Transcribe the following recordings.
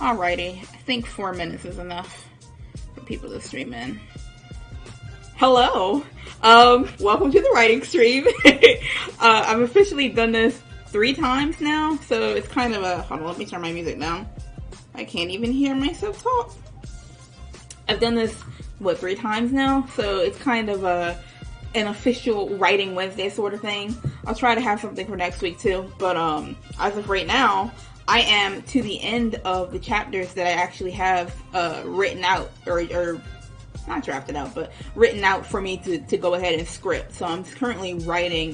Alrighty, I think 4 minutes is enough for people to stream in. Hello, welcome to the writing stream. I've officially done this 3 times now, so it's kind of a, hold on, let me turn my music down. I can't even hear myself talk. I've done this, 3 times now, so it's kind of an official Writing Wednesday sort of thing. I'll try to have something for next week too, but as of right now, I am to the end of the chapters that I actually have written out, or not drafted out, but written out for me to go ahead and script. So I'm currently writing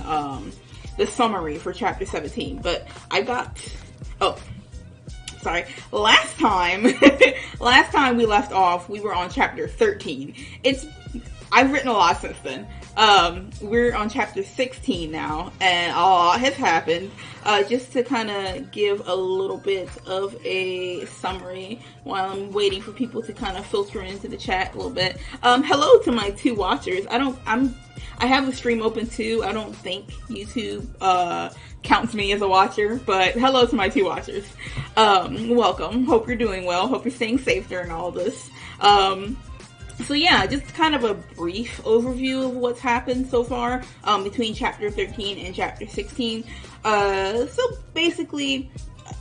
the summary for chapter 17, but I got, last time we left off, we were on chapter 13. I've written a lot since then. We're on chapter 16 now, and a lot has happened. Just to kind of give a little bit of a summary while I'm waiting for people to kind of filter into the chat a little bit. Hello to my 2 watchers. I have the stream open too. I don't think YouTube counts me as a watcher, but hello to my 2 watchers. Welcome. Hope you're doing well. Hope you're staying safe during all of this. So yeah, just kind of a brief overview of what's happened so far between chapter 13 and chapter 16. So basically,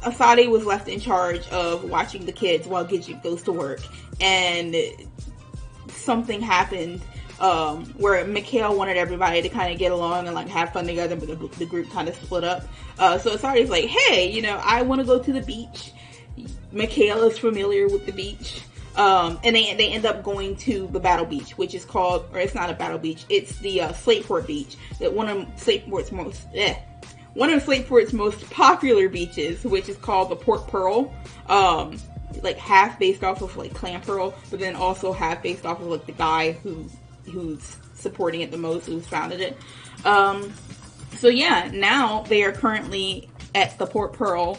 Asadi was left in charge of watching the kids while Gidget goes to work, and something happened where Mikhail wanted everybody to kind of get along and like have fun together, but the group kind of split up. So Asadi's like, hey, I want to go to the beach. Mikhail is familiar with the beach. And they end up going to the Battle Beach, which is called, or it's not a Battle Beach, it's the Slateport Beach, that one of Slateport's most popular beaches, which is called the Port Pearl, like half based off of like Clan Pearl, but then also half based off of like the guy who's supporting it the most, who's founded it. So yeah, now they are currently at the Port Pearl.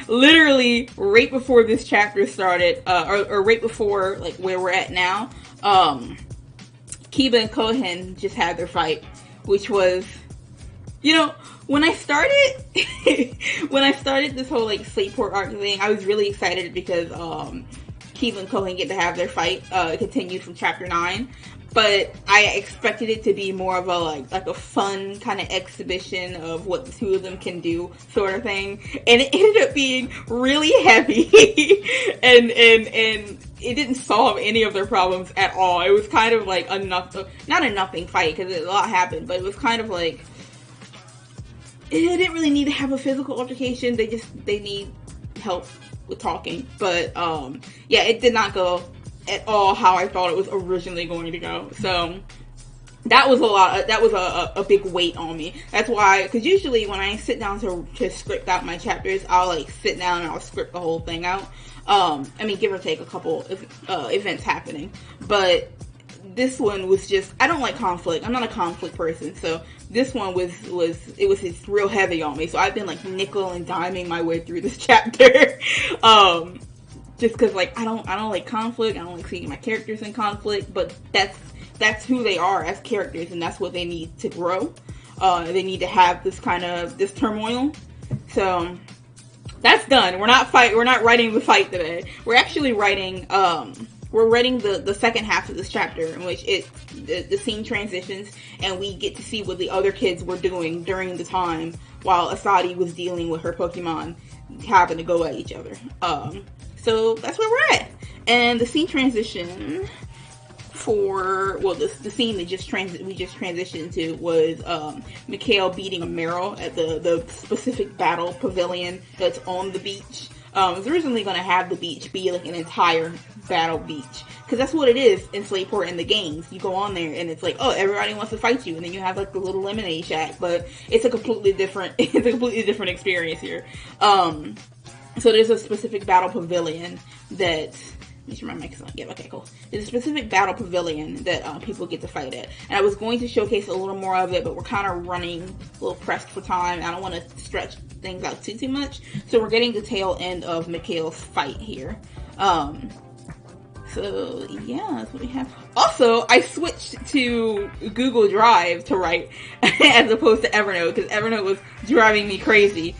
Literally right before this chapter started, or right before like where we're at now, Kiba and Kohen just had their fight, which was, when I started this whole like Slateport arc thing, I was really excited because Kiba and Kohen get to have their fight. It continued from chapter 9. But I expected it to be more of a like a fun kind of exhibition of what the 2 of them can do, sort of thing. And it ended up being really heavy, and it didn't solve any of their problems at all. It was kind of like not a nothing fight because a lot happened, but it was kind of like it didn't really need to have a physical altercation. They need help with talking, but yeah, it did not go at all how I thought it was originally going to go. So that was a big weight on me. That's why, because usually when I sit down to script out my chapters, I'll like sit down and I'll script the whole thing out. Give or take a couple events happening, but this one was just, I don't like conflict. I'm not a conflict person, so this one was just real heavy on me. So I've been like nickel and diming my way through this chapter. Just because, like, I don't like conflict. I don't like seeing my characters in conflict. But that's who they are as characters, and that's what they need to grow. They need to have this turmoil. So that's done. We're not writing the fight today. We're actually writing. We're writing the second half of this chapter, in which the scene transitions, and we get to see what the other kids were doing during the time while Asadi was dealing with her Pokemon having to go at each other. So that's where we're at. And the scene transition for, the scene that we just transitioned to was Mikhail beating a Meryl at the specific battle pavilion that's on the beach. It was originally going to have the beach be like an entire battle beach, because that's what it is in Slateport in the games. You go on there and it's like, oh, everybody wants to fight you, and then you have like the little lemonade shack, but it's a completely different experience here. So there's a specific battle pavilion that, let me sure my mic is on. Yeah, okay, cool. There's a specific battle pavilion that people get to fight at. And I was going to showcase a little more of it, but we're kind of running a little pressed for time. I don't want to stretch things out too much. So we're getting the tail end of Mikhail's fight here. So yeah, that's what we have. Also, I switched to Google Drive to write as opposed to Evernote, because Evernote was driving me crazy.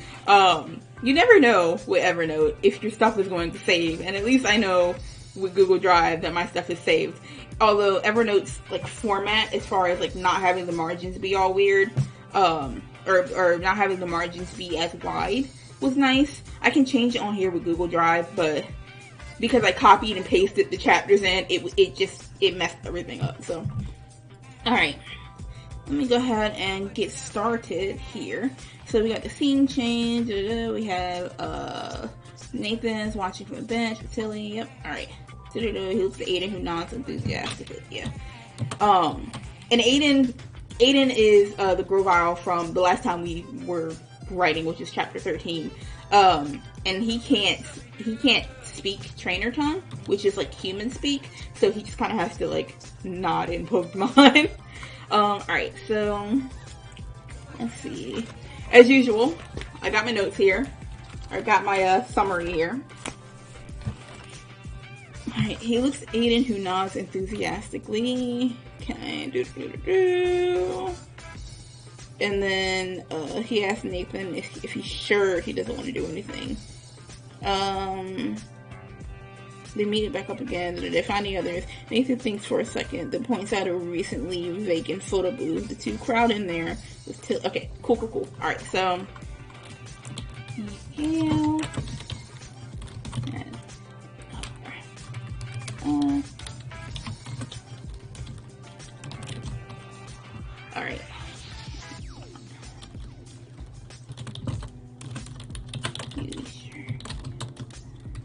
you never know with Evernote if your stuff is going to save, and at least I know with Google Drive that my stuff is saved. Although Evernote's like format, as far as like not having the margins be all weird, or not having the margins be as wide, was nice. I can change it on here with Google Drive, but because I copied and pasted the chapters in, it messed everything up. So, all right, let me go ahead and get started here. So we got the scene change. We have Nathan's watching from the bench with Tilly. Yep. All right. He looks at Aiden, who nods enthusiastically. Yeah. And Aiden is the Grovile from the last time we were writing, which is chapter 13. And he can't speak trainer tongue, which is like human speak. So he just kind of has to like nod in Pokemon. Alright, so let's see. As usual, I got my notes here. I got my summary here. Alright, he looks at Aiden, who nods enthusiastically. Okay, and then he asks Nathan if he's sure he doesn't want to do anything. They meet it back up again. They find the others. Nathan thinks for a second, then points out a recently vacant photo booth. The two crowd in there. Okay, cool. Alright, so yeah. Alright. You sure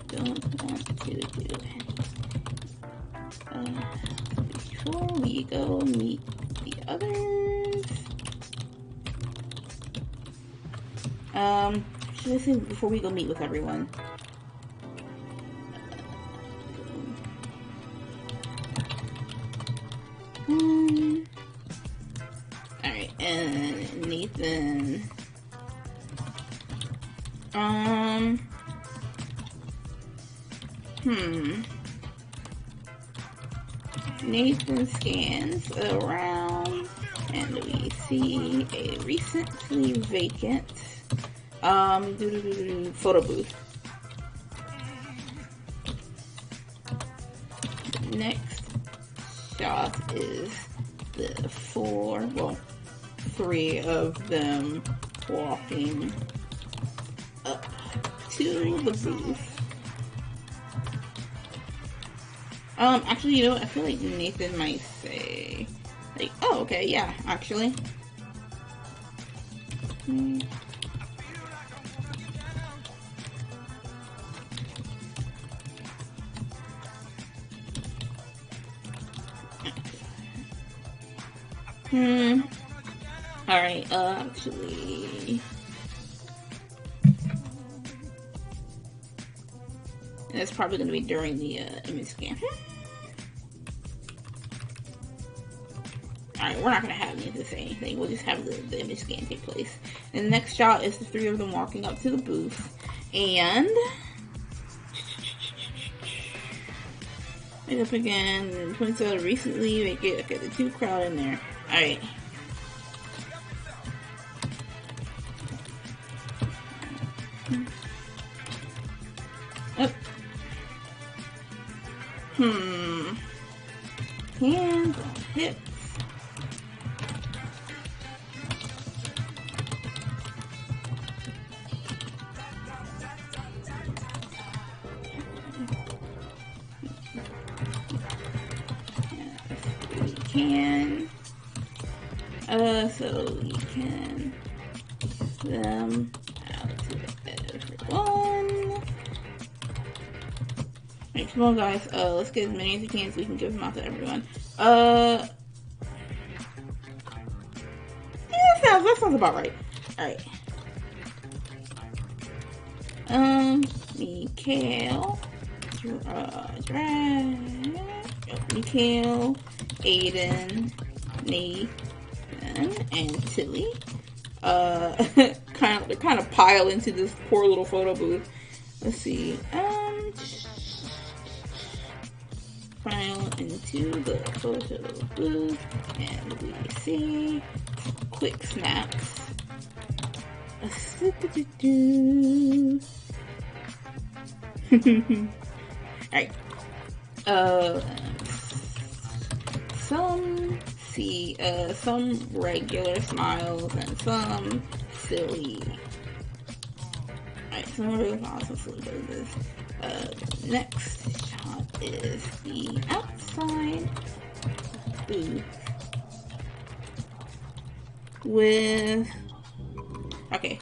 don't want to do it. Before we go meet the others. Should I say before we go meet with everyone? Alright, and Nathan. Nathan scans around and we see a recently vacant photo booth. Next shot is the three of them walking up to the booth. Actually, you know what? I feel like Nathan might say, like, oh, okay, yeah, actually. Alright, actually. And it's probably going to be during the image scan. Alright, we're not going to have Nathan say anything. We'll just have the image scan take place. And the next shot is the three of them walking up to the booth. And make up again. Points out recently they get the two crowd in there. Alright. Hands on hips. Can so we can give them out to everyone. Alright, come on guys, let's get as many as we can so we can give them out to everyone. Yeah, that sounds about right. Alright. Mikhail, Mikhail, Aiden, Nathan, and Tilly. Kind of pile into this poor little photo booth. Let's see. Pile into the photo booth, and we see quick snaps. Alright. Some regular smiles and some silly. Alright, some regular smiles and silly poses. Next shot is the outside booth with, okay,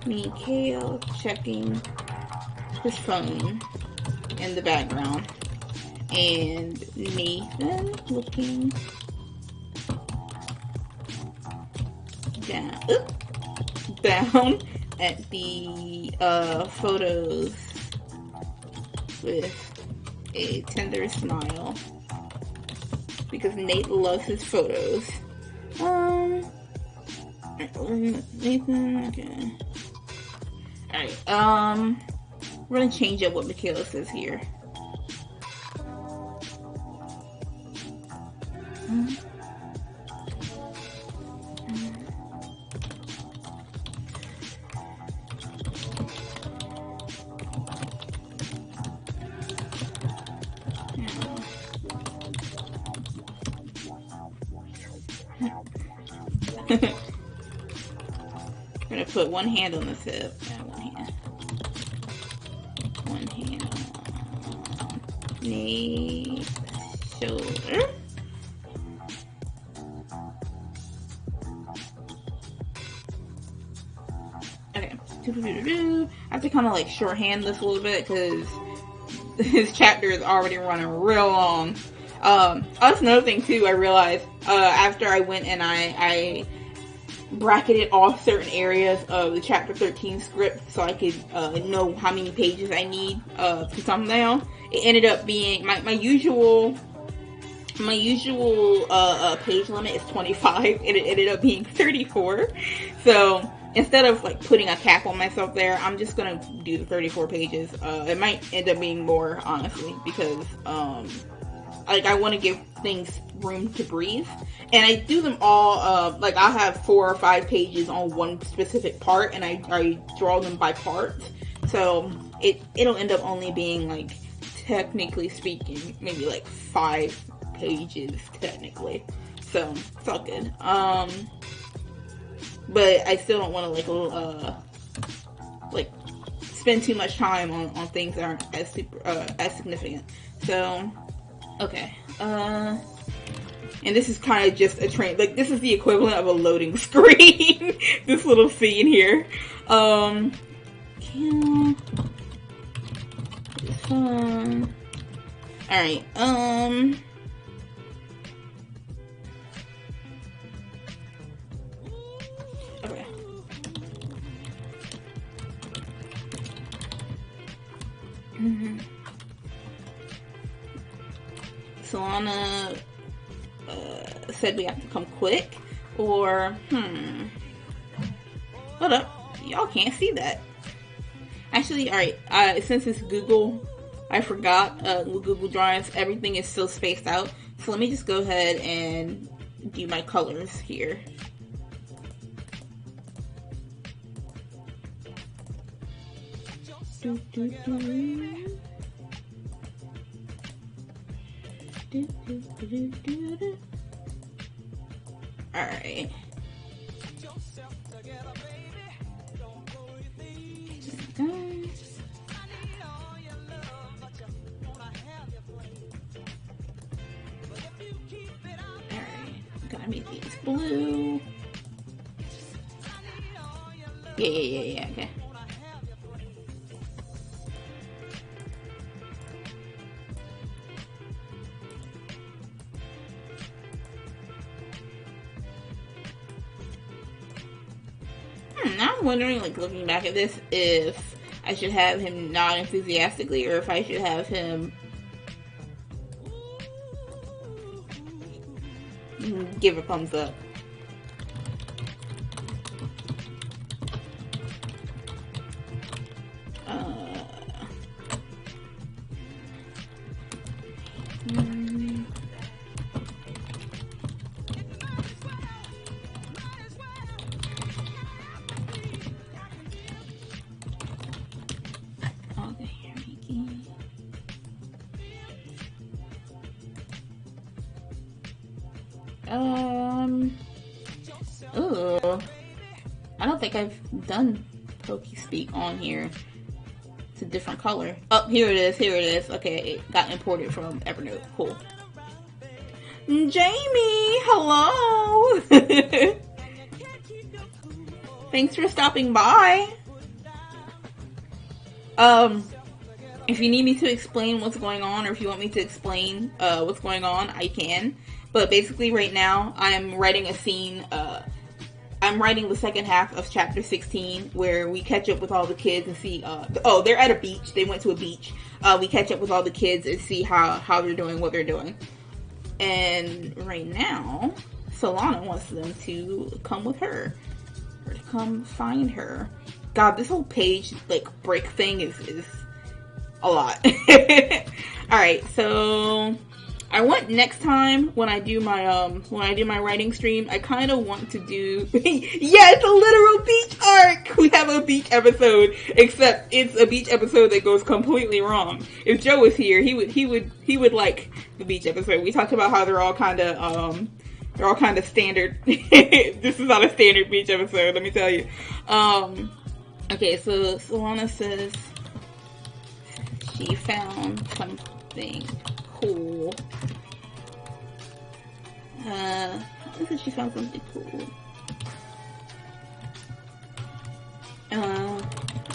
Mikhail checking his phone in the background, and Nathan looking down at the photos with a tender smile because Nate loves his photos. Nathan, okay. Alright, we're gonna change up what Michaela says here. I'm gonna put one hand on this hip. Yeah, one hand. One hand on Nate's shoulder. Okay. I have to kind of like shorthand this a little bit because this chapter is already running real long. That's another thing too. I realized after I went and I bracketed off certain areas of the chapter 13 script so I could know how many pages I need to thumbnail. It ended up being my usual page limit is 25, and it ended up being 34. So instead of like putting a cap on myself there, I'm just gonna do the 34 pages. It might end up being more, honestly, because like I want to give things room to breathe, and I do them all. Like I'll have 4 or 5 pages on one specific part, and I draw them by parts. So it'll end up only being like, technically speaking, maybe like 5 pages technically. So it's all good. But I still don't want to like spend too much time on things that aren't as significant. So okay. And this is kind of just a train. Like this is the equivalent of a loading screen. This little scene here. Yeah. It's fun. All right. Okay. Solana said we have to come quick, or hold up, y'all can't see that. Actually, all right. Since it's Google, I forgot. Google Drives, everything is still spaced out. So let me just go ahead and do my colors here. Alright. Gotta make these blue. Yeah, okay. Now I'm wondering, like, looking back at this, if I should have him nod enthusiastically or if I should have him give a thumbs up. Oh, I don't think I've done PokeSpeak on here. It's a different color. Oh, here it is. Here it is. Okay, it got imported from Evernote. Cool. Jamie, hello. Thanks for stopping by. If you need me to explain what's going on, or if you want me to explain what's going on, I can. But basically, right now, I'm writing a scene. I'm writing the second half of chapter 16, where we catch up with all the kids and see. Oh, they're at a beach. They went to a beach. We catch up with all the kids and see how they're doing, what they're doing. And right now, Solana wants them to come with her, or to come find her. God, this whole page break thing is a lot. Alright, so I want next time when I do my writing stream, I kind of want to do yeah, it's a literal beach arc. We have a beach episode, except it's a beach episode that goes completely wrong. If Joe was here, he would like the beach episode. We talked about how they're all kind of standard. This is not a standard beach episode, let me tell you. Okay, so Solana says she found something cool. This is she found something cool.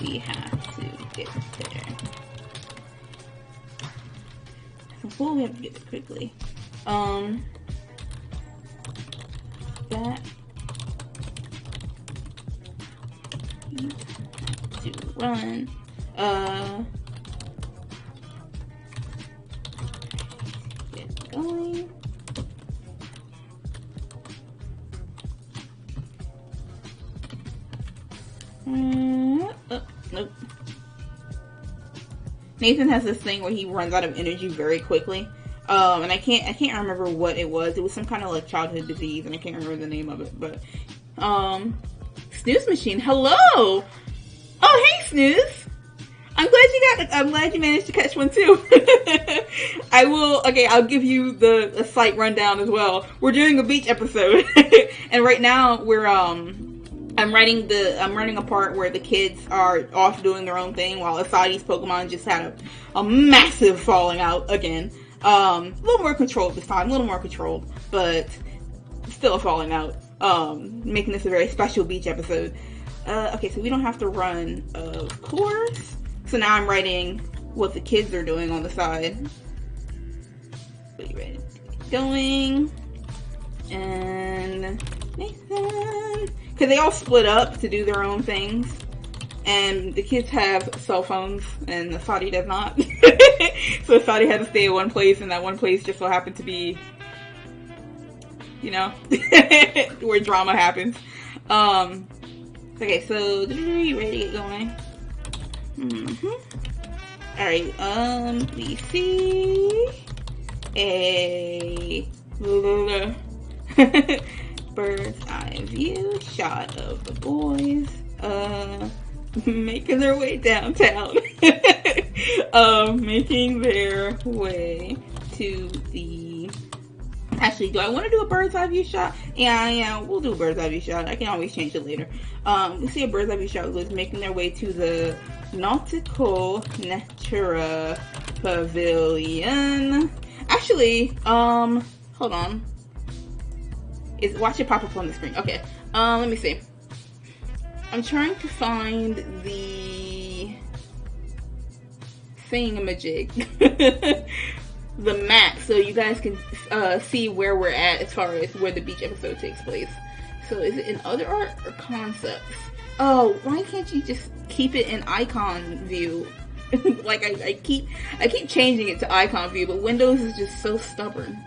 We have to get there. So cool, we have to get there quickly. That to run. Get going. Oh, nope. Nathan has this thing where he runs out of energy very quickly. And I can't remember what it was. It was some kind of childhood disease, and I can't remember the name of it. But Snooze Machine, hello. Oh, hey, Snooze. I'm glad you managed to catch one too. I'll give you a slight rundown as well. We're doing a beach episode, and right now I'm writing a part where the kids are off doing their own thing while Asadi's Pokemon just had a massive falling out again. A little more controlled this time, but still a falling out. Making this a very special beach episode. Okay, so we don't have to run, of course. So now I'm writing what the kids are doing on the side. Are you ready to get going? And Nathan, because they all split up to do their own things. And the kids have cell phones, and Asadi does not. So Asadi had to stay at one place, and that one place just so happened to be, where drama happens. Okay, so you ready to get going? Alright, we see a bird's eye view shot of the boys, making their way downtown. Making their way to the... Actually, do I want to do a bird's eye view shot? Yeah, we'll do a bird's eye view shot. I can always change it later. We see a bird's eye view shot was making their way to the Nautical Natura Pavilion. Actually, hold on. Watch it pop up on the screen. Okay, let me see. I'm trying to find the thingamajig. The map, so you guys can see where we're at as far as where the beach episode takes place. So is it in other art or concepts? Oh, why can't you just keep it in icon view? I keep changing it to icon view, but Windows is just so stubborn.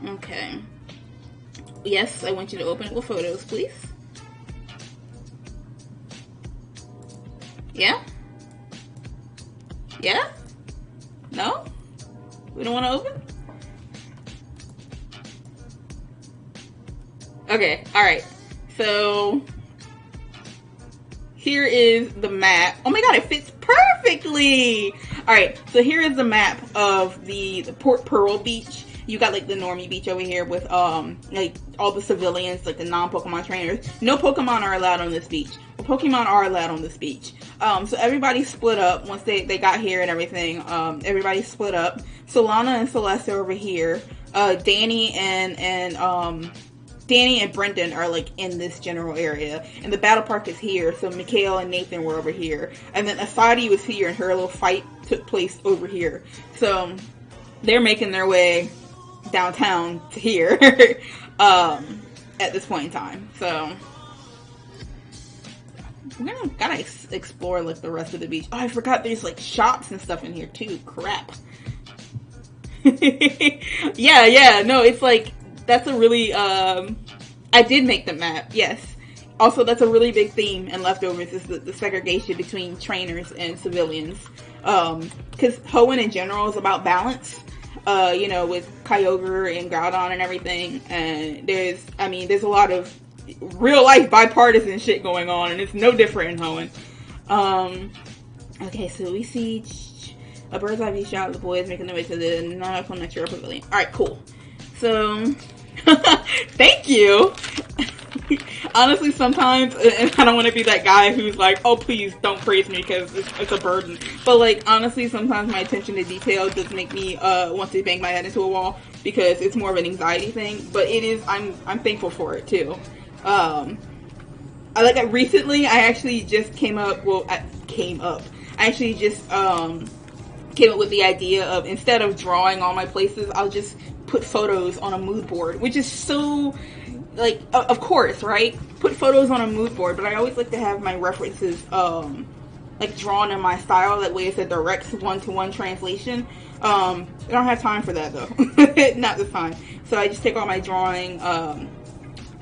Okay. Yes, I want you to open it with photos, please. Yeah? Yeah? No? We don't want to open? Okay, alright. So, here is the map. Oh my god, it fits perfectly! Alright, so here is the map of the Port Pearl Beach. you got like the normie beach over here with like all the civilians, like the non-Pokemon trainers. No Pokemon are allowed on this beach. Well, Pokemon are allowed on this beach. So everybody split up once they got here and everything. Everybody split up. Solana and Celeste are over here. Danny and Brendan are like in this general area, and the battle park is here. So Mikhail and Nathan were over here, and then Asadi was here, and her little fight took place over here. So they're making their way downtown to here at this point in time. So we're gotta explore like the rest of the beach. Oh, I forgot there's like shops and stuff in here too. Crap. yeah. No, it's like. That's a really, I did make the map, yes. Also, that's a really big theme in Leftovers, is the segregation between trainers and civilians. Because Hoenn in general is about balance, you know, with Kyogre and Groudon and everything. And there's a lot of real life bipartisan shit going on, and it's no different in Hoenn. Okay, so we see a bird's eye view shot of the boys making their way to the Nautical Nature Pavilion. Alright, cool. So, thank you. Honestly, sometimes, and I don't want to be that guy who's like, oh, please don't praise me because it's a burden. But like, honestly, sometimes my attention to detail does make me want to bang my head into a wall because it's more of an anxiety thing. But it is, I'm thankful for it too. Recently, I actually just came up with the idea of, instead of drawing all my places, I'll just put photos on a mood board, which is so, like, of course, right? Put photos on a mood board, but I always like to have my references, like, drawn in my style. That way it's a direct one-to-one translation. I don't have time for that, though. Not this time. So I just take all my drawing,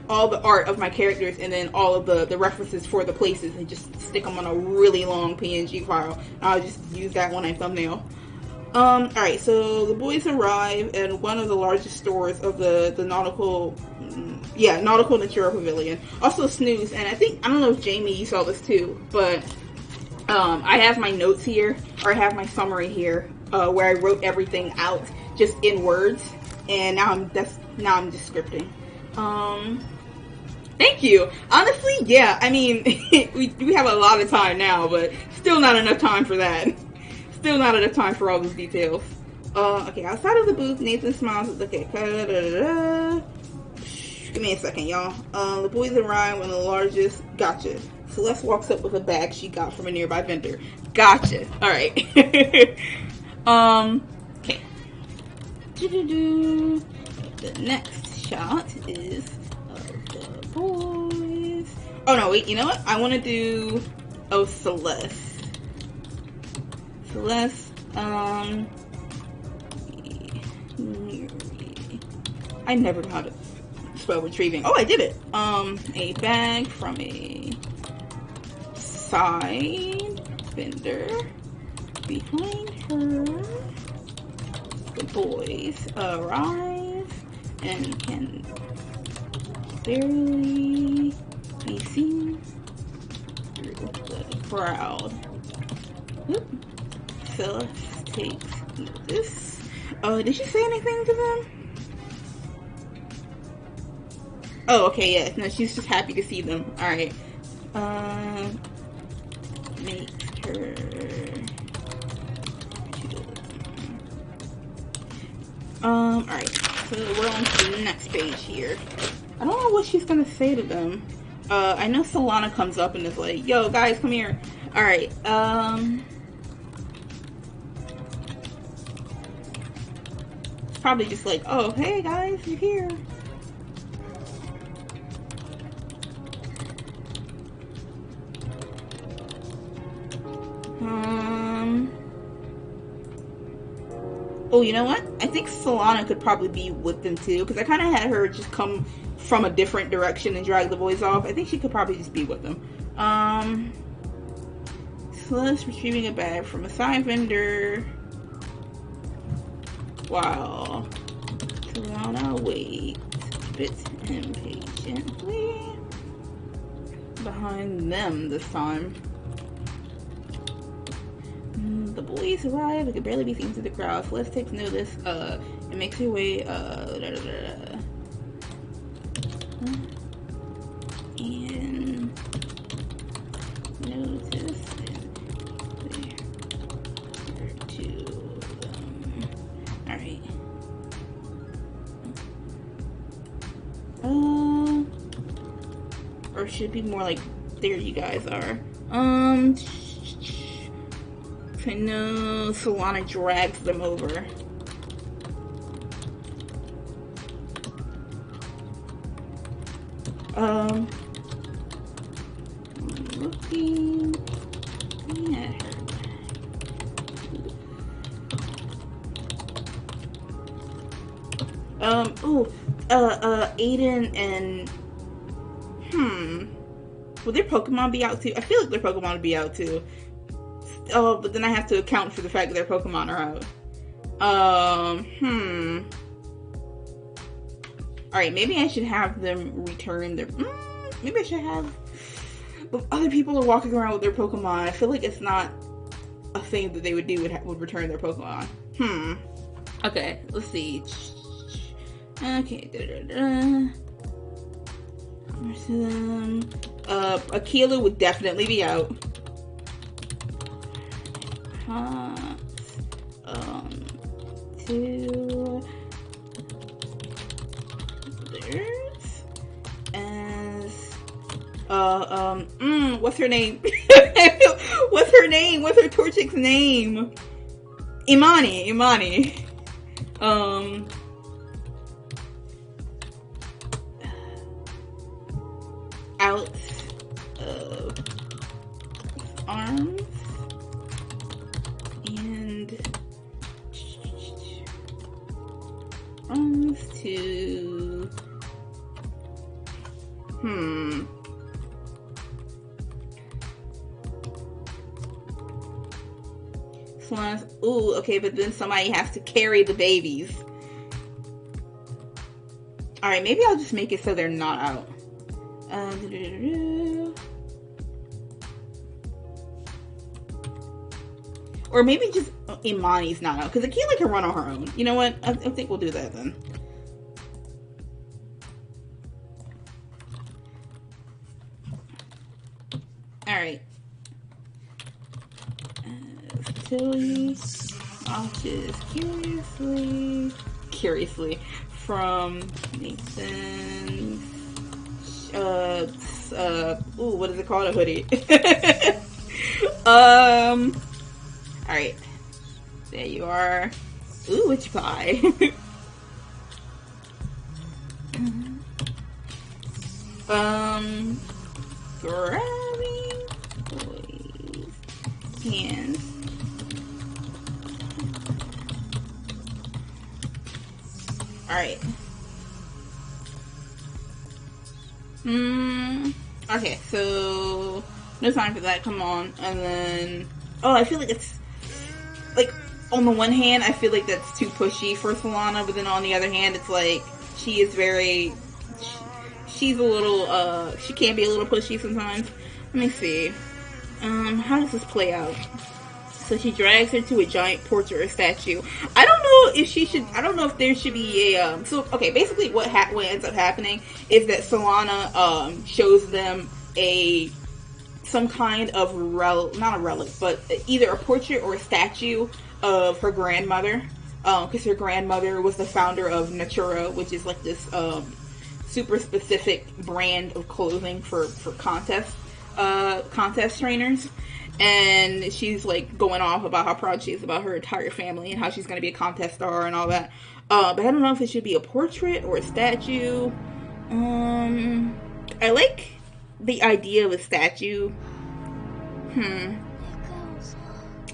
all the art of my characters, and then all of the references for the places, and just stick them on a really long PNG file. I'll just use that when I thumbnail. Alright, so the boys arrive at one of the largest stores of the Nautical Natura Pavilion. Also Snooze, and I don't know if Jamie, you saw this too, but I have my notes here, or I have my summary here, where I wrote everything out just in words, and now I'm just scripting. Thank you. Honestly, yeah, I mean, we have a lot of time now, but still not enough time for that. Still not enough time for all those details. Okay, outside of the booth, Nathan smiles. Okay, give me a second, y'all. The boys arrive when the largest. Gotcha. Celeste walks up with a bag she got from a nearby vendor. Gotcha. All right. Okay. The next shot is of the boys. Oh no, wait. You know what? I want to do. Oh, Celeste. I never know how to spell retrieving. Oh, I did it. A bag from a side vendor. Behind her, the boys arrive and can barely be seen through the crowd. Oop. Celeste takes notice. Did she say anything to them? Oh, okay, yeah. No, she's just happy to see them. Alright. Makes her... Alright. So we're on to the next page here. I don't know what she's gonna say to them. I know Solana comes up and is like, yo, guys, come here. Alright, probably just like, oh, hey guys, you're here. Oh, you know what? I think Solana could probably be with them too, because I kind of had her just come from a different direction and drag the boys off. I think she could probably just be with them. Celeste retrieving a bag from a side vendor. Wow. Solana waits a bit impatiently behind them this time. The boys arrive. It can barely be seen through the crowd. Celeste takes notice. It makes her way. And notice there to them. All right. Or it should be more like there you guys are. I know Solana drags them over. Looking at her. Aiden and will their Pokemon be out too? I feel like their Pokemon will be out too. Oh, but then I have to account for the fact that their Pokemon are out. Alright, maybe I should have them return their... maybe I should have... But other people are walking around with their Pokemon. I feel like it's not a thing that they would do would return their Pokemon. Okay, let's see. Okay, Aquila would definitely be out. Two others as what's her name? What's her name? What's her Torchic's name? Imani. Out of arms and arms to Swans. Ooh, okay, but then somebody has to carry the babies. Alright, maybe I'll just make it so they're not out. Or maybe just Imani's not out, because Aquila can run on her own. You know what? I think we'll do that then. Alright. Tilly watches curiously from Nathan's what is it called? A hoodie. Alright. There you are. Ooh, which pie? Grabbing boys' hands. Alright. Okay, so no time for that, come on. And then I feel like it's like on the one hand I feel like that's too pushy for Solana, but then on the other hand it's like she is very she's a little she can be a little pushy sometimes. Let me see. How does this play out? So she drags her to a giant portrait or statue. I don't know if she should. I don't know if there should be a. So okay, basically what ends up happening is that Solana shows them some kind of not a relic, but either a portrait or a statue of her grandmother, because her grandmother was the founder of Natura, which is like this super specific brand of clothing for contest trainers. And she's like going off about how proud she is about her entire family and how she's going to be a contest star and all that. But I don't know if it should be a portrait or a statue. I like the idea of a statue.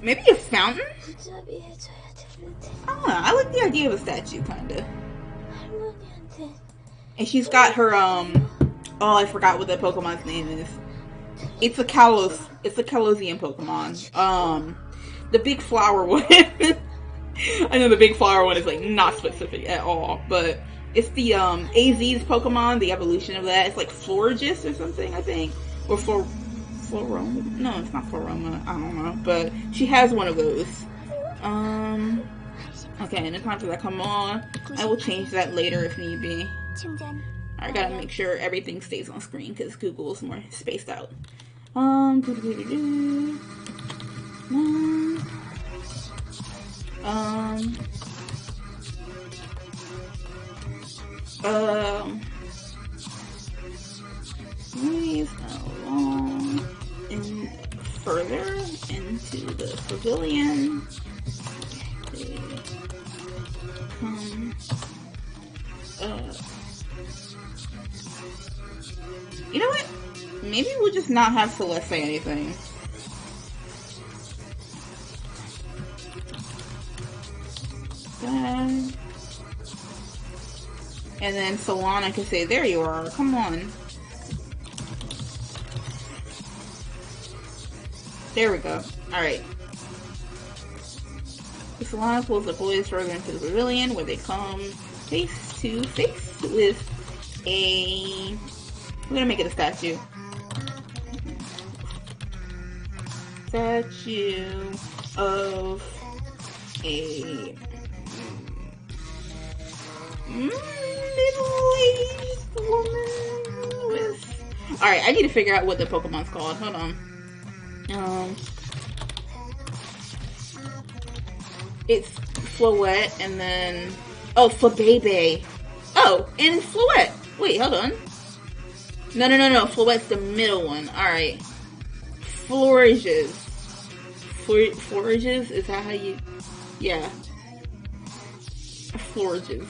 Maybe a fountain? I don't know. I like the idea of a statue, kinda. And she's got her, I forgot what that Pokemon's name is. It's a Calosian Pokemon. The big flower one. I know the big flower one is like not specific at all, but it's the AZ's Pokemon, the evolution of that. It's like Florigis or something, I think. Or Floroma. No, it's not Floroma. I don't know. But she has one of those. Okay, and the times that come on, I will change that later if need be. I gotta make sure everything stays on screen because Google is more spaced out. Move along and further into the pavilion. You know what? Maybe we'll just not have Celeste say anything. And then Solana can say, there you are, come on. There we go. Alright. Solana pulls the boys further into the pavilion where they come face to face with a... We're gonna make it a statue. Statue of a middle-aged woman with... Alright, I need to figure out what the Pokemon's called. Hold on. It's Floette and then... Oh, Flabebe. Oh, and it's Floette. Wait, hold on. No. Floette's the middle one. Alright. Florages. Florages? Is that how you... Yeah. Florages.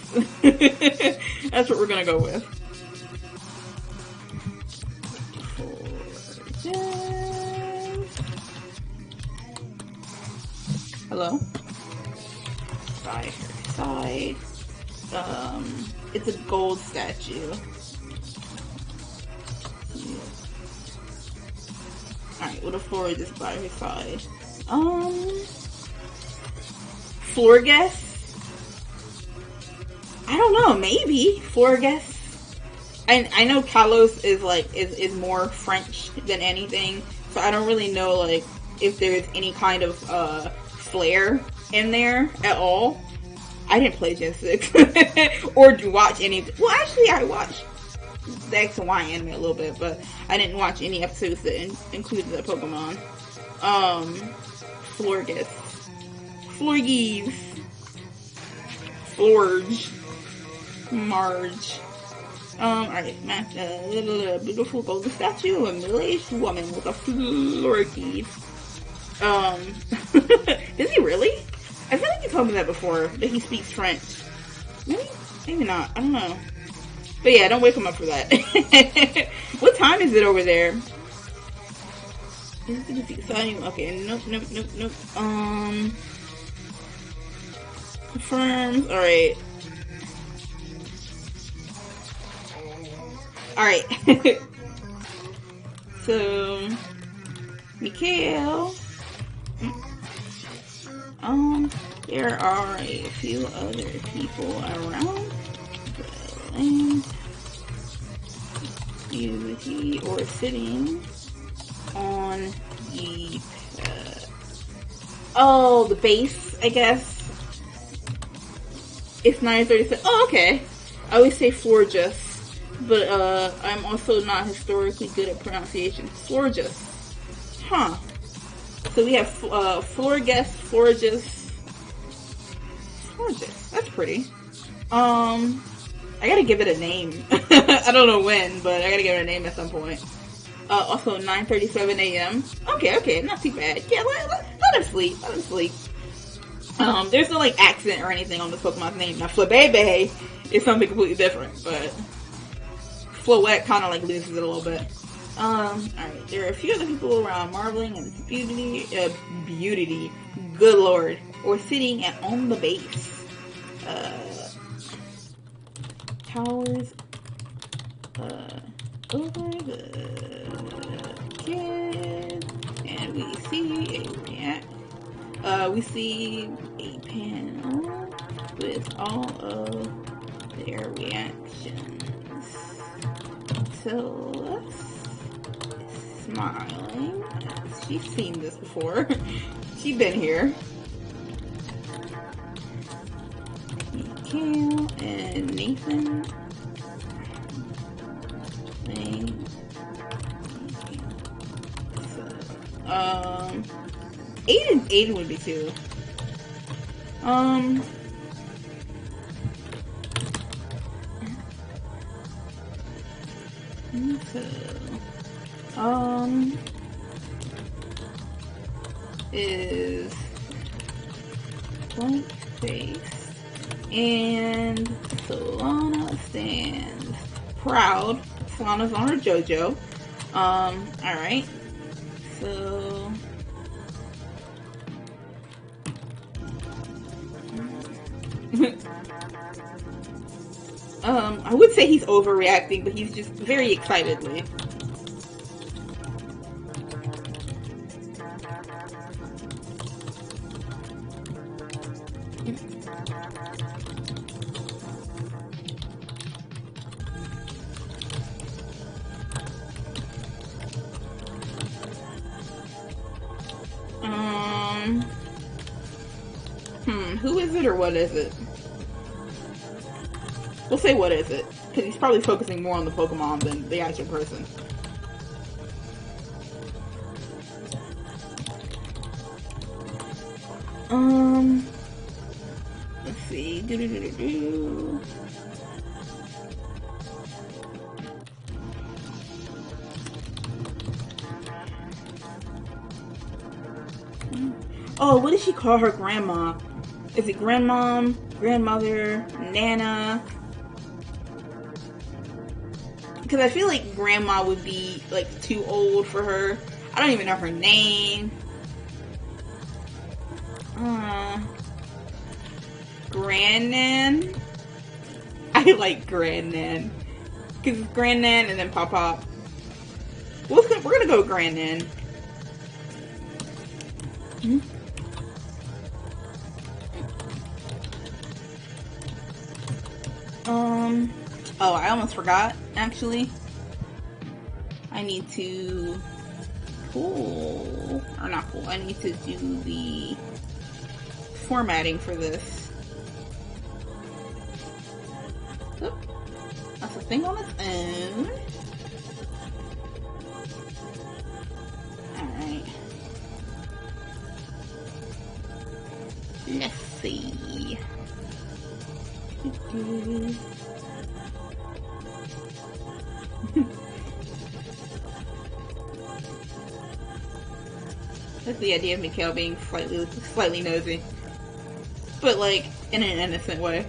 That's what we're gonna go with. Florages. Hello? By her side. It's a gold statue. Alright, what a Florages by her side. Florges? I don't know, maybe. Florges? I know Kalos is like, is more French than anything, so I don't really know, like, if there's any kind of, flair in there at all. I didn't play Gen 6. or watch any, well actually I watched the X and Y anime a little bit, but I didn't watch any episodes that included the Pokemon. Florges. Florges. Florge. Marge. Alright, beautiful golden statue of a middle-aged woman with a Florges. Does he really? I feel like you told me that before, that he speaks French. Maybe not. I don't know. But yeah, don't wake him up for that. What time is it over there? Okay, nope. Confirms. Alright. Alright. So, Mikhail. There are a few other people around. And Unity or sitting on the the base, I guess. It's 9:37. Oh, okay. I always say Florges, but I'm also not historically good at pronunciation. Florges. Huh. So we have Florges, Florges. That's pretty. I gotta give it a name. I don't know when, but I gotta give it a name at some point. Also 9:37 a.m. Okay, not too bad. Yeah, let him sleep. There's no like accent or anything on this Pokemon's name. Now Flabebe is something completely different, but Floette kind of like loses it a little bit. Alright, there are a few other people around marveling and beauty, good lord, or sitting on the base. Towers, over the kids, and we see a panel with all of their reactions. So let's smiling. She's seen this before. She's been here. Mikhail and Nathan. Aiden would be too. Is blank face, and Solana stands proud. Solana's on her JoJo. Alright. So I would say he's overreacting, but he's just very excitedly. Who is it or what is it? We'll say what is it, because he's probably focusing more on the Pokemon than the actual person. Let's see. Oh, what does she call her grandma? Is it grandmom, grandmother, nana? Because I feel like grandma would be like too old for her. I don't even know her name. Grandnan? I like Grandnan. Because it's Grandnan and then Pop Pop. We're gonna go Grandnan. Oh, I almost forgot, actually. I need to I need to do the formatting for this. Oh, that's a thing on its own. Alright. Let's see. That's the idea of Mikhail being slightly nosy, but like in an innocent way.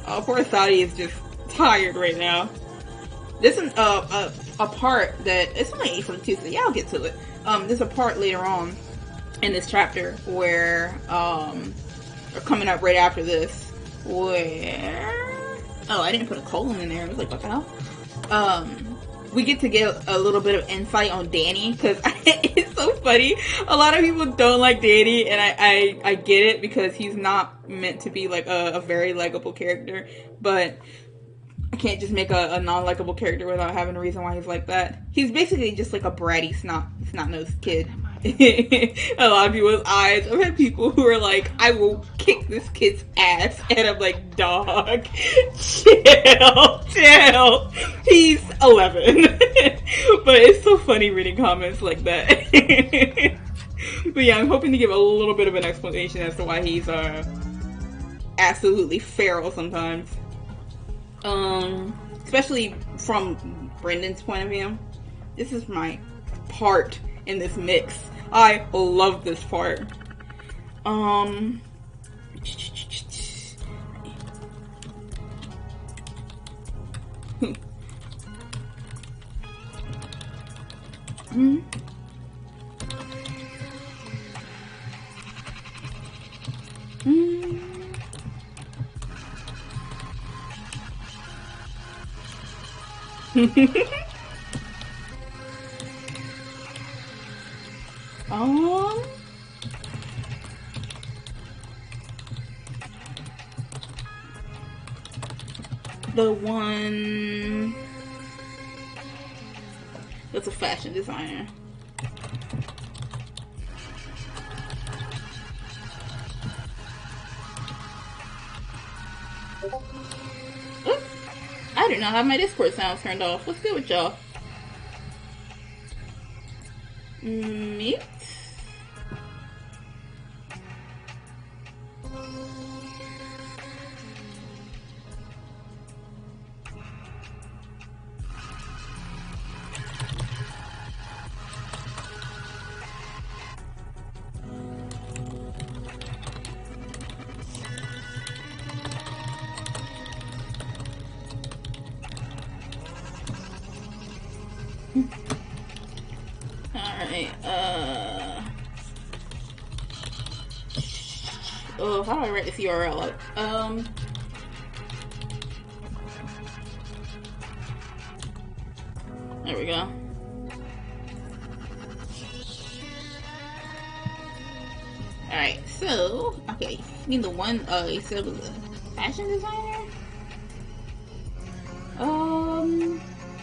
Oh, poor Sadi is just tired right now. This is a part that it's only 8:42, so yeah, I'll get to it. There's a part later on in this chapter where or coming up right after this, where I didn't put a colon in there. I was like, what the hell? We get to get a little bit of insight on Danny, because it's so funny. A lot of people don't like Danny, and I get it, because he's not meant to be like a very likable character, but I can't just make a non-likable character without having a reason why he's like that. He's basically just like a bratty, snot-nosed kid. A lot of people's eyes. I've had people who are like, I will kick this kid's ass, and I'm like, dog, chill. He's 11. But it's so funny reading comments like that. But yeah, I'm hoping to give a little bit of an explanation as to why he's absolutely feral sometimes. Especially from Brendan's point of view. This is my part in this mix. I love this part. That's a fashion designer. Oops. I do not have my Discord sounds turned off. What's good with y'all? Mute. Alright, oh, how do I write this URL up? There we go. Alright, so, okay, you mean the one, you said was a fashion designer?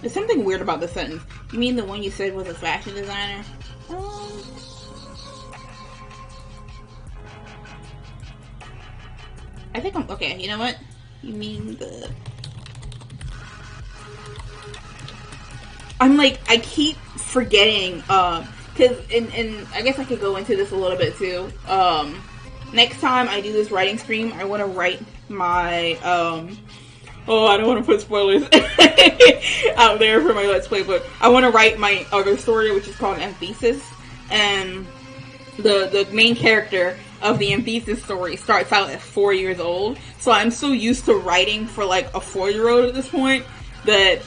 There's something weird about the sentence. You mean the one you said was a fashion designer? I think I'm, okay, you know what? You mean the... I'm like, I keep forgetting, cause, and I guess I could go into this a little bit too. Next time I do this writing stream, I want to write my, oh, I don't want to put spoilers out there for my Let's Play, but I want to write my other story, which is called Anthesis, and the main character of the Anthesis story starts out at 4 years old, so I'm so used to writing for like a 4-year-old at this point, that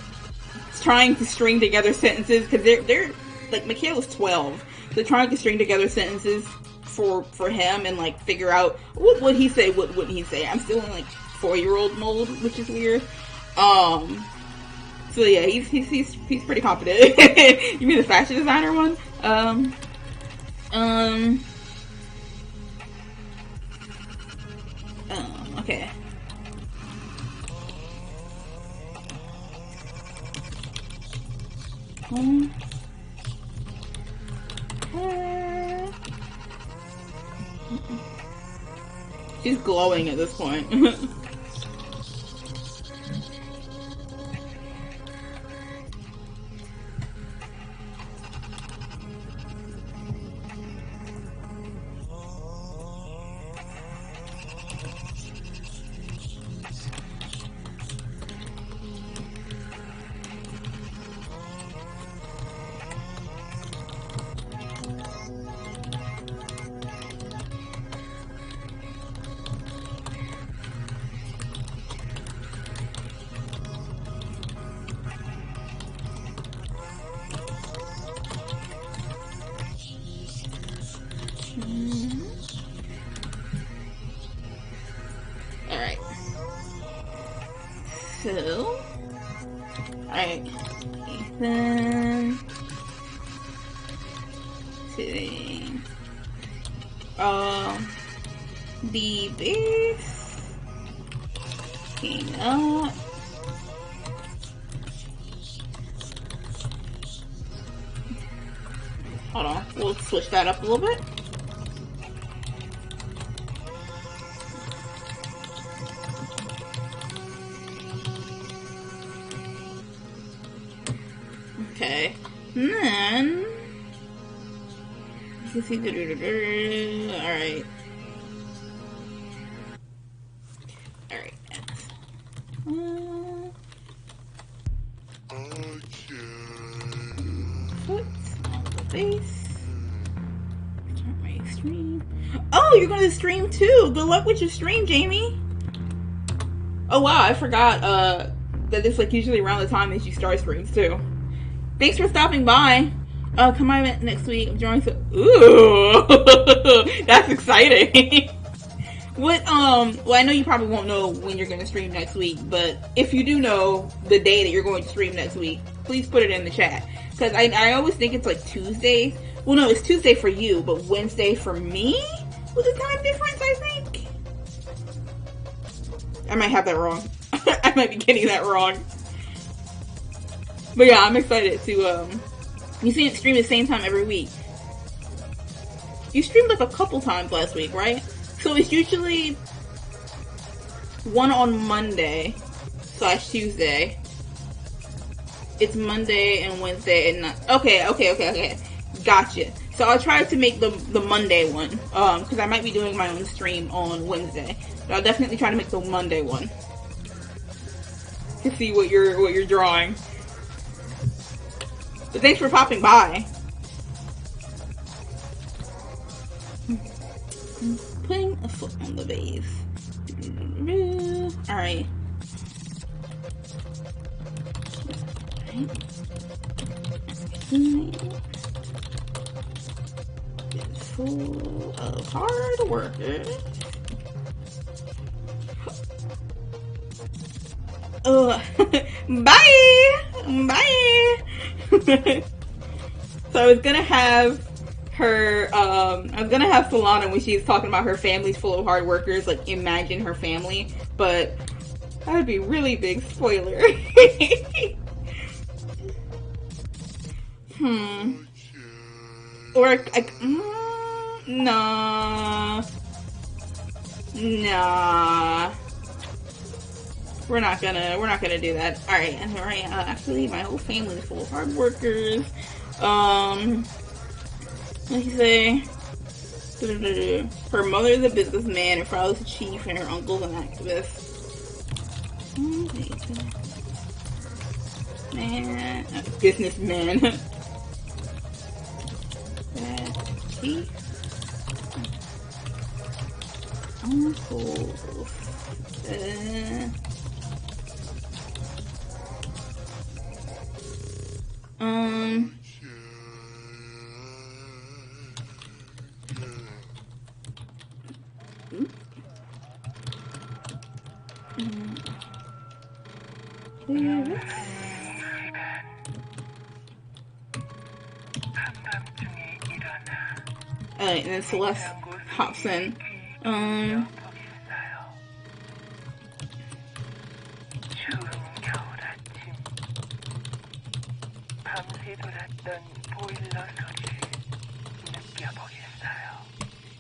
trying to string together sentences, because they're, like, Michaela's 12, so trying to string together sentences for him and, like, figure out what would he say, what wouldn't he say. I'm still in, like, 4-year-old mode, which is weird. So yeah, he's pretty confident. You mean the fashion designer one? Okay. She's glowing at this point. Alright. So, alright. Ethan. Sitting. The base. King up. Hold on, we'll switch that up a little bit. Okay, and then you can see. Alright. Alright. Foot on the base. Start my stream. Oh, you're going to stream too. Good luck with your stream, Jamie. Oh wow, I forgot that it's like usually around the time that you start streams too. Thanks for stopping by. Come by next week. I'm drawing so. Ooh, that's exciting. What? Well, I know you probably won't know when you're going to stream next week, but if you do know the day that you're going to stream next week, please put it in the chat. Because I always think it's like Tuesday. Well, no, it's Tuesday for you, but Wednesday for me with a time difference, I think. I might have that wrong. I might be getting that wrong. But yeah, I'm excited to You see it stream the same time every week. You streamed like a couple times last week, right? So it's usually one on Monday / Tuesday. It's Monday and Wednesday and not. Okay. Gotcha. So I'll try to make the Monday one, because I might be doing my own stream on Wednesday. But I'll definitely try to make the Monday one to see what you're drawing. But thanks for popping by. Putting a foot on the vase. Alright. It's full of hard workers. Bye! So I was gonna have her, I was gonna have Solana when she's talking about her family's full of hard workers, like imagine her family, but that would be really big spoiler. Or nah. We're not gonna do that. Alright, and right, actually my whole family is full of hard workers. What you say? Her mother is a businessman, her father's a chief, and her uncle's an activist. Man, businessman. Chief. Uncle. And then Celeste hops in.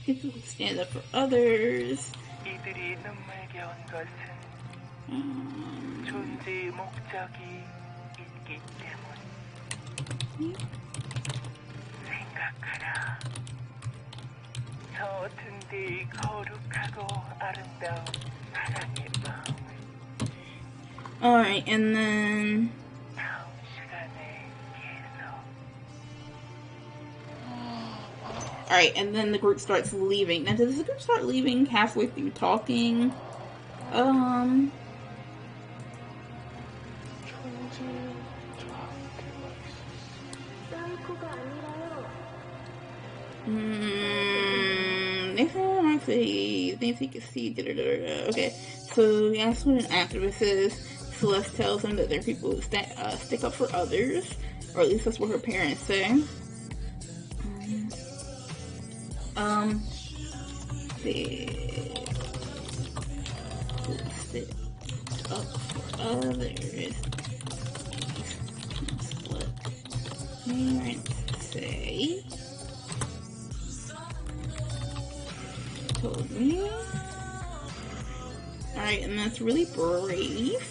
People who stand up for others. Alright, and then alright, and then the group starts leaving. Now, does the group start leaving halfway through talking? Actually, thinks he can see. Okay, so he asks what an activist is. Celeste tells him that they're people who stick up for others, or at least that's what her parents say. They stick up for others. That's what parents say. Told me. Alright, and that's really brave.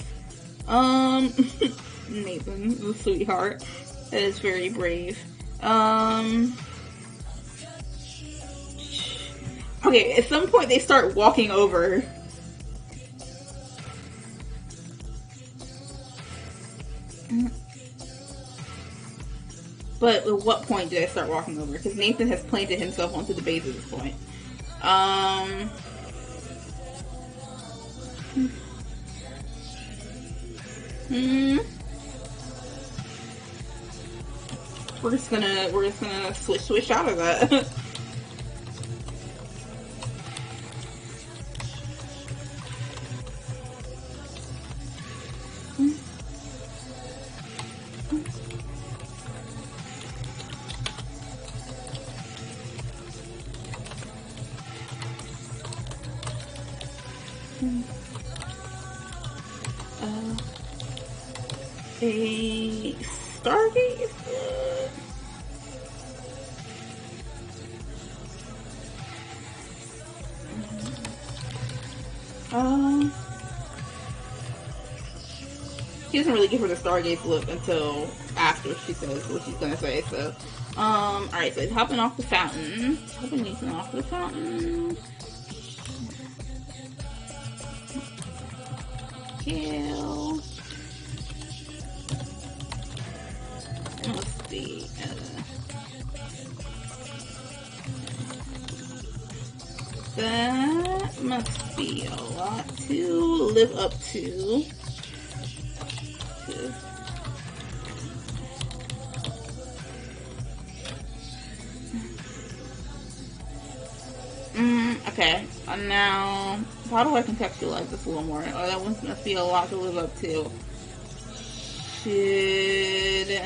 Nathan, the sweetheart. That is very brave. Okay, at some point they start walking over. But at what point did I start walking over? Because Nathan has planted himself onto the base at this point. We're just gonna switch out of that. A Stargate is good. Um, he doesn't really give her the Stargaze look until after she says what she's gonna say. So, alright, so he's hopping off the fountain. Hopping Nathan off the fountain. Kill. Let's see. That must be a lot to live up to. Okay, now, how do I contextualize this a little more? Oh, that one must be a lot to live up to. Should...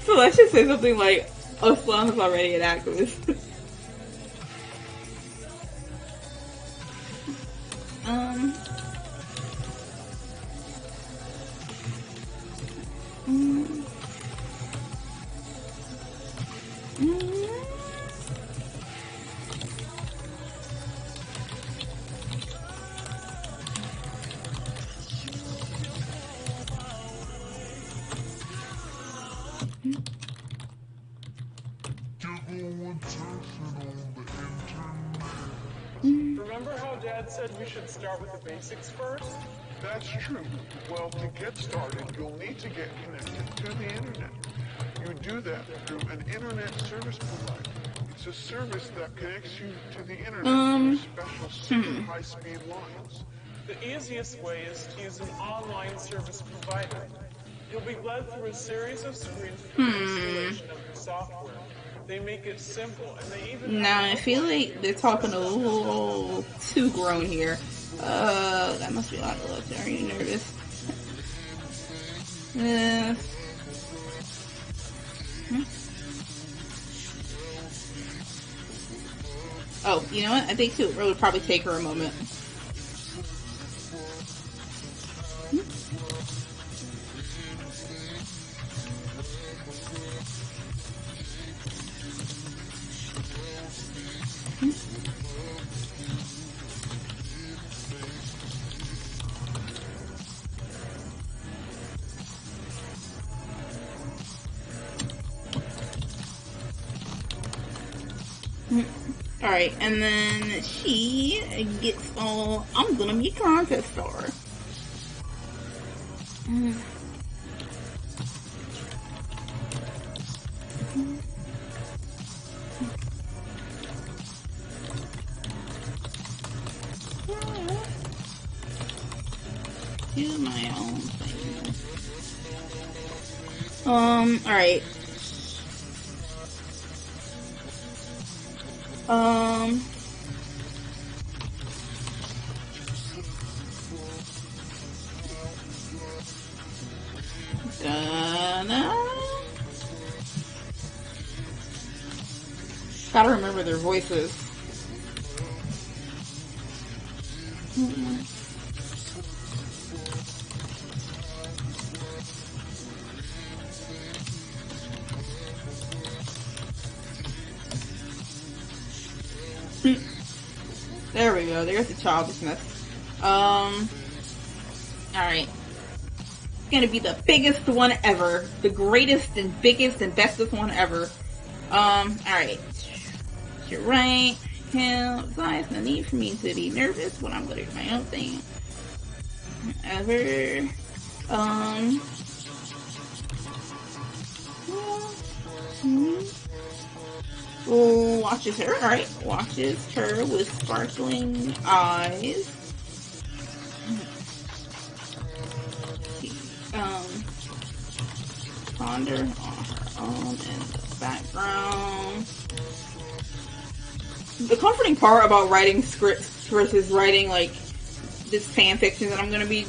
So let's just say something like, Aslan is already an activist. Remember how Dad said we should start with the basics first? That's true. Well, to get started, you'll need to get connected to the internet. You do that through an internet service provider. It's a service that connects you to the internet through special super high-speed lines. The easiest way is to use an online service provider. You'll be led through a series of screens for the installation of the software. They make it simple, and they even... Now, I feel like they're talking a little too grown here. That must be a lot of love. Are you nervous? Oh, you know what? I think it would probably take her a moment. Alright, and then she gets all, I'm gonna be a contest star. Do my own thing. Alright. Gotta remember their voices. There we go. There's the childishness. Alright. It's gonna be the biggest one ever. The greatest and biggest and bestest one ever. Alright. You're right. Guys, no need for me to be nervous when I'm gonna do my own thing. Ever. Watches her, alright. Watches her with sparkling eyes. Ponder on her own in the background. The comforting part about writing scripts versus writing like this fan fiction that I'm gonna be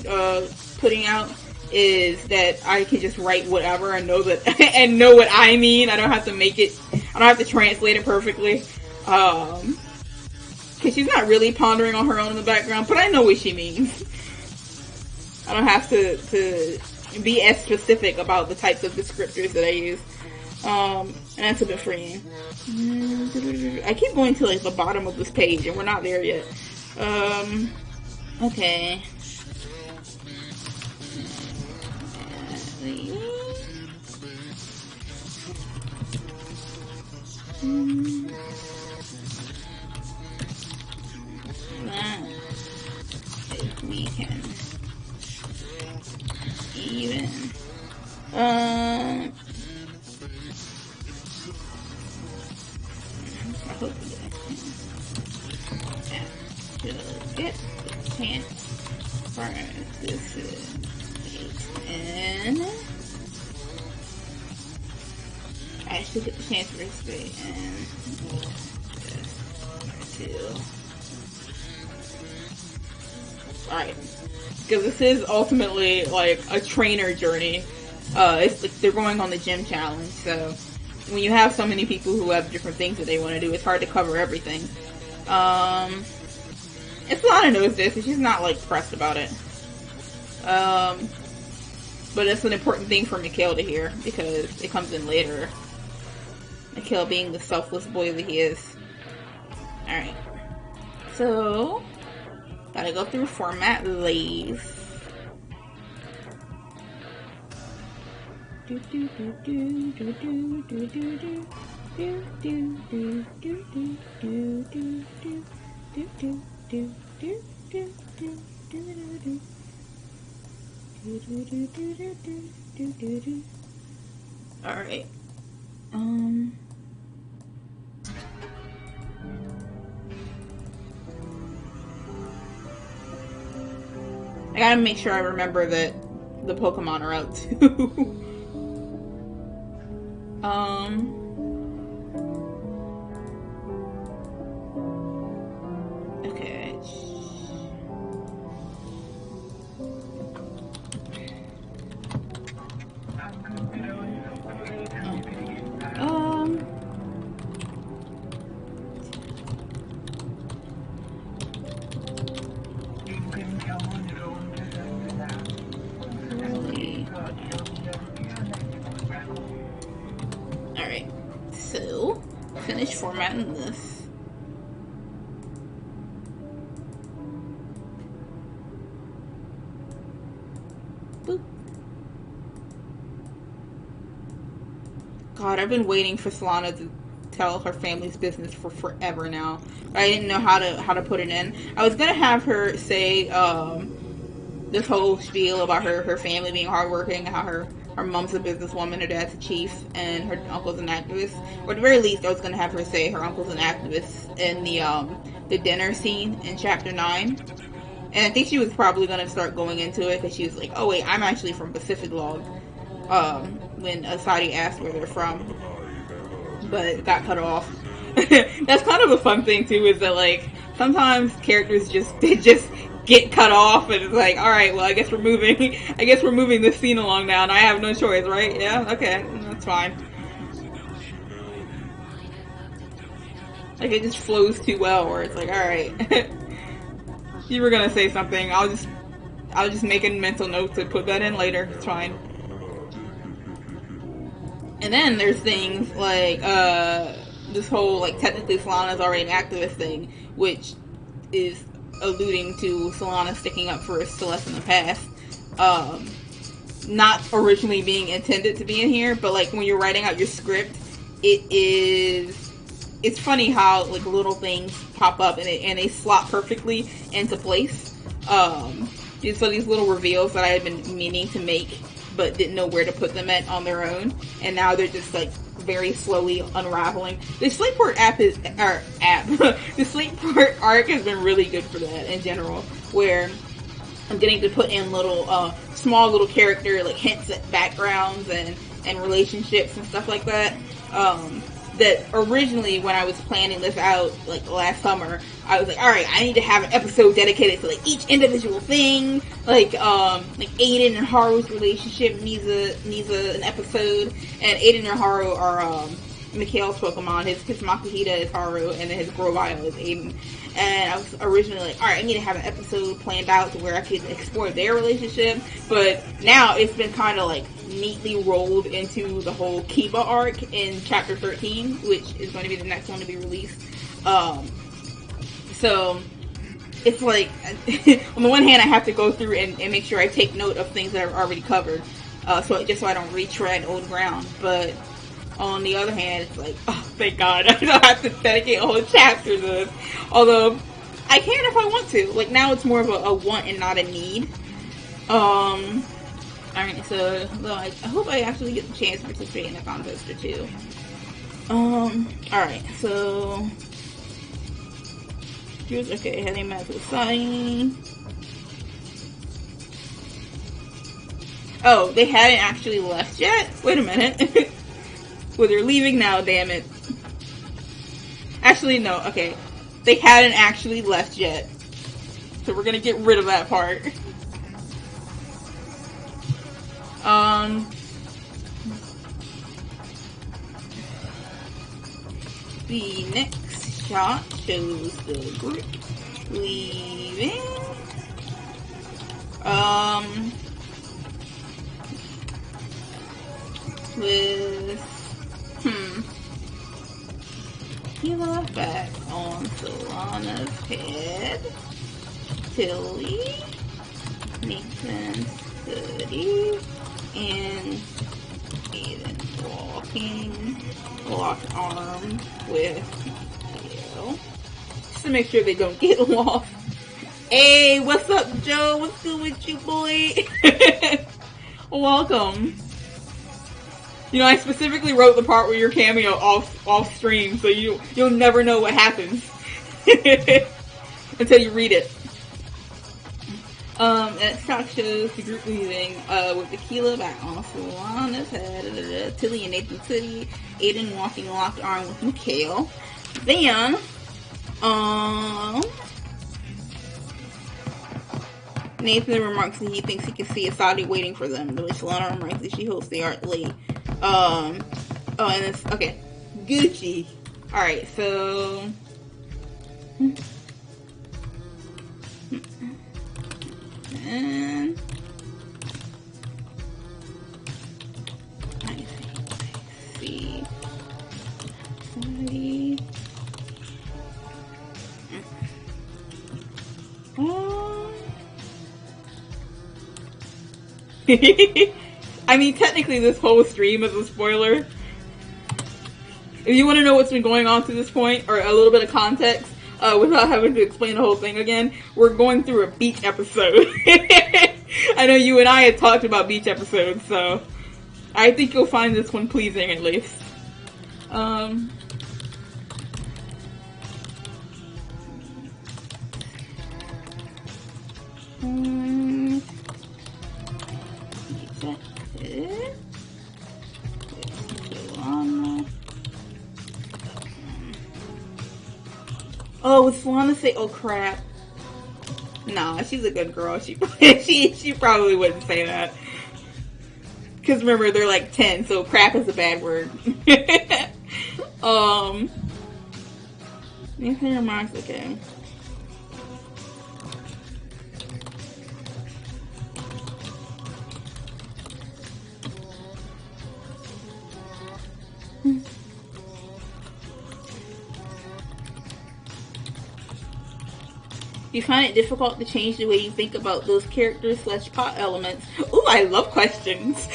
putting out is that I can just write whatever and know that and know what I mean. I don't have to make it. I don't have to translate it perfectly. Because she's not really pondering on her own in the background, but I know what she means. I don't have to be as specific about the types of descriptors that I use. And that's a bit freeing. I keep going to like the bottom of this page and we're not there yet. Okay. If we can even I hope we get the chance for this and I should get the chance for this and two. Alright. Because this is ultimately like a trainer journey. It's like they're going on the gym challenge, so when you have so many people who have different things that they want to do, it's hard to cover everything. Solana knows this, and she's not like pressed about it. But it's an important thing for Mikhail to hear, because it comes in later. Mikhail being the selfless boy that he is. Alright. So, gotta go through format lays. Alright. I gotta make sure I remember that the Pokemon are out too. Okay. Alright, so finish formatting this. Boop. God, I've been waiting for Solana to tell her family's business for forever now. I didn't know how to put it in. I was gonna have her say this whole spiel about her family being hardworking, how her mom's a businesswoman, her dad's a chief, and her uncle's an activist. Or at the very least, I was gonna have her say her uncle's an activist in the dinner scene in chapter 9. And I think she was probably gonna start going into it because she was like, "Oh wait, I'm actually from Pacific Log." When Asadi asked where they're from, but it got cut off. That's kind of a fun thing too, is that like sometimes characters just get cut off, and it's like, all right, well, I guess we're moving this scene along now, and I have no choice, right? Yeah, okay, that's fine. Like it just flows too well, where it's like, all right, you were gonna say something, I'll just make a mental note to put that in later. It's fine. And then there's things like this whole like technically Solana's already an activist thing, which is alluding to Solana sticking up for Celeste in the past. Not originally being intended to be in here, but like when you're writing out your script, it's funny how like little things pop up and they slot perfectly into place. So these little reveals that I had been meaning to make but didn't know where to put them at on their own, and now they're just like very slowly unraveling. The Slateport the Slateport arc has been really good for that in general, where I'm getting to put in little small little character like hints at backgrounds and relationships and stuff like that. That originally when I was planning this out like last summer, I was like, all right, I need to have an episode dedicated to like each individual thing, like Aiden and Haru's relationship needs an episode, and Aiden and Haru are Mikhail's Pokemon. His Makuhita is Haru, and then his Grovyle is Aiden. And I was originally like, alright, I need to have an episode planned out to where I could explore their relationship. But now it's been kind of like neatly rolled into the whole Kiba arc in chapter 13, which is going to be the next one to be released. So it's like, on the one hand, I have to go through and make sure I take note of things that I've already covered, so I don't retread old ground. But on the other hand, it's like, oh, thank God, I don't have to dedicate a whole chapter to this. Although, I can if I want to. Like, now it's more of a want and not a need. Alright, so, well, I hope I actually get the chance to participate in a contest or two. Alright, so... Okay, heading back to the site. Oh, they hadn't actually left yet? Wait a minute. Well, they're leaving now, damn it. Actually, no, okay. They hadn't actually left yet. So we're gonna get rid of that part. The next shot shows the group leaving. With Hila back on Solana's head. Tilly, Nathan, Study, and Aiden walking locked arm with Leo. Just to make sure they don't get lost. Hey, what's up, Joe? What's good with you, boy? Welcome. You know, I specifically wrote the part where your cameo off stream, so you'll never know what happens until you read it. And shot shows the group leaving with Tequila back on Solana's head, Tilly and Nathan City, Aiden walking locked arm with Mikhail. Then, Nathan remarks that he thinks he can see Asadi waiting for them, to which Solana remarks that she hopes they aren't late. And it's, okay, Gucci. Alright, so... And... I see. Somebody... I mean, technically this whole stream is a spoiler. If you want to know what's been going on to this point, or a little bit of context, without having to explain the whole thing again, we're going through a beach episode. I know you and I had talked about beach episodes, so I think you'll find this one pleasing at least. Oh, would Solana say, oh crap? Nah, she's a good girl. She probably wouldn't say that. Because remember, they're like 10, so crap is a bad word. Anything remarks, okay. Do you find it difficult to change the way you think about those characters / plot elements? Ooh, I love questions.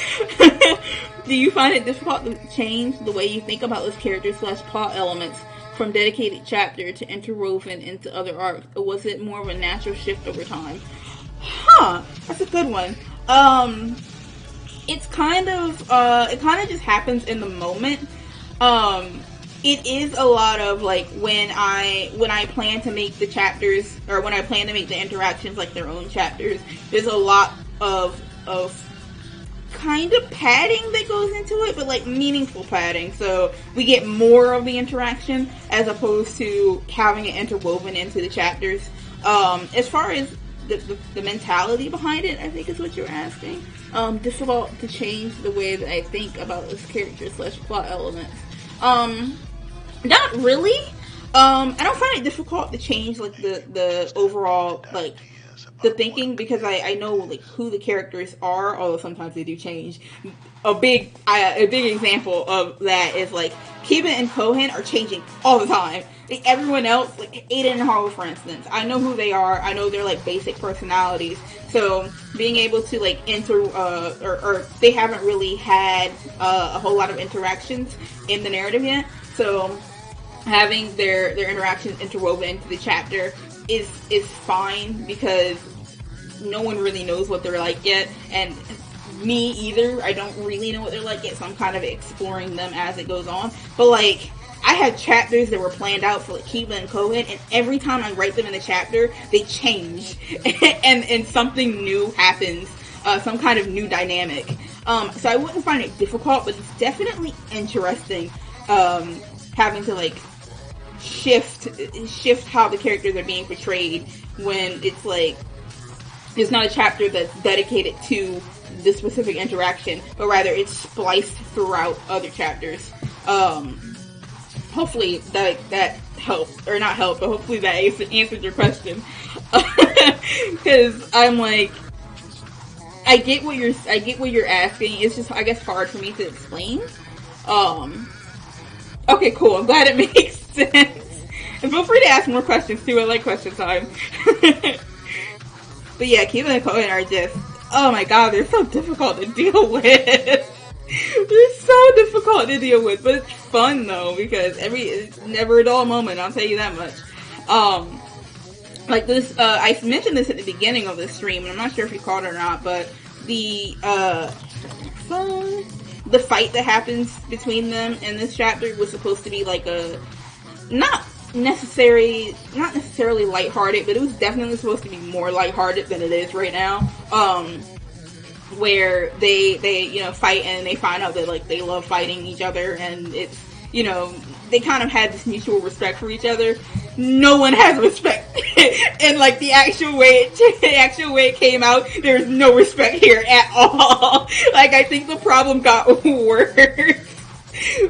Do you find it difficult to change the way you think about those characters / plot elements from dedicated chapter to interwoven into other arcs? Or was it more of a natural shift over time? Huh, that's a good one. It's kind of, it kind of just happens in the moment. It is a lot of, like, when I plan to make the chapters, or when I plan to make the interactions, like, their own chapters, there's a lot of kind of padding that goes into it, but, like, meaningful padding, so we get more of the interaction, as opposed to having it interwoven into the chapters. As far as the mentality behind it, I think is what you're asking. Difficult to change the way that I think about those characters / plot elements. Um, Not really. I don't find it difficult to change like the overall like the thinking because I know like who the characters are, although sometimes they do change. A big example of that is like Kiba and Kohen are changing all the time. Like, everyone else, like Aiden and Haru, for instance, I know who they are. I know their like basic personalities. So being able to like or they haven't really had a whole lot of interactions in the narrative yet. So having their interactions interwoven into the chapter is fine because no one really knows what they're like yet, and me either. I don't really know what they're like yet, so I'm kind of exploring them as it goes on. But like, I had chapters that were planned out for like Kiba and Kohen, and every time I write them in the chapter, they change, and something new happens, some kind of new dynamic. So I wouldn't find it difficult, but it's definitely interesting having to like shift how the characters are being portrayed when it's like it's not a chapter that's dedicated to this specific interaction, but rather it's spliced throughout other chapters. Hopefully that helped, or not helped, but hopefully that answered your question. Because I'm like, I get what you're asking. It's just, I guess, hard for me to explain. Okay, cool. I'm glad it makes sense. And feel free to ask more questions too. I like question time. But yeah, Kiba and Kohen are just, oh my god, they're so difficult to deal with. They're so difficult to deal with, but it's fun though, because it's never a dull moment, I'll tell you that much. Like this, I mentioned this at the beginning of the stream, and I'm not sure if you caught it or not, but the fight that happens between them in this chapter was supposed to be like a, not necessarily lighthearted, but it was definitely supposed to be more lighthearted than it is right now. Where they fight and they find out that like they love fighting each other, and it's, they kind of had this mutual respect for each other. No one has respect, and like the actual way it came out, there's no respect here at all. Like, I think the problem got worse,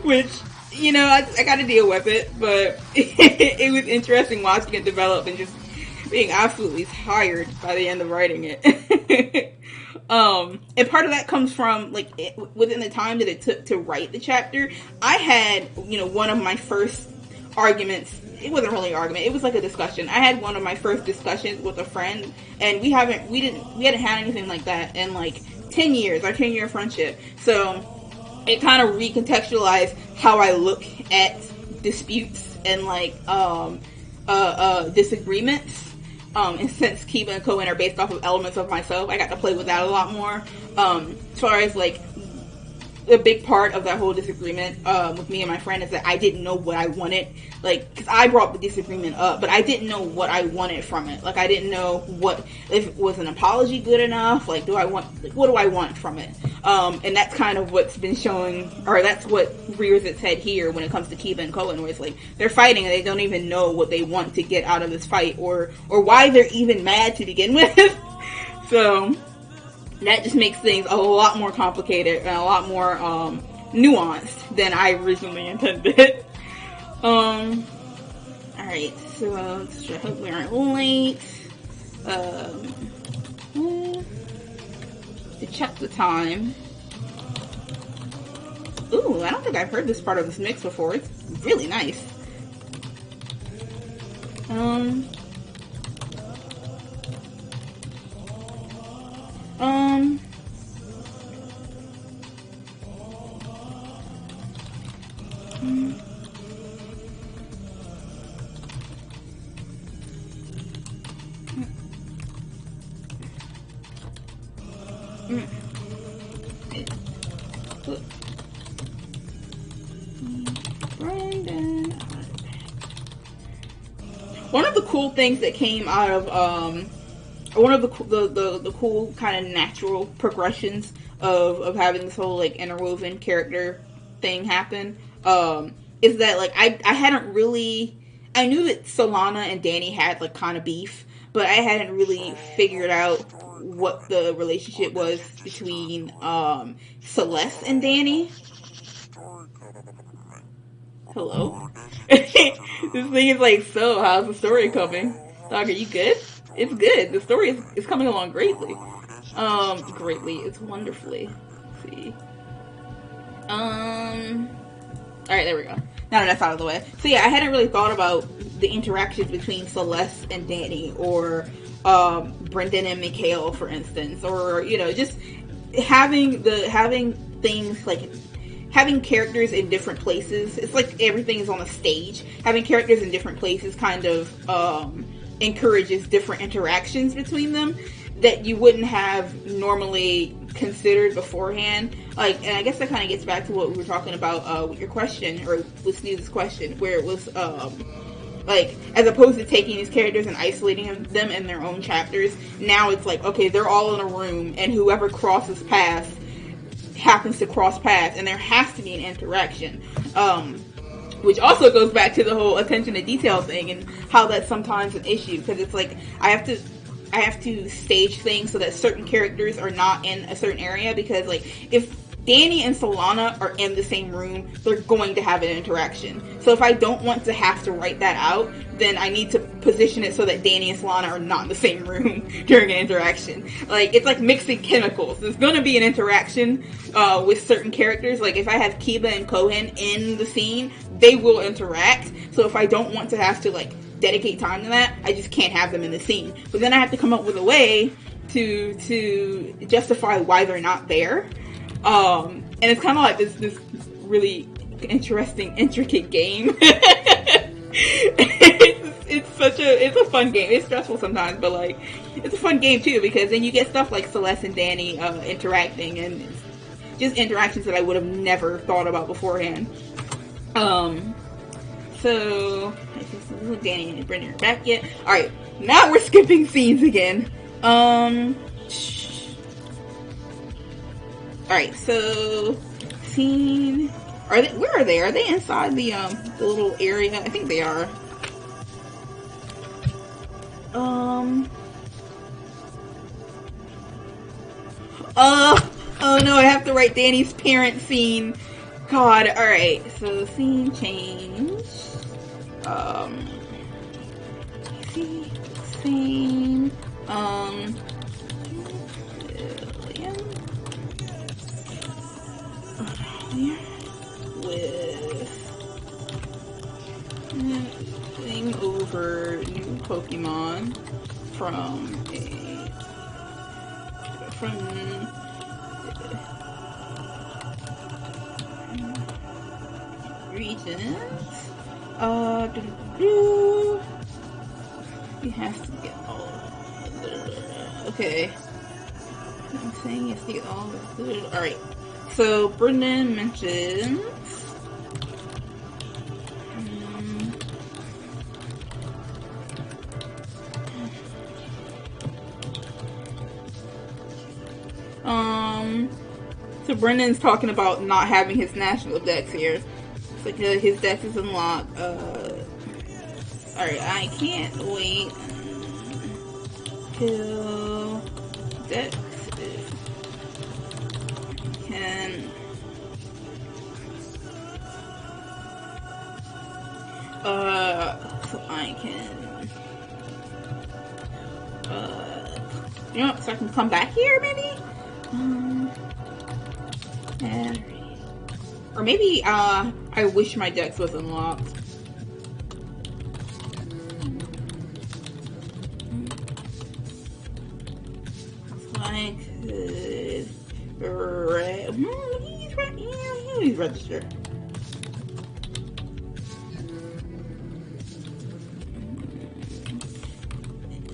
which, I got to deal with it, but it was interesting watching it develop and just being absolutely tired by the end of writing it. And part of that comes from, like, within the time that it took to write the chapter, I had, one of my first arguments. It wasn't really an argument. It was like a discussion. I had one of my first discussions with a friend, and we hadn't had anything like that in like 10 years, our 10-year friendship. So it kind of recontextualized how I look at disputes and like disagreements. And since Kiba and Kohen are based off of elements of myself, I got to play with that a lot more. As far as like a big part of that whole disagreement with me and my friend is that I didn't know what I wanted. Like, because I brought the disagreement up, but I didn't know what I wanted from it. Like, I didn't know if was an apology good enough. Like, what do I want from it? And that's kind of what's been showing, or that's what rears its head here when it comes to Kiba and Kohen, where it's like they're fighting and they don't even know what they want to get out of this fight, or why they're even mad to begin with. So that just makes things a lot more complicated and a lot more nuanced than I originally intended. Alright, so I hope we aren't late. To check the time. Ooh, I don't think I've heard this part of this mix before. It's really nice. One of the cool things that came out of one of the cool kind of natural progressions of having this whole like interwoven character thing happen is that like I hadn't really, I knew that Solana and Danny had like kind of beef, but I hadn't really figured out what the relationship was between Celeste and Danny. Hello? This thing is like, so, how's the story coming? Dog, are you good? It's good. The story is coming along greatly. Greatly. It's wonderfully. Let's see. Alright, there we go. Now that's out of the way. So yeah, I hadn't really thought about the interactions between Celeste and Danny, or Brendan and Mikhail, for instance, or, you know, just having things like having characters in different places. It's like everything is on a stage. Having characters in different places kind of encourages different interactions between them that you wouldn't have normally considered beforehand. Like, and I guess that kind of gets back to what we were talking about with your question, or with Sneeze's question, where it was like, as opposed to taking these characters and isolating them in their own chapters, now it's like, okay, they're all in a room, and whoever crosses paths happens to cross paths, and there has to be an interaction. Which also goes back to the whole attention to detail thing, and how that's sometimes an issue, because it's like, I have to stage things so that certain characters are not in a certain area, because, like, if Danny and Solana are in the same room, they're going to have an interaction. So if I don't want to have to write that out, then I need to position it so that Danny and Solana are not in the same room during an interaction. Like, it's like mixing chemicals. There's going to be an interaction with certain characters. Like, if I have Kiba and Kohen in the scene, they will interact. So if I don't want to have to, like, dedicate time to that, I just can't have them in the scene. But then I have to come up with a way to justify why they're not there. And it's kind of like this really interesting, intricate game. It's a fun game. It's stressful sometimes, but, like, it's a fun game too, because then you get stuff like Celeste and Danny interacting, and just interactions that I would have never thought about beforehand. So Danny and Brendan are back yet. Alright, now we're skipping scenes again. Alright, so scene. Where are they? Are they inside the little area? I think they are. Oh no, I have to write Danny's parent scene. God, alright, so scene change. Scene, with thing over new Pokemon from regions. You have to get all of it. Okay. I'm saying you have to get all of it. Alright. So, Brendan mentions so Brendan's talking about not having his national dex here. It's like his dex is unlocked. Alright, I can't wait till dex is can so I can you know, so I can come back here maybe? Or maybe I wish my dex was unlocked. So I could he's registered.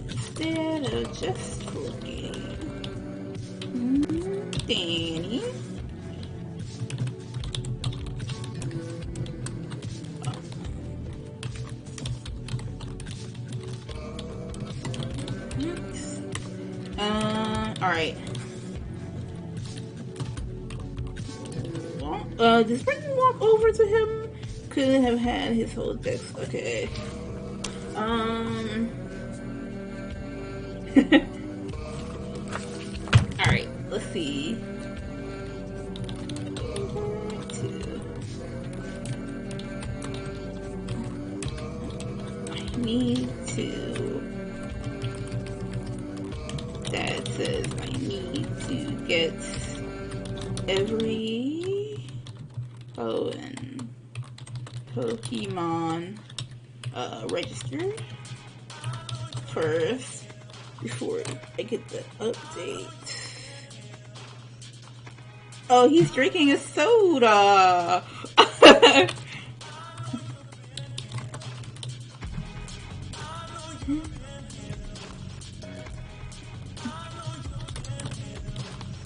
Instead of just clicking Danny. Alright. Does Brendan walk over to him? Could have had his whole dex. Okay. Alright, let's see. need to. Dad says I need to get every Pokemon registered first before I get the update. Oh, he's drinking a soda.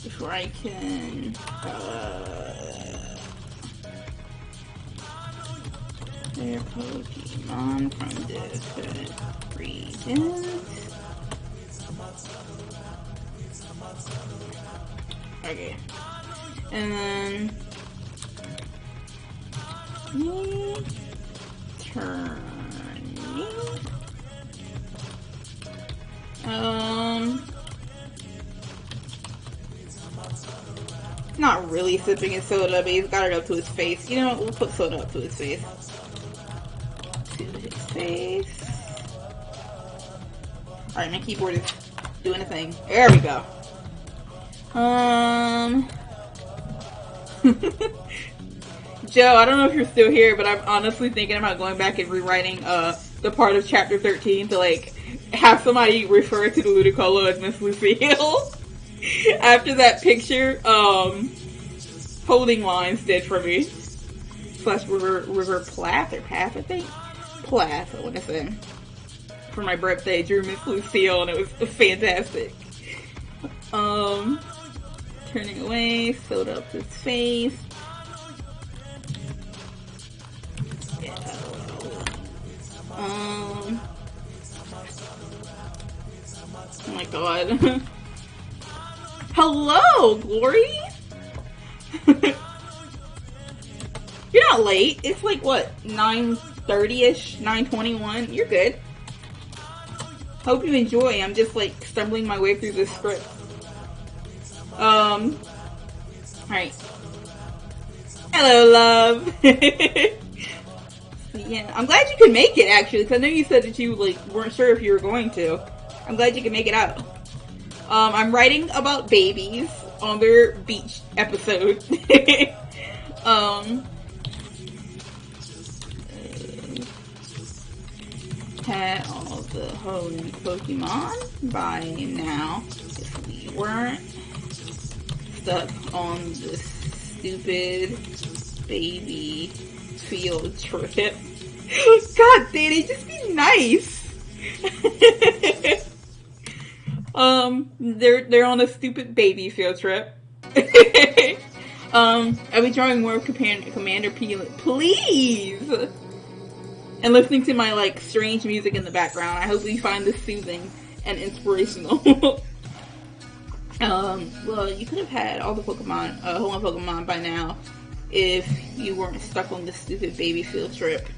Before I can their Pokemon from different regions. Okay. And then not really sipping his soda, but he's got it up to his face. You know what? We'll put soda up to his face. Alright, my keyboard is doing a thing. There we go. Joe, I don't know if you're still here, but I'm honestly thinking about going back and rewriting the part of chapter 13 to like have somebody refer to the Ludicolo as Miss Lucille. After that picture, Holding Lines did for me. Slash River Plath or Path, I think. Plath, I want to say. For my birthday, drew Miss Lucille, and it was fantastic. Turning away, soda up his face. Yeah. Oh my god. Hello, Glory! You're not late. It's like, what, 9:30ish? 9:21? You're good. Hope you enjoy. I'm just, like, stumbling my way through this script. Alright. Hello, love! Yeah, I'm glad you could make it, actually, because I know you said that you, like, weren't sure if you were going to. I'm glad you could make it out. I'm writing about babies on their beach episode. Had all the holy Pokemon by now if we weren't stuck on this stupid baby field trip. God, Danny, just be nice. They're on a stupid baby field trip. I'll be drawing more of Commander P, please, and listening to my like strange music in the background. I hope you find this soothing and inspirational. Well, you could have had all the Pokemon, whole Pokemon by now if you weren't stuck on this stupid baby field trip.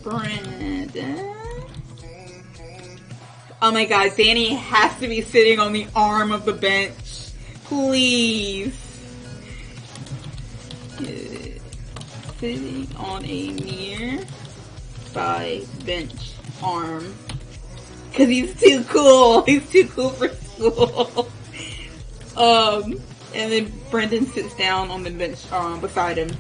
Brandon. Oh my god, Danny has to be sitting on the arm of the bench. Please. Sitting on a nearby bench arm. Cause he's too cool. He's too cool for school. And then Brendan sits down on the bench beside him.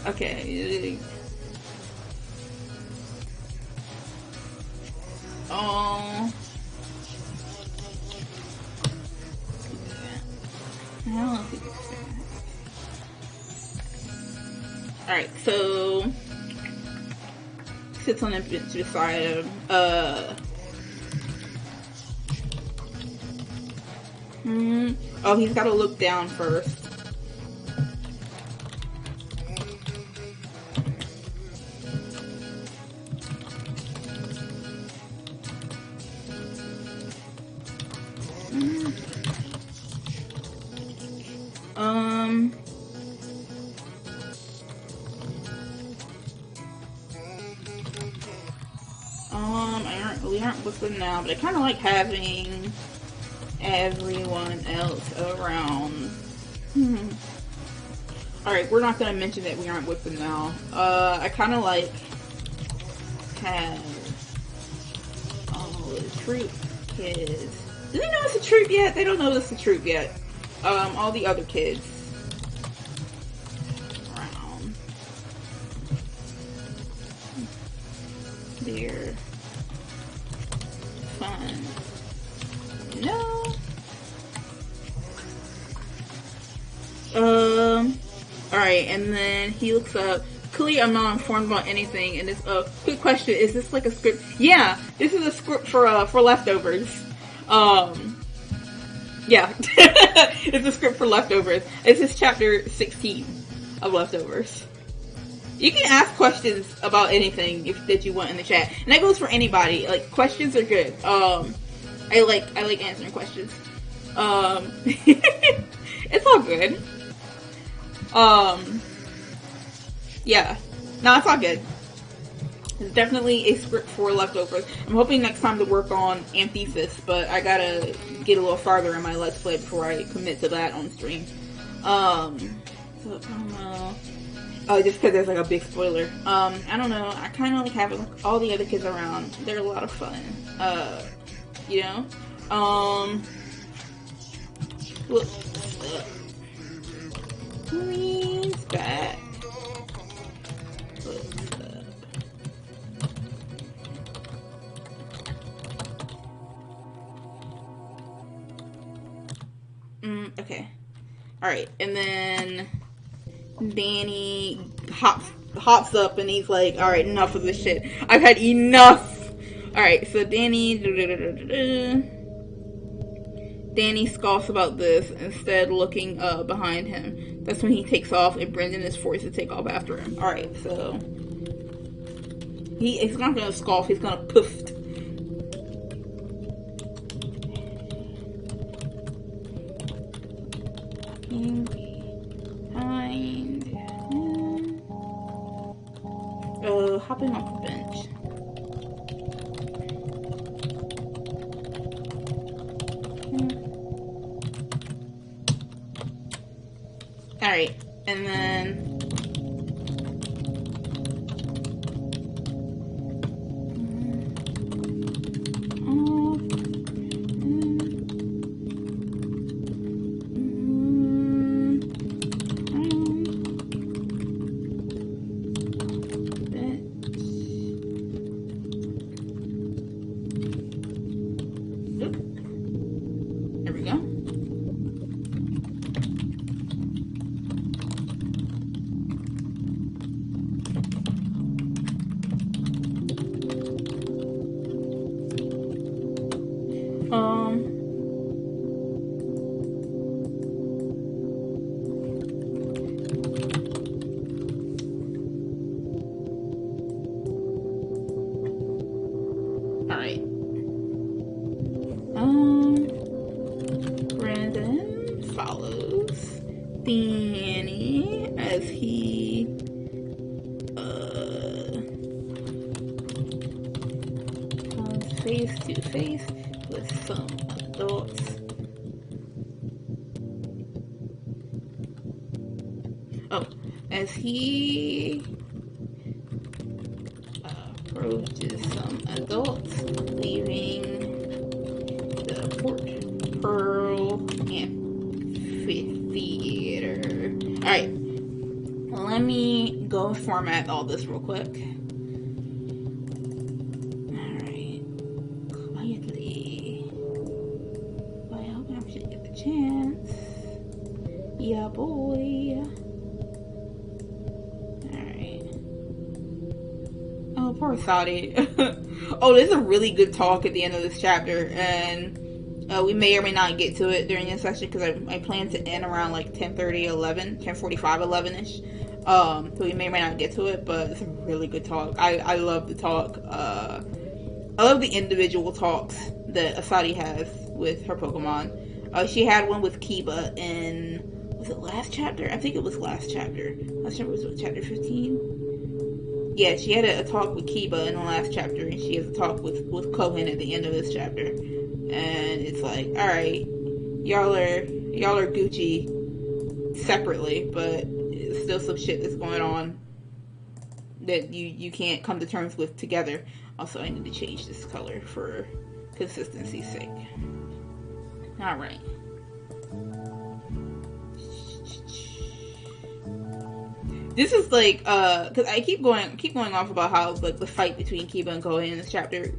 Okay. Alright, so sits on the bench beside him. Oh, he's gotta look down first. We aren't with them now, but I kind of like having everyone else around. Alright, we're not going to mention that we aren't with them now. I kind of like have all the troop kids. Do they know it's a troop yet? They don't know it's a troop yet. All the other kids around. They're fun. No. Alright, and then he looks up. Clearly, I'm not informed about anything. And it's a quick question: is this like a script? Yeah, this is a script for leftovers. Yeah, it's a script for leftovers. This is chapter 16 of leftovers. You can ask questions about anything that you want in the chat, and that goes for anybody. Like, questions are good. I like answering questions. It's all good. Yeah. No, it's all good. It's definitely a script for leftovers. I'm hoping next time to work on Antithesis, but I gotta get a little farther in my Let's Play before I commit to that on stream. So, I don't know. Oh, just because there's like a big spoiler. I don't know. I kind of like having like, all the other kids around. They're a lot of fun. You know? Look. Please back. Okay. Alright, and then Danny hops up and he's like, alright, enough of this shit. I've had enough! Alright, so Danny scoffs about this, instead looking behind him. That's when he takes off and Brendan is forced to take off after him. Alright, so he's not gonna scoff, he's gonna poof. Behind him. Hopping off the bench. Alright, and then there we go. Alright. Brandon follows Danny as he comes face to face with some adults. Oh, as he approaches some adults leaving the Port Pearl Amphitheater. Alright, let me go format all this real quick. Alright, quietly. Well, I hope I should get the chance. Yeah, boy. Oh, poor Sadi. Oh, there's a really good talk at the end of this chapter, and we may or may not get to it during this session because I plan to end around like 10:30, 11, 10:45, 11ish. So we may or may not get to it, but it's a really good talk. I love the talk. I love the individual talks that Asadi has with her Pokemon. She had one with Kiba in, was it last chapter? I think it was last chapter. Last chapter was what, chapter 15? yeah, she had a talk with Kiba in the last chapter, and she has a talk with Kohen at the end of this chapter, and it's like, all right, y'all are Gucci separately, but it's still some shit that's going on that you can't come to terms with together. Also, I need to change this color for consistency's sake. All right. This is like, because I keep going off about how like the fight between Kiba and Kohen in this chapter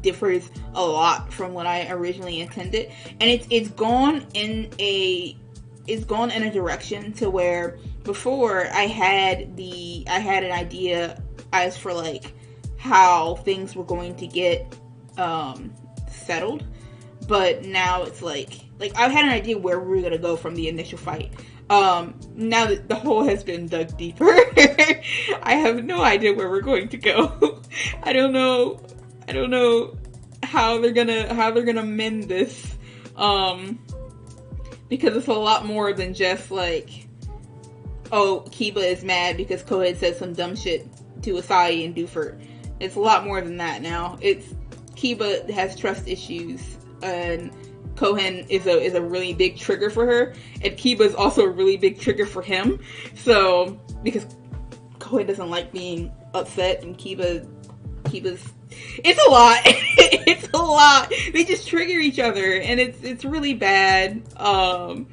differs a lot from what I originally intended, and it's gone in a direction to where before I had an idea as for like how things were going to get settled, but now it's like I had an idea where we were gonna go from the initial fight. Now that the hole has been dug deeper, I have no idea where we're going to go. I don't know how they're gonna mend this, because it's a lot more than just like, oh, Kiba is mad because Kohen said some dumb shit to Asai and Dufert. It's a lot more than that now. It's Kiba has trust issues, and Kohen is a really big trigger for her, and Kiba is also a really big trigger for him. So, because Kohen doesn't like being upset, and Kiba's it's a lot. It's a lot. They just trigger each other, and it's really bad. I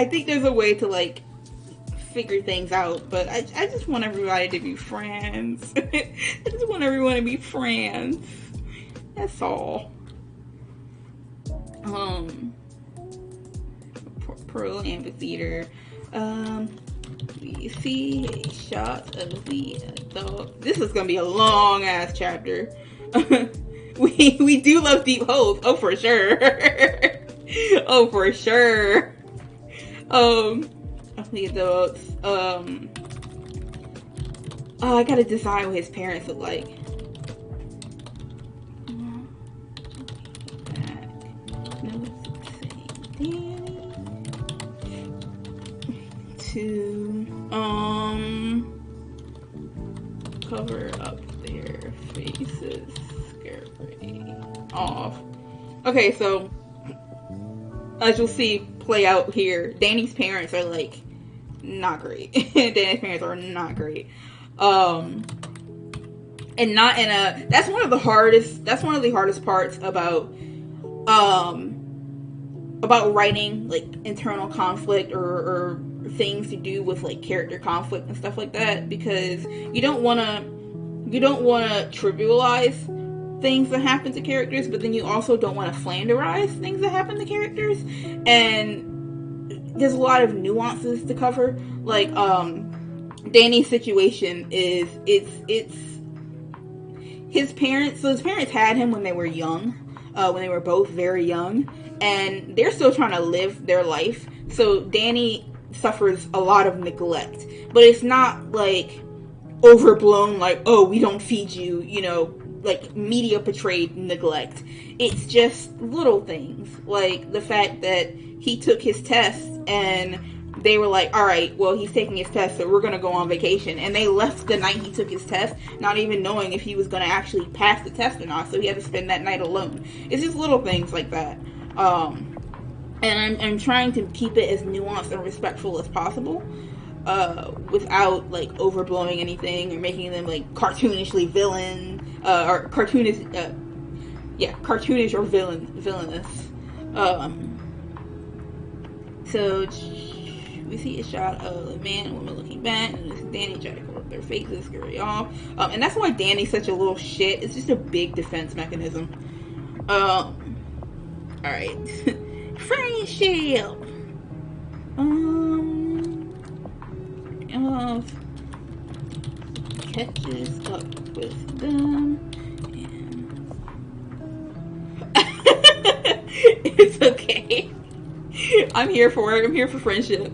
think there's a way to like figure things out, but I just want everybody to be friends. I just want everyone to be friends. That's all. Pearl Amphitheater. We see a shot of the adult. This is gonna be a long ass chapter. we do love deep holes. Oh, for sure. Oh, for sure. The adults. Oh, I gotta decide what his parents look like. To cover up their faces, scary off. Okay, so as you'll see play out here, Danny's parents are like not great. Danny's parents are not great. And not in a that's one of the hardest parts about writing like internal conflict or things to do with like character conflict and stuff like that, because you don't want to trivialize things that happen to characters, but then you also don't want to flanderize things that happen to characters, and there's a lot of nuances to cover. Like Danny's situation is it's his parents had him when they were young, when they were both very young, and they're still trying to live their life. So Danny suffers a lot of neglect, but it's not like overblown, like, oh, we don't feed you, like media portrayed neglect. It's just little things, like the fact that he took his test and they were like, all right, well, he's taking his test, so we're gonna go on vacation, and they left the night he took his test, not even knowing if he was gonna actually pass the test or not, so he had to spend that night alone. It's just little things like that. And I'm trying to keep it as nuanced and respectful as possible, without like overblowing anything or making them like cartoonishly or cartoonish or villainous. So we see a shot of a man and woman looking back, and this Danny trying to cover up their faces, scurry off. And that's why Danny's such a little shit. It's just a big defense mechanism. Alright. Friendship! Catches up with them, and it's okay. I'm here for it. I'm here for friendship.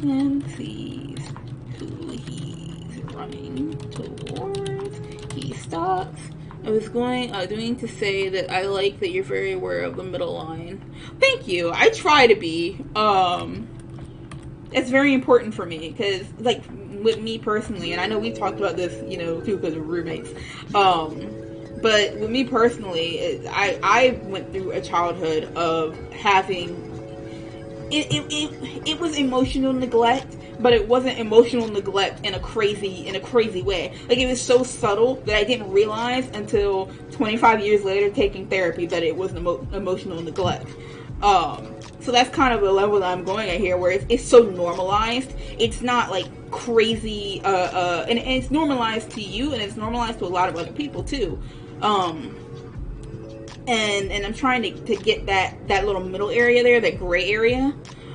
And sees who he's running towards. He stops, I was doing to say that I like that you're very aware of the middle line. Thank you. I try to be. It's very important for me because, like, with me personally, and I know we talked about this, you know, too, because of roommates. But with me personally, I went through a childhood of having. It was emotional neglect, but it wasn't emotional neglect in a crazy way. Like, it was so subtle that I didn't realize until 25 years later taking therapy that it was emotional neglect. So that's kind of the level that I'm going at here, where it's so normalized. It's not like crazy, and it's normalized to you, and it's normalized to a lot of other people too. And I'm trying to get that little middle area there, that gray area,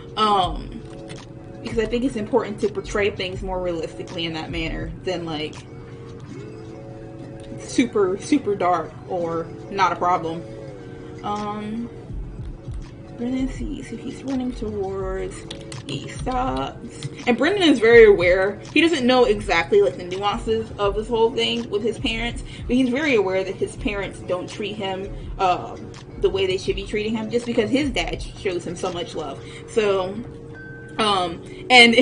because I think it's important to portray things more realistically in that manner than like super dark or not a problem. Brendan sees who he's running towards. He stops. And Brendan is very aware. He doesn't know exactly like the nuances of this whole thing with his parents, but he's very aware that his parents don't treat him the way they should be treating him, just because his dad shows him so much love. So, and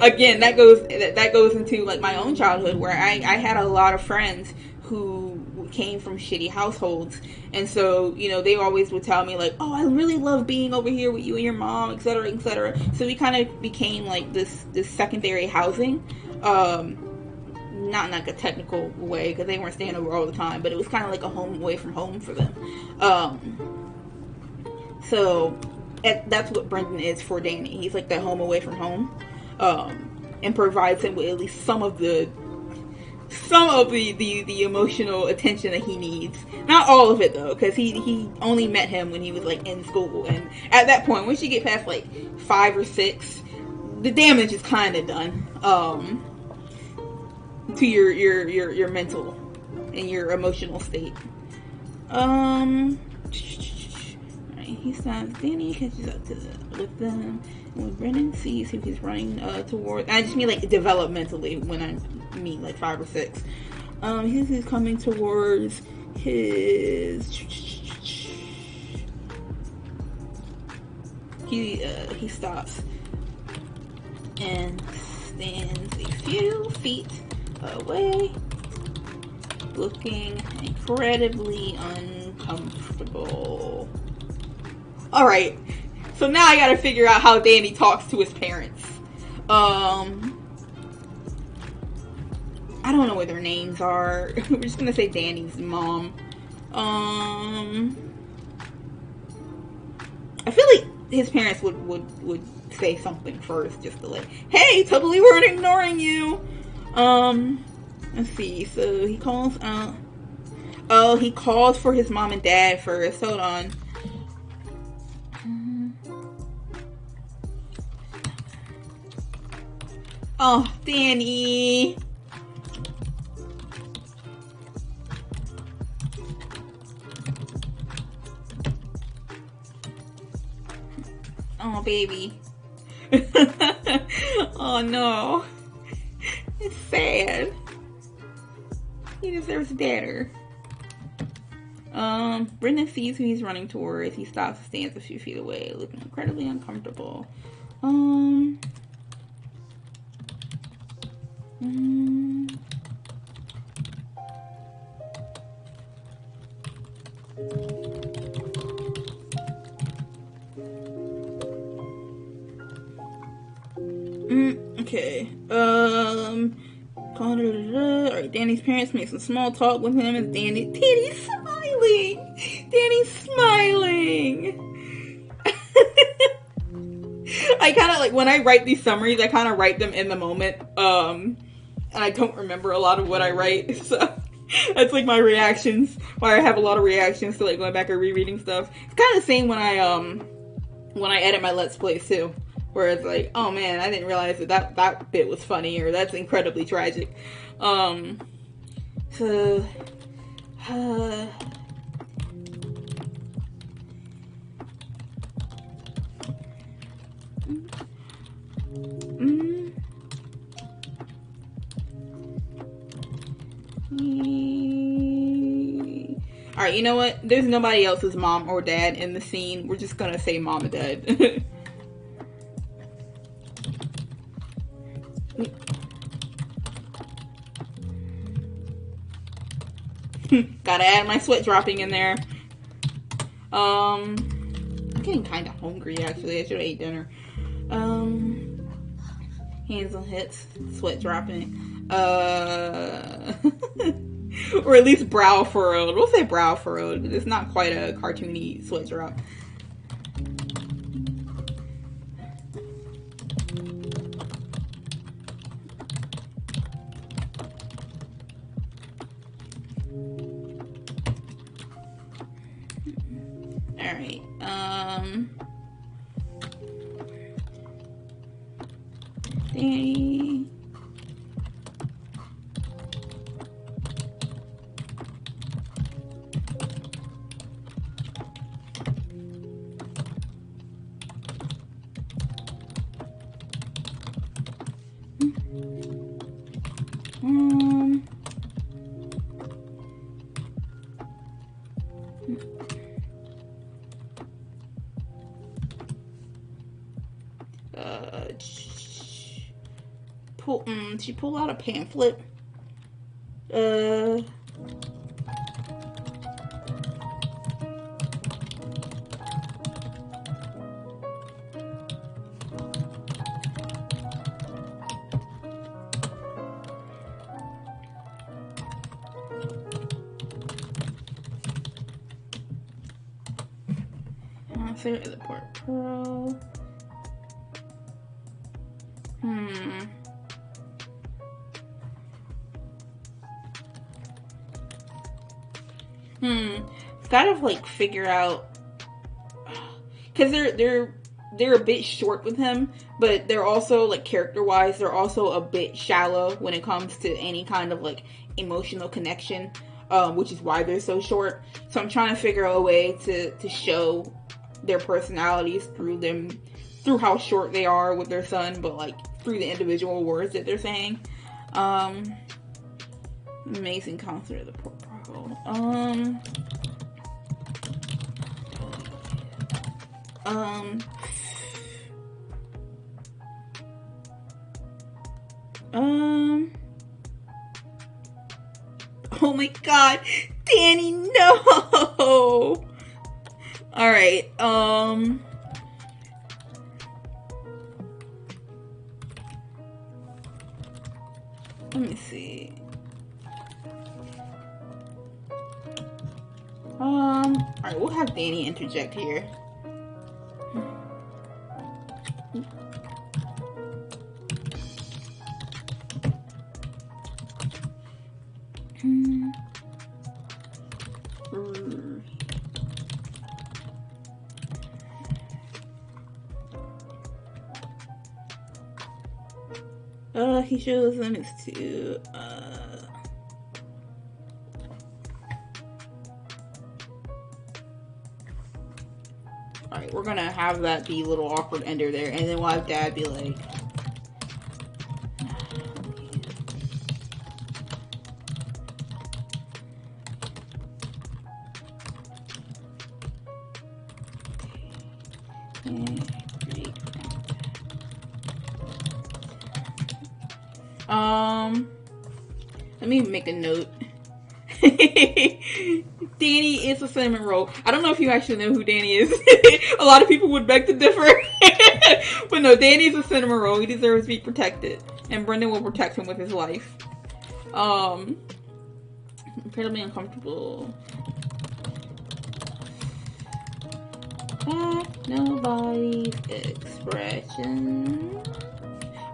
again, that goes into like my own childhood, where I had a lot of friends who came from shitty households, and so, you know, they always would tell me like, oh, I really love being over here with you and your mom, etc., etc. So we kind of became like this secondary housing, not in like a technical way, because they weren't staying over all the time, but it was kind of like a home away from home for them. So that's what Brendan is for Danny. He's like that home away from home, and provides him with at least some of the emotional attention that he needs. Not all of it though, because he only met him when he was like in school, and at that point, once you get past like 5 or 6, the damage is kind of done to your mental and your emotional state. He stops. Danny catches up with them. When Brendan sees who he's running toward, I just mean like developmentally when I mean like 5 or 6. He's coming towards his. He stops and stands a few feet away, looking incredibly uncomfortable. Alright, so now I gotta figure out how Danny talks to his parents. I don't know what their names are. We're just gonna say Danny's mom. I feel like his parents would say something first, just to like, hey, totally weren't ignoring you. Let's see, so he calls out. Oh, he calls for his mom and dad first. Hold on. Oh, Danny. Oh, baby. Oh, no. It's sad. He deserves better. Brendan sees who he's running towards. He stops and stands a few feet away, looking incredibly uncomfortable. Okay. Alright, Danny's parents make some small talk with him, and Danny's smiling. Danny's smiling. I kind of like, when I write these summaries, I kind of write them in the moment, and I don't remember a lot of what I write, so that's like my reactions, why I have a lot of reactions to like going back and rereading stuff. It's kind of the same when I edit my Let's Plays too, where it's like, oh man, I didn't realize that bit was funny, or that's incredibly tragic. Alright, you know what? There's nobody else's mom or dad in the scene. We're just gonna say mom and dad. Gotta add my sweat dropping in there. I'm getting kind of hungry, actually. I should have ate dinner. Hands on hips, sweat dropping. Or at least brow furrowed. We'll say brow furrowed. It's not quite a cartoony sweat drop. Alright, Danny. She pulled out a pamphlet. Favorite of the Port Pro. Gotta like figure out, because they're a bit short with him, but they're also like character wise they're also a bit shallow when it comes to any kind of like emotional connection, which is why they're so short. So I'm trying to figure out a way to show their personalities through how short they are with their son, but like through the individual words that they're saying. Amazing concert at the Port Pro. Oh my god, Danny, no! Alright, let me see. Alright, we'll have Danny interject here. He shows them his two, Alright, we're gonna have that be a little awkward ender there, and then we'll have Dad be like, let me make a note. Danny is a cinnamon roll. I don't know if you actually know who Danny is. A lot of people would beg to differ. But no, Danny's a cinnamon roll. He deserves to be protected. And Brendan will protect him with his life. Incredibly uncomfortable. Nobody's expression.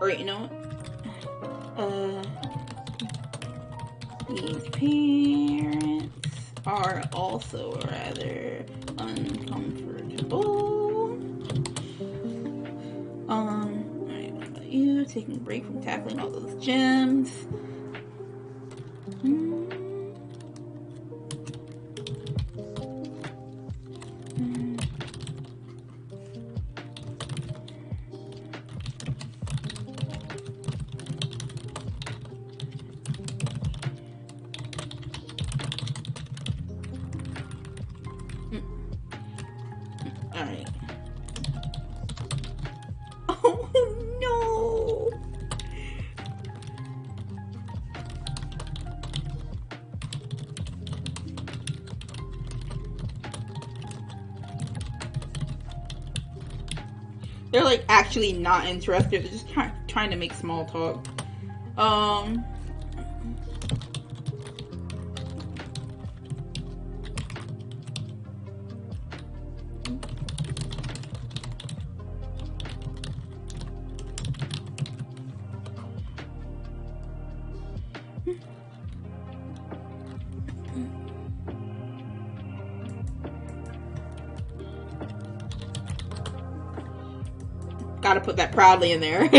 Alright, you know what? These parents are also rather uncomfortable. Alright, what about you? Taking a break from tackling all those gems. They're like actually not interested. They're just trying to make small talk. Gotta put that proudly in there.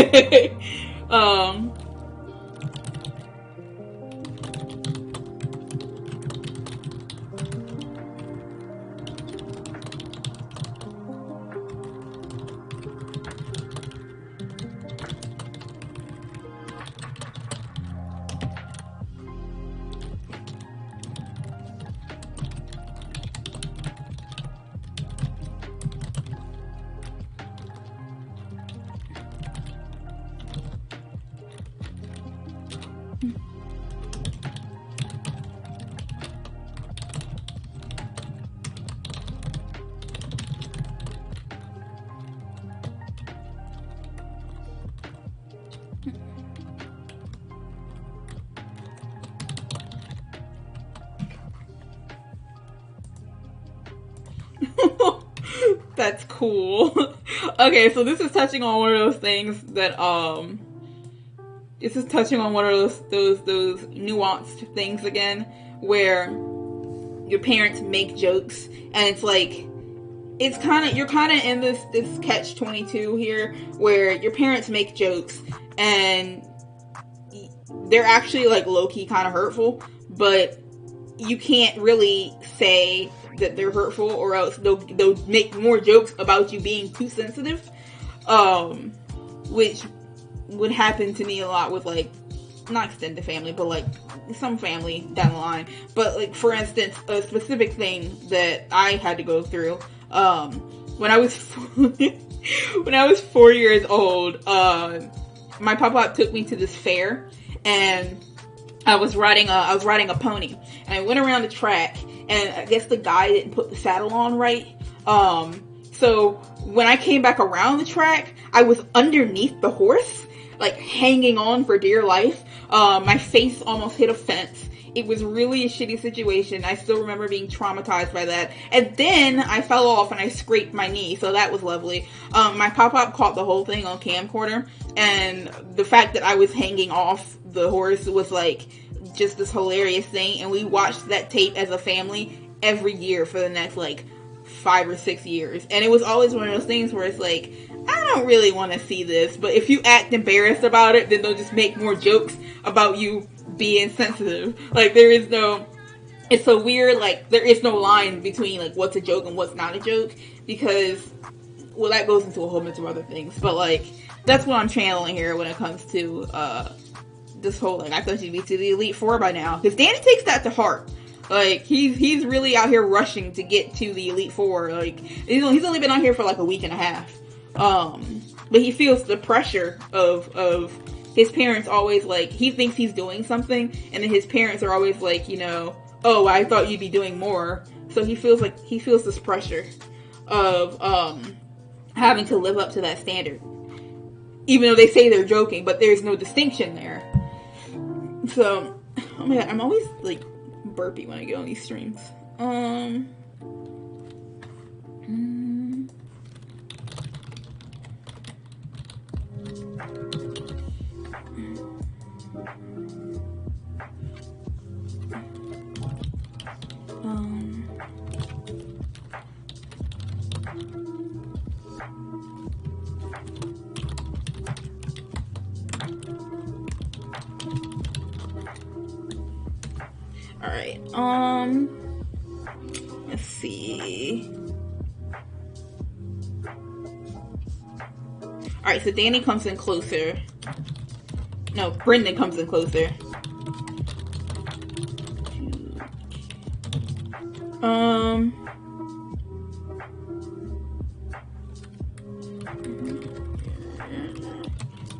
That's cool. Okay, so this is touching on one of those things that this is touching on one of those nuanced things again, where your parents make jokes, and it's like you're kind of in this catch-22 here, where your parents make jokes and they're actually like low-key kind of hurtful, but you can't really say that they're hurtful, or else they'll make more jokes about you being too sensitive, which would happen to me a lot with, like, not extended family, but like some family down the line. But like, for instance, a specific thing that I had to go through when I was 4 years old, my papa took me to this fair, and I was riding a pony, and I went around the track, and I guess the guy didn't put the saddle on right. So when I came back around the track, I was underneath the horse, like hanging on for dear life. My face almost hit a fence. It was really a shitty situation. I still remember being traumatized by that. And then I fell off and I scraped my knee, so that was lovely. My pop-up caught the whole thing on camcorder, and the fact that I was hanging off the horse was like just this hilarious thing, and we watched that tape as a family every year for the next like 5 or 6 years. And it was always one of those things where it's like, I don't really want to see this, but if you act embarrassed about it, then they'll just make more jokes about you being sensitive. Like, it's so weird, like, there is no line between like what's a joke and what's not a joke, because, well, that goes into a whole bunch of other things, but like, that's what I'm channeling here when it comes to this whole, like, I thought you'd be to the Elite Four by now, because Danny takes that to heart. Like, he's really out here rushing to get to the Elite Four. Like, he's only been out here for like a week and a half. But he feels the pressure of his parents always, like, he thinks he's doing something, and then his parents are always like, you know, oh, I thought you'd be doing more. So he feels this pressure of having to live up to that standard, even though they say they're joking, but there's no distinction there. So, oh my god, I'm always like burpy when I get on these streams. Alright, let's see. Alright, so Danny comes in closer. No, Brendan comes in closer.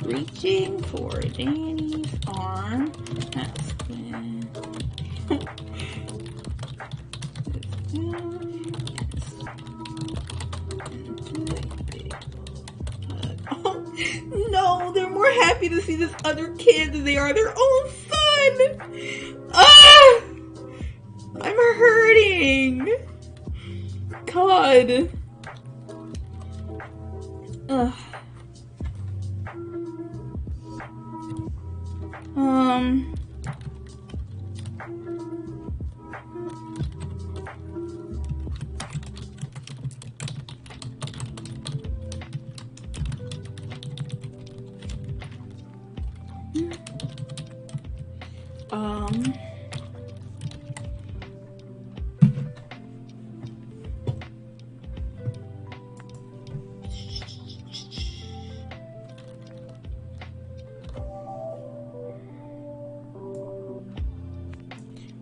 Reaching for Danny's arm. That's when... No, they're more happy to see this other kid than they are their own son. Ah! I'm hurting. God. Ugh.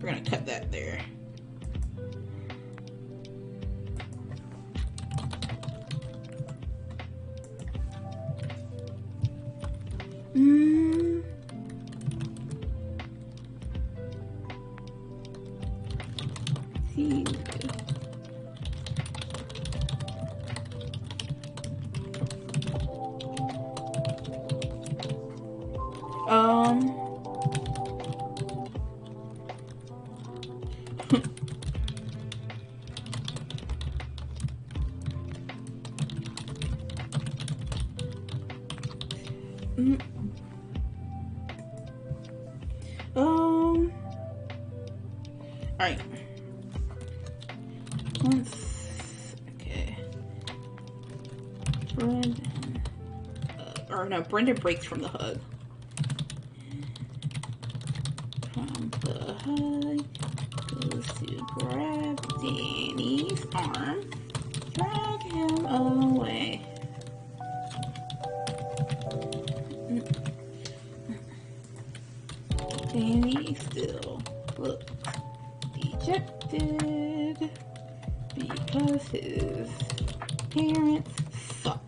We're gonna cut that there. See. Alright. Okay. Brenda breaks from the hug. From the hug, goes to grab Danny's arm, drag him away. Danny still looks dejected because his parents suck.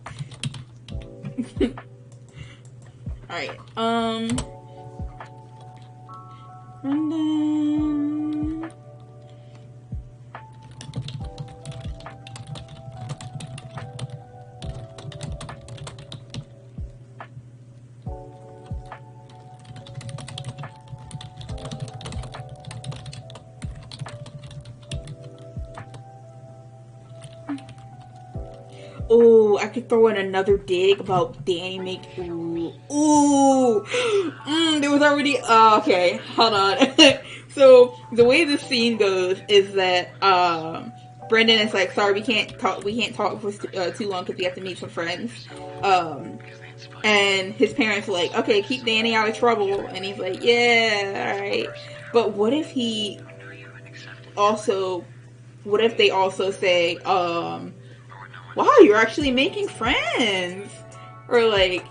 Alright, and then ooh, I could throw in another dig about Danny make. Ooh. There was already. Okay, hold on. So the way this scene goes is that Brendan is like, sorry, we can't talk for too long because we have to meet some friends. And his parents are like, okay, keep Danny out of trouble, and he's like, yeah, all right. But what if they also say, wow, you're actually making friends, or like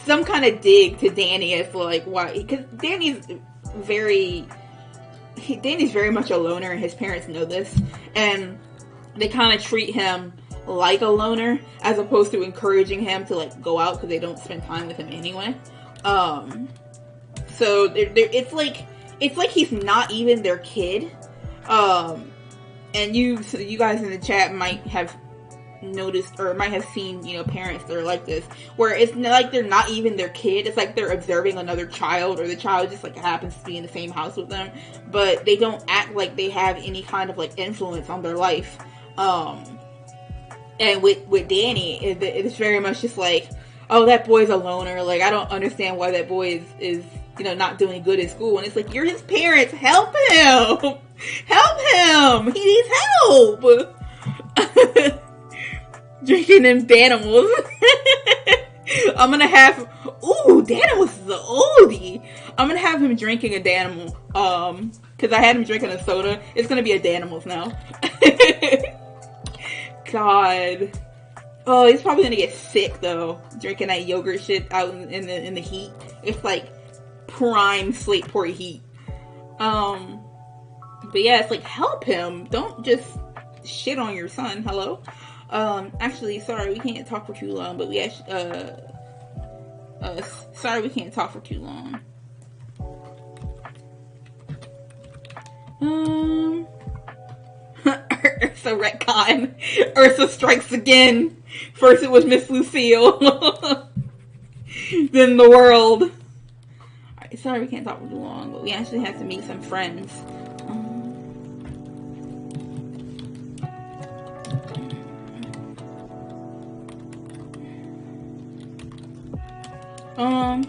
some kind of dig to Danny as like why? Because Danny's very much a loner, and his parents know this, and they kind of treat him like a loner as opposed to encouraging him to like go out because they don't spend time with him anyway. So it's like he's not even their kid. And you guys in the chat might have noticed or might have seen, parents that are like this, where it's like they're not even their kid. It's like they're observing another child, or the child just like happens to be in the same house with them, but they don't act like they have any kind of like influence on their life. And with Danny, it's very much just like, oh, that boy's a loner. Like, I don't understand why that boy is not doing good in school. And it's like, you're his parents. Help him. Help him. He needs help. Drinking them Danimals. I'm gonna have, Danimals is an oldie. I'm gonna have him drinking a Danimal. Cause I had him drinking a soda. It's gonna be a Danimals now. God. Oh, he's probably gonna get sick though, drinking that yogurt shit out in the heat. It's like prime Slateport heat. But yeah, it's like, help him. Don't just shit on your son. Hello. Actually, sorry, we can't talk for too long. But sorry, we can't talk for too long. Ursa retcon. Ursa strikes again. First it was Miss Lucille. than the world. Alright, sorry we can't talk for too long, but we actually have to meet some friends. Um,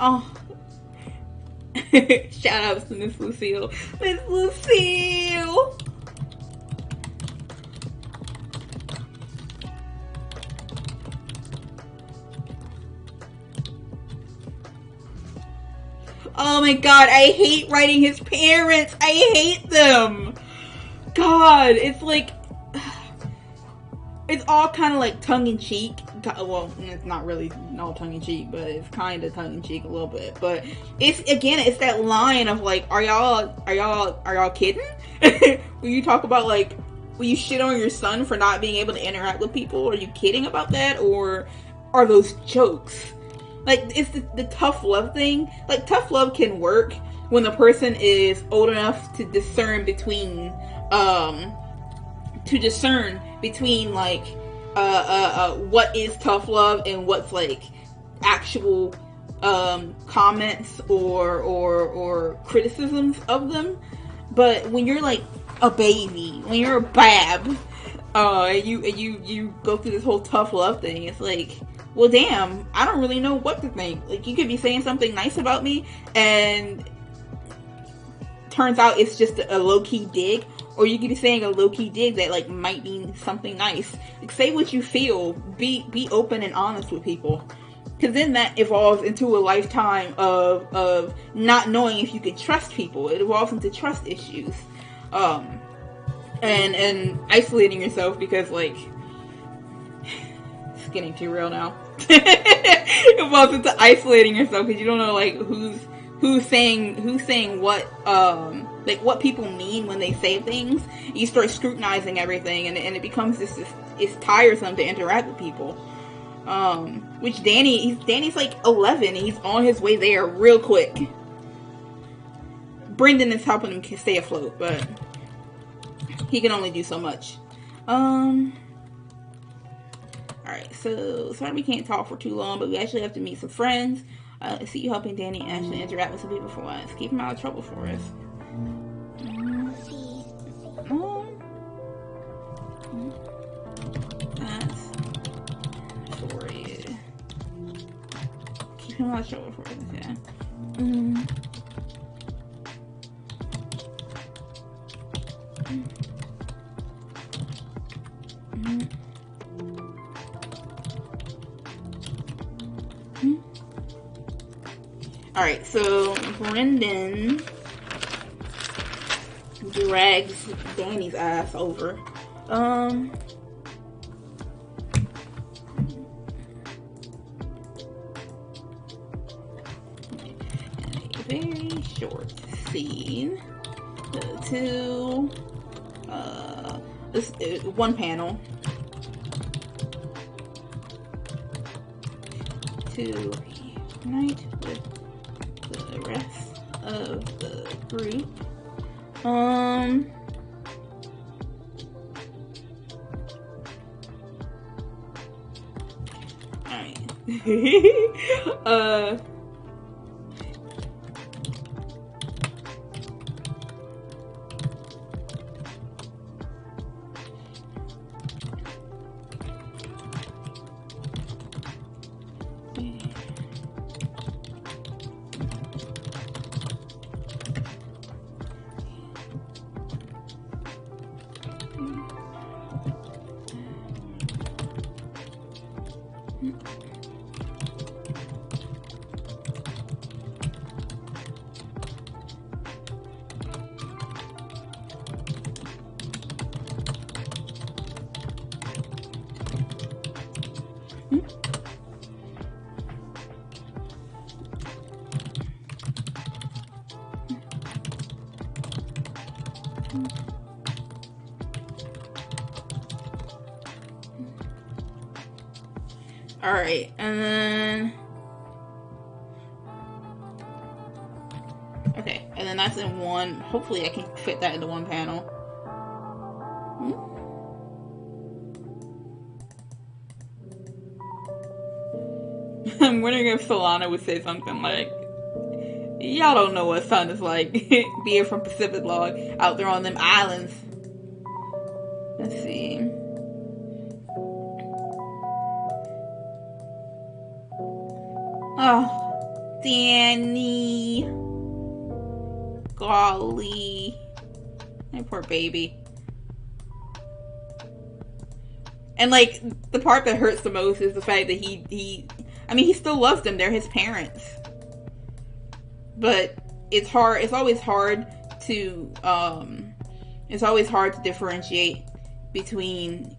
oh. Shout outs to Miss Lucille. Miss Lucille! Oh my god, I hate writing his parents. I hate them. God, it's like, it's all kind of like tongue-in-cheek. Well, it's not really all tongue-in-cheek, but it's kind of tongue-in-cheek a little bit. But it's, again, it's that line of like, are y'all kidding? When you talk about like, when you shit on your son for not being able to interact with people, are you kidding about that? Or are those jokes? Like, it's the tough love thing. Like, tough love can work when the person is old enough to discern between, like, what is tough love and what's, like, actual, comments or criticisms of them. But when you're, like, a baby, when you're a bab, and you go through this whole tough love thing, it's like, well, damn, I don't really know what to think. Like, you could be saying something nice about me, and turns out it's just a low-key dig, or you could be saying a low-key dig that, like, might mean something nice. Like, say what you feel. Be open and honest with people. Because then that evolves into a lifetime of not knowing if you can trust people. It evolves into trust issues. And isolating yourself because, like, it's getting too real now. It evolves into isolating yourself because you don't know, like, who's saying what, like, what people mean when they say things. You start scrutinizing everything, and it becomes it's tiresome to interact with people. Which Danny's like 11, and he's on his way there real quick. Brendan is helping him stay afloat, but he can only do so much. Alright, so sorry we can't talk for too long, but we actually have to meet some friends. See you helping Danny actually interact with some people for once. Keep him out of trouble for us. That's for you. Keep him out of trouble for us, yeah. Alright, so Brendan drags Danny's ass over. A very short scene. This one panel. To unite with the rest of the group. Alright. Alright, and then... Okay, and then that's in one. Hopefully I can fit that into one panel. I'm wondering if Solana would say something like, y'all don't know what sun is like being from Pacific Log out there on them islands. Let's see. Oh, Danny. Golly. My poor baby. And like, the part that hurts the most is the fact that he still loves them. They're his parents. But it's hard. It's always hard to differentiate between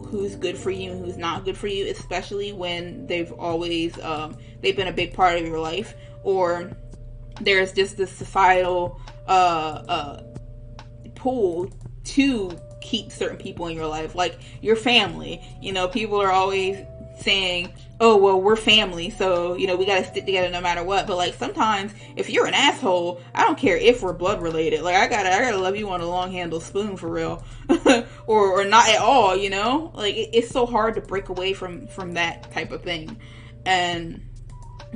who's good for you and who's not good for you, especially when they've always they've been a big part of your life, or there's just this societal pull to keep certain people in your life, like your family. You know, people are always saying, oh, well, we're family, so, you know, we gotta stick together no matter what. But like, sometimes if you're an asshole, I don't care if we're blood related, like I gotta love you on a long handle spoon for real. or not at all, you know. Like, it's so hard to break away from that type of thing. And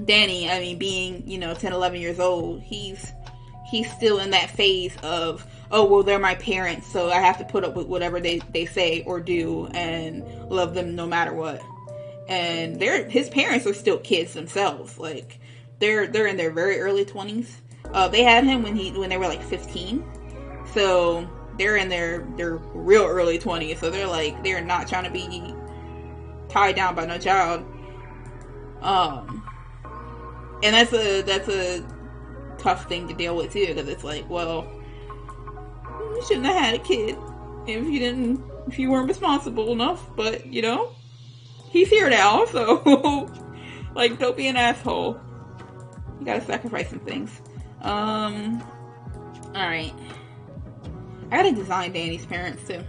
Danny, I mean, being, you know, 10, 11 years old, he's still in that phase of, oh, well, they're my parents, so I have to put up with whatever they say or do and love them no matter what. And his parents are still kids themselves. Like, they're in their very early 20s. They had him when they were like 15. So they're in their real early 20s. So they're not trying to be tied down by no child. And that's a tough thing to deal with too, because it's like, well, you shouldn't have had a kid if you weren't responsible enough. But, you know, he's here now, so like, don't be an asshole. You gotta sacrifice some things. Alright. I gotta design Danny's parents too.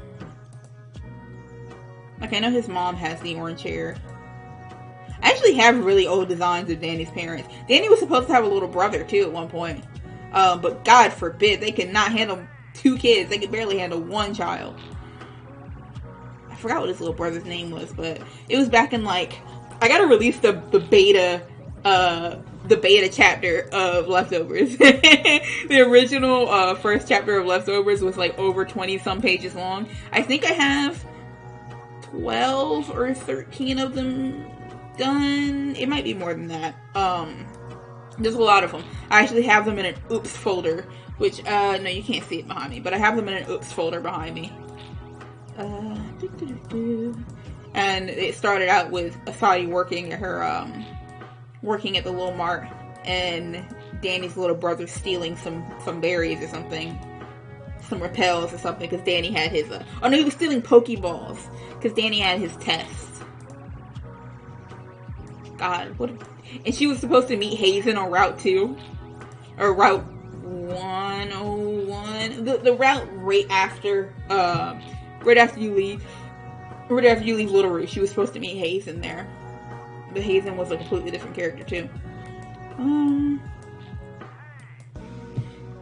Like, I know his mom has the orange hair. I actually have really old designs of Danny's parents. Danny was supposed to have a little brother too at one point. But God forbid, they could not handle 2 kids. They could barely handle 1 child. I forgot what his little brother's name was, but it was back in, like, I gotta release the beta chapter of Leftovers. The original first chapter of Leftovers was like over 20 some pages long. I think I have 12 or 13 of them done. It might be more than that. There's a lot of them. I actually have them in an oops folder, which no, you can't see it behind me, but I have them in an oops folder behind me. And it started out with Asadi working at her working at the little mart, and Danny's little brother stealing some berries or something, some repels or something, because Danny had his oh no, he was stealing Pokeballs because Danny had his test. God, what? And she was supposed to meet Hazen on Route 2 or Route 101, the route right after you leave Little Root. She was supposed to meet Hazen there, but Hazen was a completely different character too.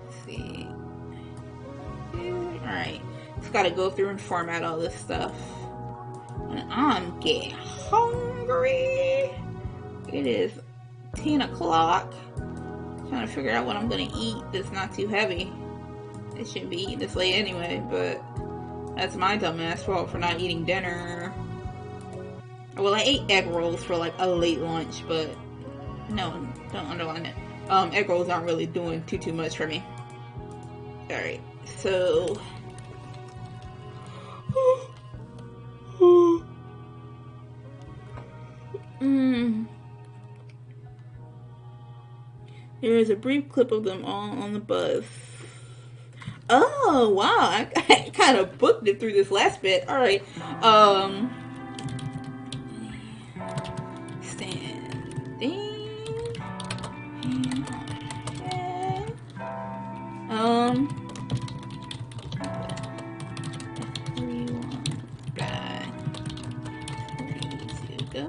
Let's see. Alright, just gotta go through and format all this stuff. And I'm getting hungry. It is 10 o'clock. Trying to figure out what I'm gonna eat that's not too heavy. I shouldn't be eating this late anyway, but that's my dumbass fault for not eating dinner. Well, I ate egg rolls for like a late lunch, but no, don't underline it. Egg rolls aren't really doing too much for me. Alright, so there is a brief clip of them all on the bus. Oh, wow. I kind of booked it through this last bit. Alright. Standing. Everyone back. Ready to go.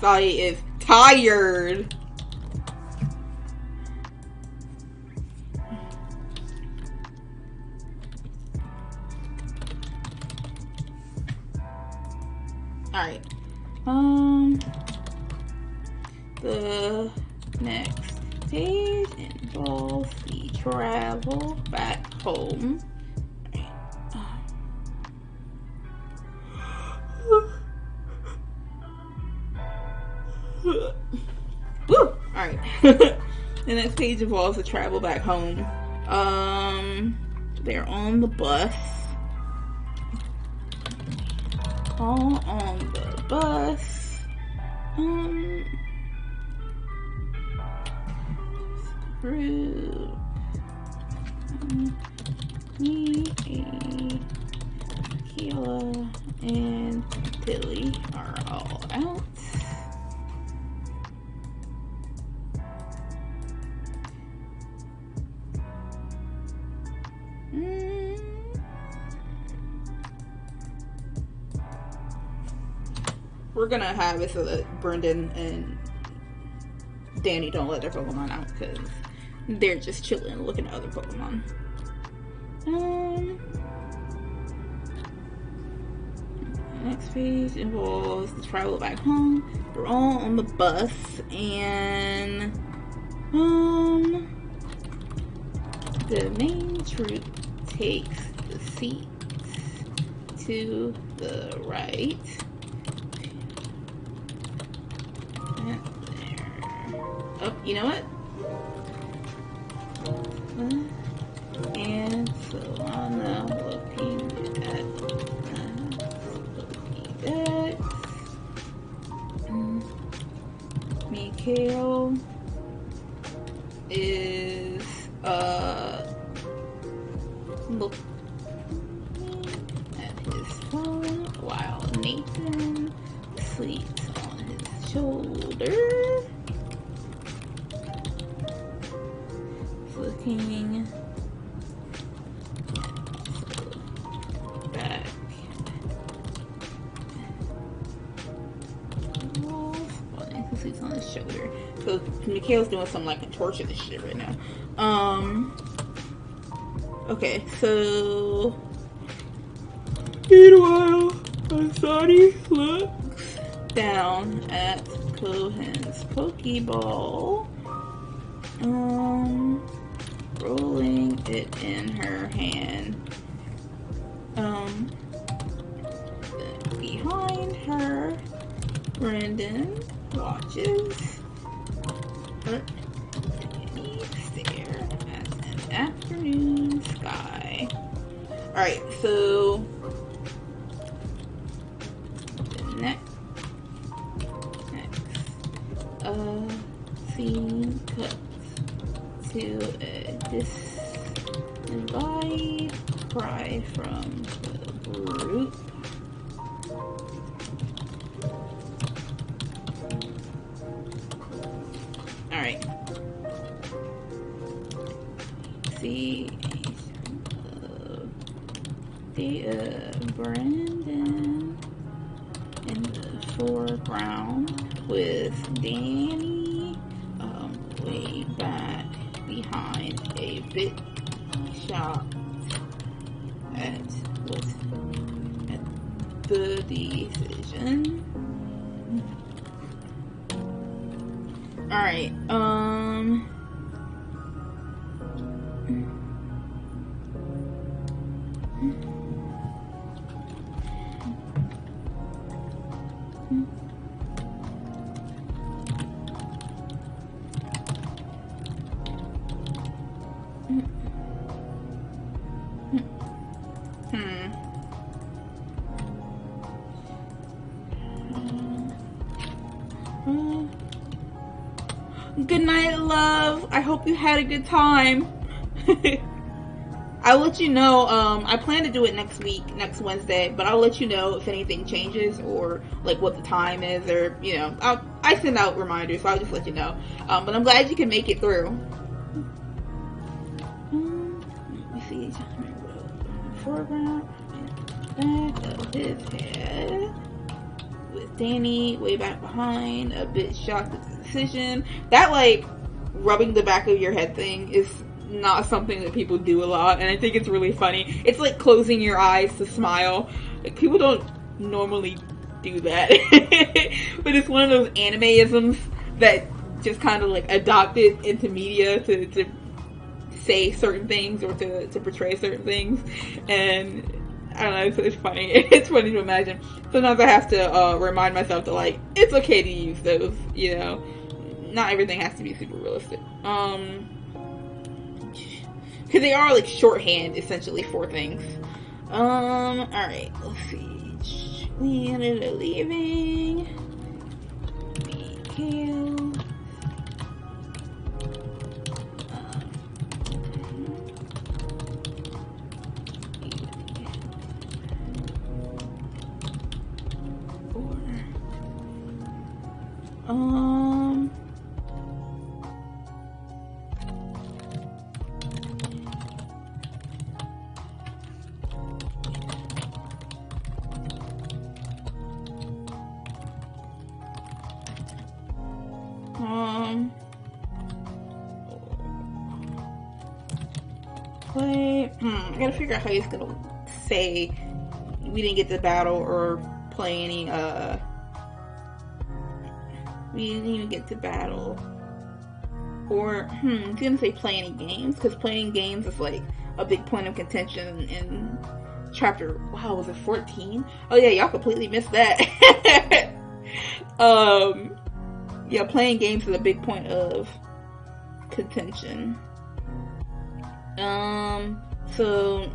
Sally is tired. Alright. The next page involves the travel back home. Woo! Alright. The next page involves the travel back home. They're on the bus. All on the bus. Through me, Keila, and Tilly are all out. We're gonna have it so that Brendan and Danny don't let their Pokemon out because they're just chilling looking at other Pokemon. Next page involves the travel back home. They're all on the bus and the main troop takes the seats to the right. And there. Oh, you know what? And Solana looking at Pokédex. Mikhail is looking at his phone while Nathan sleeps on his shoulder. Looking back. Nathan sleeps on his shoulder. So Mikhail's doing some like torture shit right now. Okay, so meanwhile, Asani looks down at Cohen's Pokeball, rolling it in her hand. Behind her, Brendan watches her stare at an afternoon sky. Alright, so next scene cuts to a disembodied cry from the group. Alright. See Brandon in the foreground with Danny way back behind, a bit shocked at the decision. Alright, good night, love. I hope you had a good time. I'll let you know. I plan to do it next week, next Wednesday, but I'll let you know if anything changes or like what the time is, or you know, I send out reminders, so I'll just let you know. But I'm glad you can make it through. Let me see. Foreground, back of his head with Danny way back behind, a bit shocked at the decision. That like rubbing the back of your head thing is not something that people do a lot, and I think it's really funny. It's like closing your eyes to smile. Like, people don't normally do that. But it's one of those anime-isms that just kind of like adopted into media to say certain things or to portray certain things. And I don't know, it's funny. It's funny to imagine. Sometimes I have to remind myself that like, it's okay to use those, you know. Not everything has to be super realistic. Because they are like shorthand essentially for things. Alright, let's see. We ended up leaving. Mikhail. Play. I gotta figure out how he's gonna say we didn't get to battle or play any. We didn't even get to battle. Or he's gonna say play any games, because playing games is like a big point of contention in chapter. Wow, was it 14? Oh yeah, y'all completely missed that. Yeah, playing games is a big point of contention. So,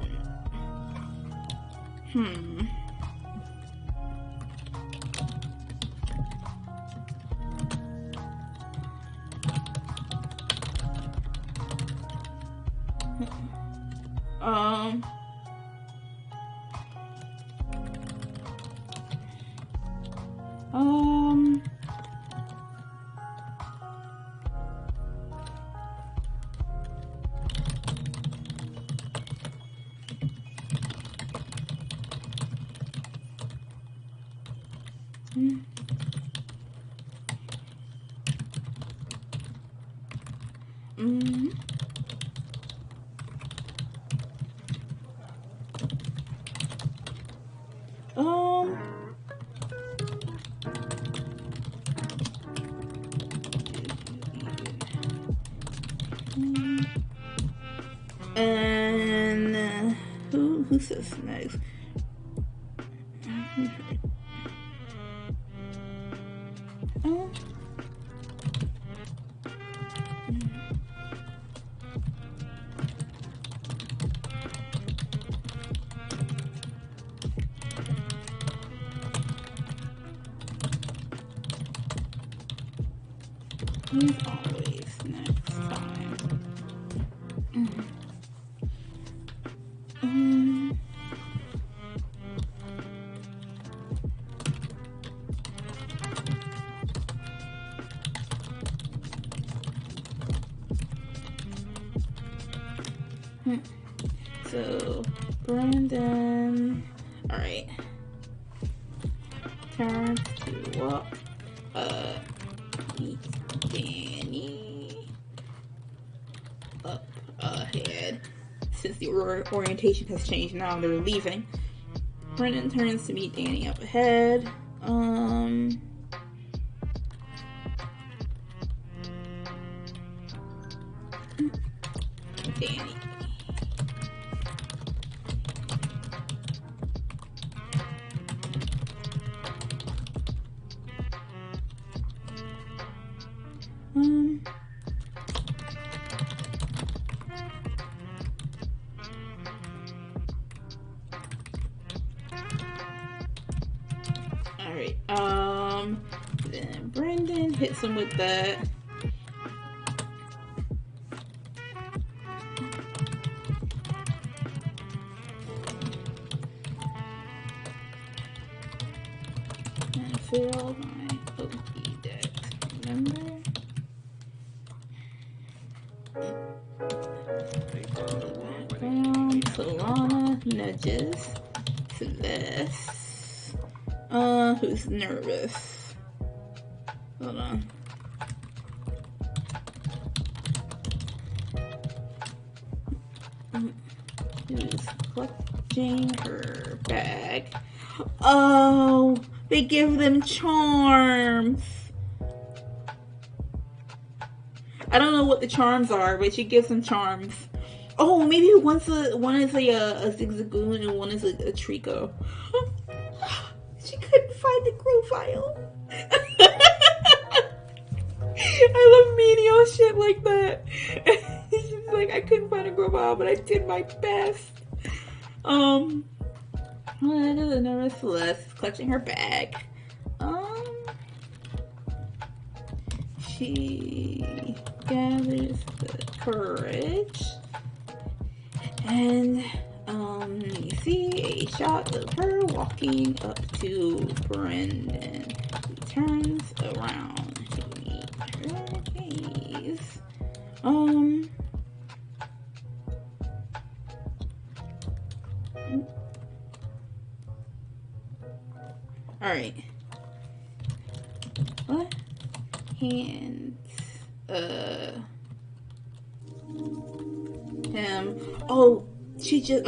and who says next? He's always next time. So, Brandon. Alright. Turns to walk. Meet Danny up ahead. Since the orientation has changed now, they're leaving. Brendan turns to meet Danny up ahead. Danny. Alright, then Brendan hits him with that. fulfill my Pokédex. Remember? Solana nudges Celeste. Who's nervous? Hold on. Who's clutching her bag? Oh, they give them charms. I don't know what the charms are, but she gives them charms. Oh, maybe one is a Zigzagoon and one is a Trico. She couldn't find the profile. I love Medio shit like that. She's like, I couldn't find a profile, but I did my best. Another Celeste clutching her bag. She gathers the courage. And you see a shot of her walking up to Brendan. He turns around to meet her gaze. Alright. What? Hands him. Oh, she just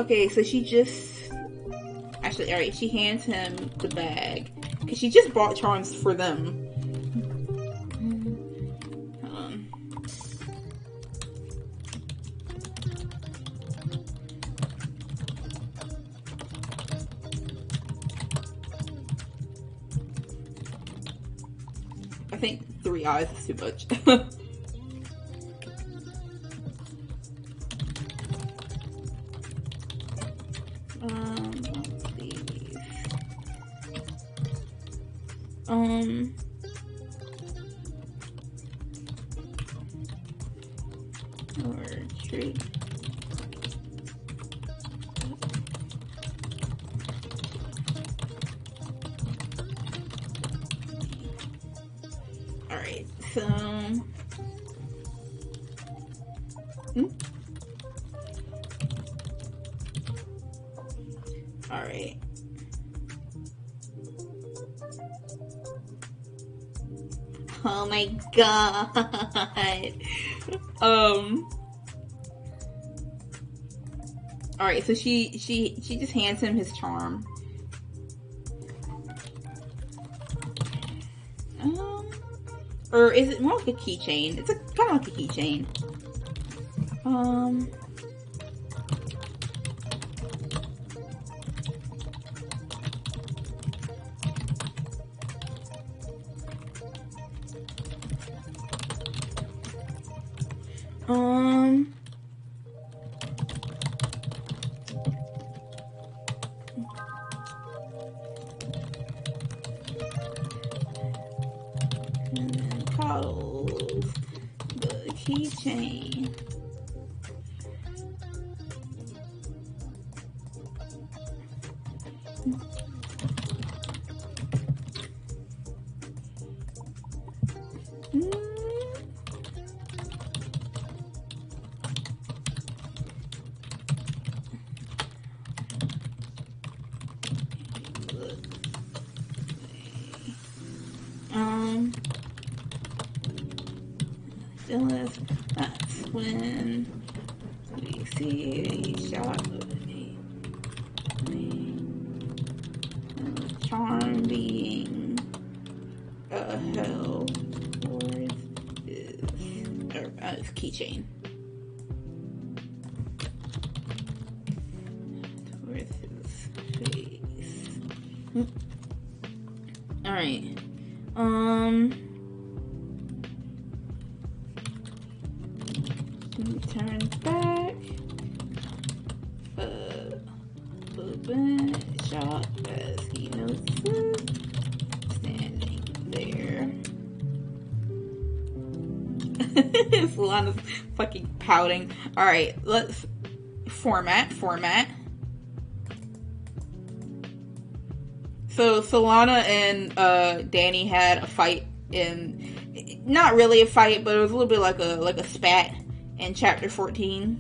actually, alright, she hands him the bag because she just bought charms for them. I think 3 eyes is too much. Or tree. Alright, so alright. Oh my god. Alright, so she just hands him his charm. Or is it more like a keychain? It's kind of like a keychain. And then coddles the keychain. That's when we see a shot of a charm being held towards his keychain. Towards his face. Alright. He turns back. Open shot as he notices standing there. Solana's fucking pouting. Alright, let's format. So Solana and Danny had a fight not really a fight, but it was a little bit like a spat in chapter 14.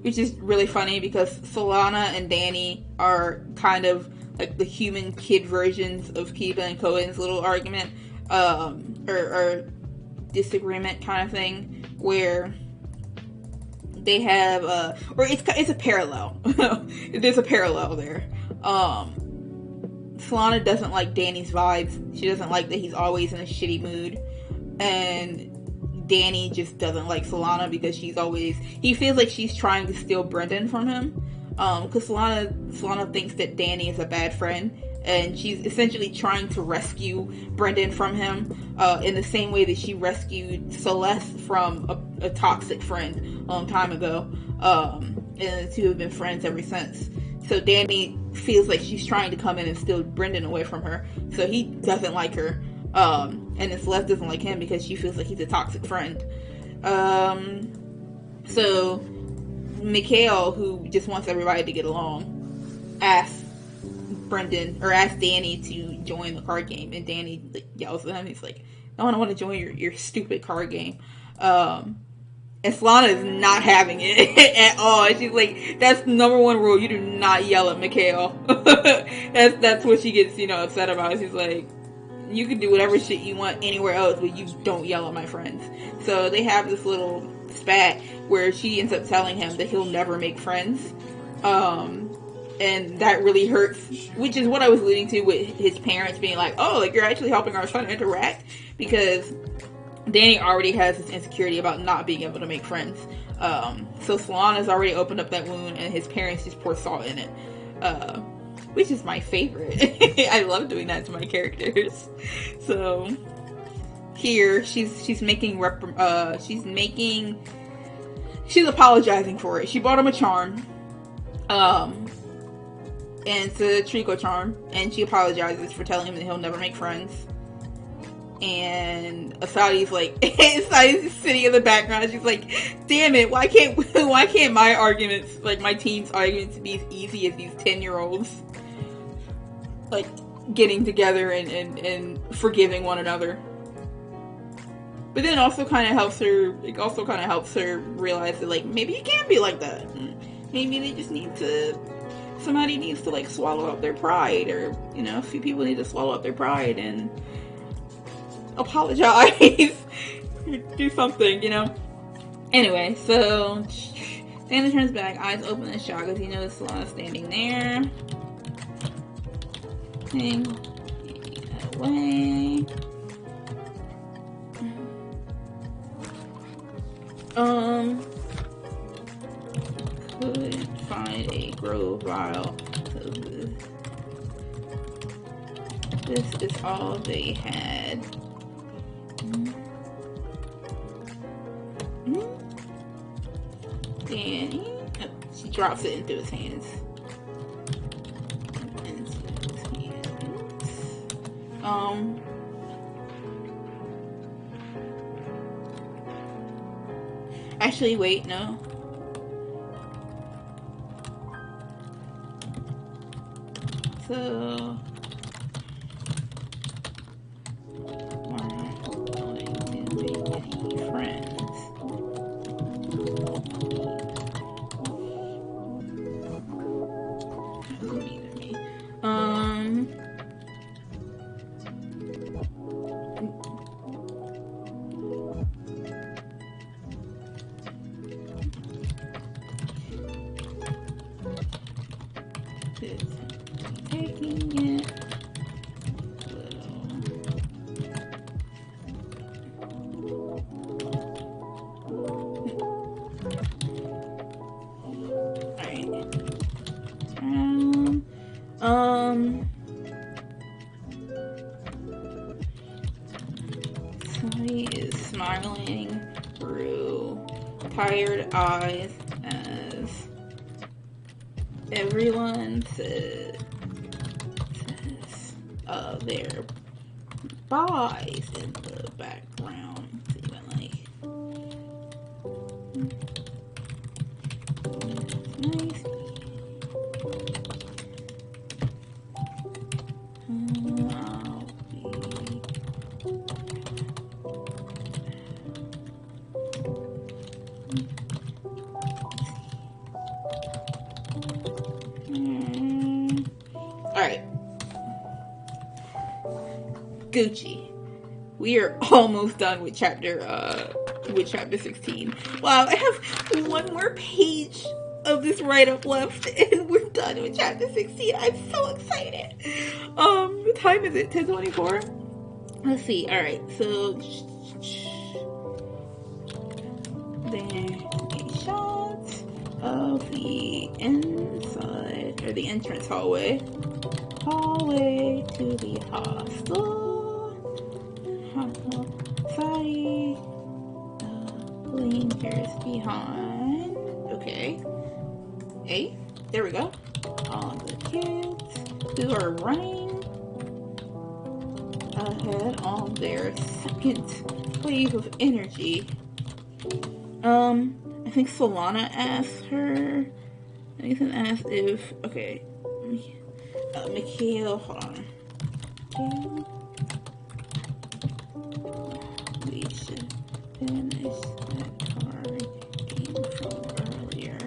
Which is really funny because Solana and Danny are kind of like the human kid versions of Kiba and Cohen's little argument, or disagreement kind of thing, where they have, or it's a parallel. There's a parallel there. Solana doesn't like Danny's vibes. She doesn't like that he's always in a shitty mood, and Danny just doesn't like Solana because he feels like she's trying to steal Brendan from him. Because Solana thinks that Danny is a bad friend, and she's essentially trying to rescue Brendan from him, in the same way that she rescued Celeste from a toxic friend a long time ago. And the two have been friends ever since. So Danny feels like she's trying to come in and steal Brendan away from her. So he doesn't like her. And then Celeste doesn't like him because she feels like he's a toxic friend. So Mikhail, who just wants everybody to get along, asks Danny to join the card game, and Danny yells at him. He's like, "No, I don't want to join your stupid card game." And Solana is not having it at all. And she's like, "That's the number one rule. You do not yell at Mikhail." that's what she gets, upset about. She's like, "You can do whatever shit you want anywhere else, but you don't yell at my friends." So they have this little spat where she ends up telling him that he'll never make friends. And that really hurts, which is what I was alluding to with his parents being like, "Oh, like you're actually helping our son interact," because Danny already has this insecurity about not being able to make friends. So Solana's already opened up that wound, and his parents just pour salt in it. Which is my favorite. I love doing that to my characters. So here she's apologizing for it. She bought him a charm. And it's a Trico charm, and she apologizes for telling him that he'll never make friends. And Asadi's like, Asadi's sitting in the background. She's like, "Damn it! Why can't my arguments, like my team's arguments, be as easy as these 10-year-olds, like getting together and forgiving one another?" But then it also kind of helps her. It also kind of helps her realize that, like, maybe it can be like that. Maybe they just need to. Somebody needs to, like, swallow up their pride, or a few people need to swallow up their pride and apologize. Do something, Anyway, so Santa turns back, eyes open and shocked as he notices Solana standing there. Get away. Couldn't find a grove vial. This is all they had. Danny. She drops it into his hands. Actually, wait, no. So taking it. Somebody is smiling through tired eyes as everyone says their buys in the background. Nice. Gucci. We are almost done with chapter 16. Wow, I have one more page of this write-up left, and we're done with chapter 16. I'm so excited. What time is it? 10:24? Let's see. All right, so then a shot of the inside or the entrance hallway to the hostel. Sorry, lingers behind. Okay. Hey, there we go. All the kids who are running ahead on their second wave of energy. I think Solana asked her. Nathan asked if, okay, Mikhail, hold on. We should finish that card game from earlier.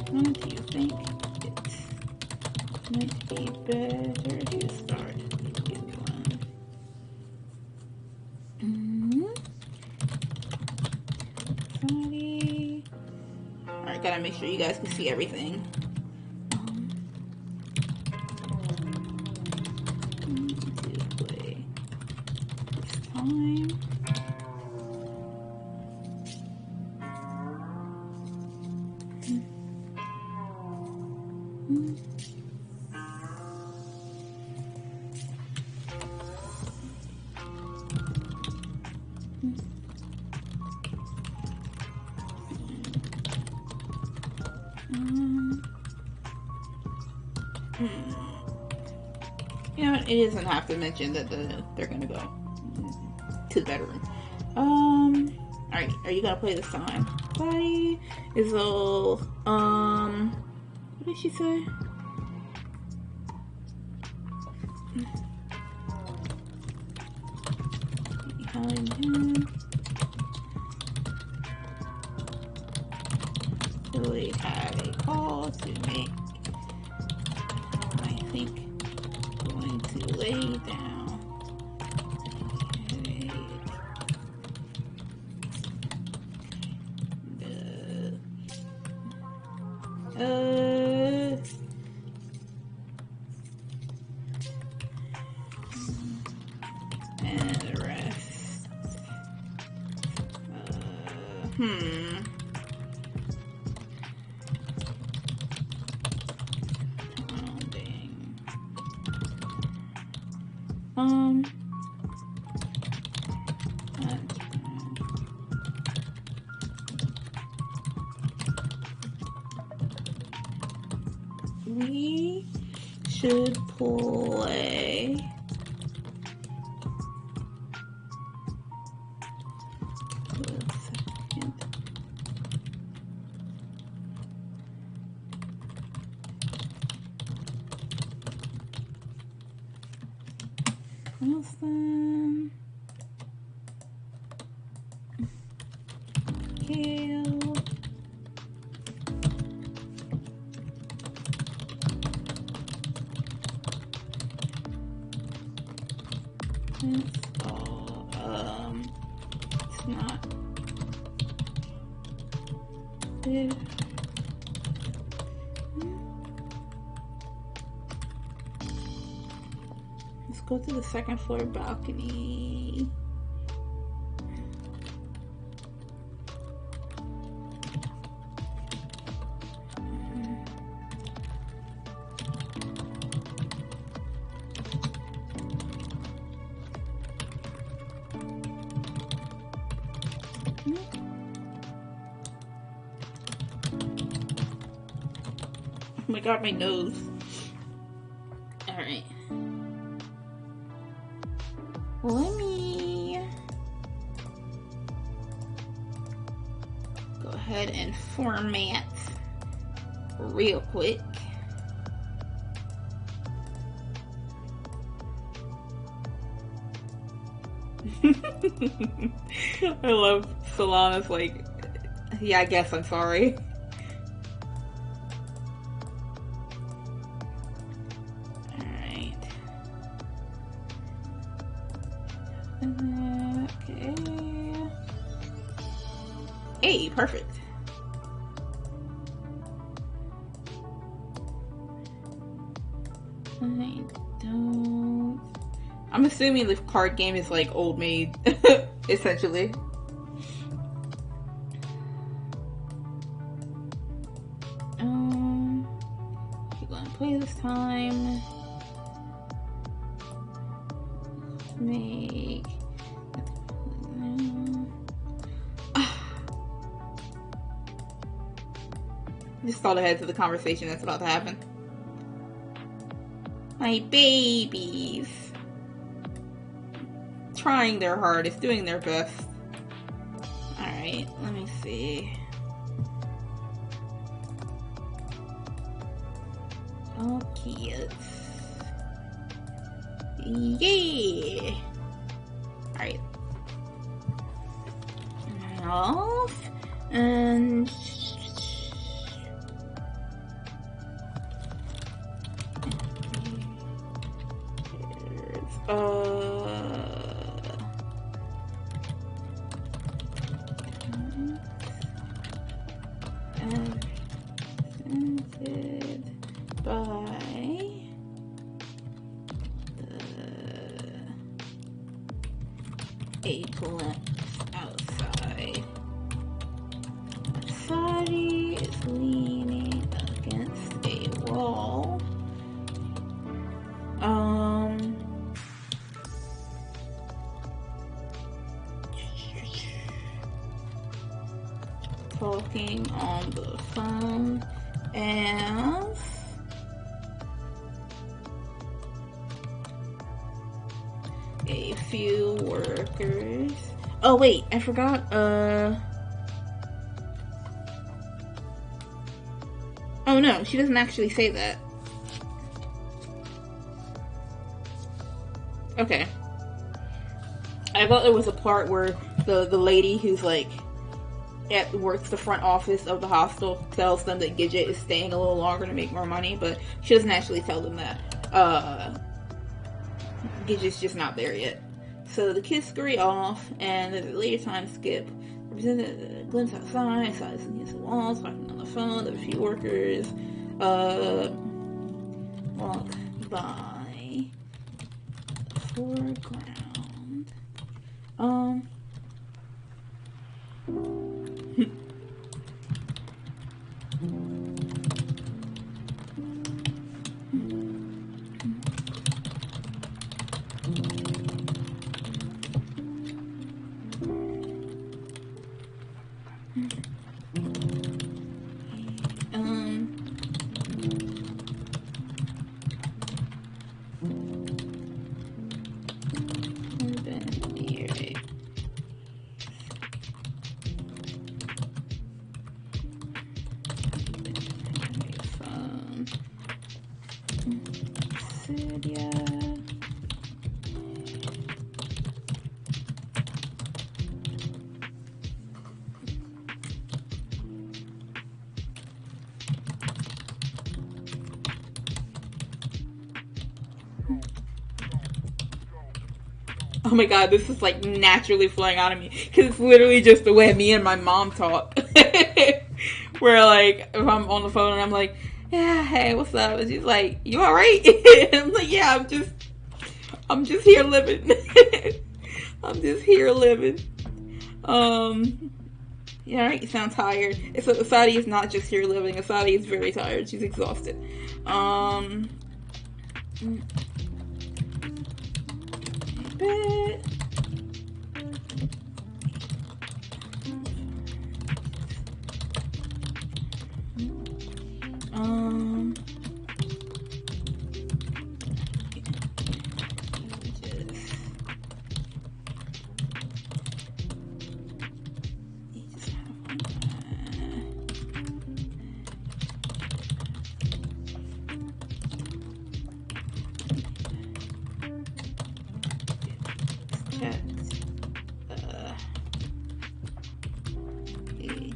What do you think? It might be better to start the new one. Sorry. Alright, gotta make sure you guys can see everything. To play this time. You know, it doesn't have to mention that they're gonna go to the bedroom. Alright, are you gonna play this time? Bye. Isol, what did she say? Behind him. Billy had a call to make. I think going to lay down. And the rest. We should play Wilson, Kale, it's all, it's not this. Let's go to the second floor balcony. Oh my god, my nose. Alright. Let me go ahead and format real quick. I love Solana's like, yeah, I guess I'm sorry. Alright. Okay. Hey, perfect. I don't... I'm assuming the card game is like old maid, essentially. Keep gonna play this time. Make... Just thought ahead to the conversation that's about to happen. My babies. Trying their hardest, doing their best. Alright, let me see. Oh, kids. Yeah! Alright. Off. And... Presented by a glimpse outside. Sadi is leaning against a wall. Talking on the phone as a few workers. Oh wait, I forgot. Oh no, she doesn't actually say that. Okay. I thought there was a part where the lady who's like works the front office of the hostel tells them that Gidget is staying a little longer to make more money, but she doesn't actually tell them that. Gidget's just not there yet. So the kids scurry off, and there's a later time skip. Represented a glimpse outside, size against the walls, talking on the phone, there are a few workers, walk by the foreground. Oh my god, this is like naturally flowing out of me because it's literally just the way me and my mom talk. Where like if I'm on the phone and I'm like, yeah, hey, what's up? And she's like, you all right? And I'm like, yeah, I'm just here living. I'm just here living. Yeah, right, you sound tired. So Asadi is not just here living. Asadi is very tired. She's exhausted. Bit.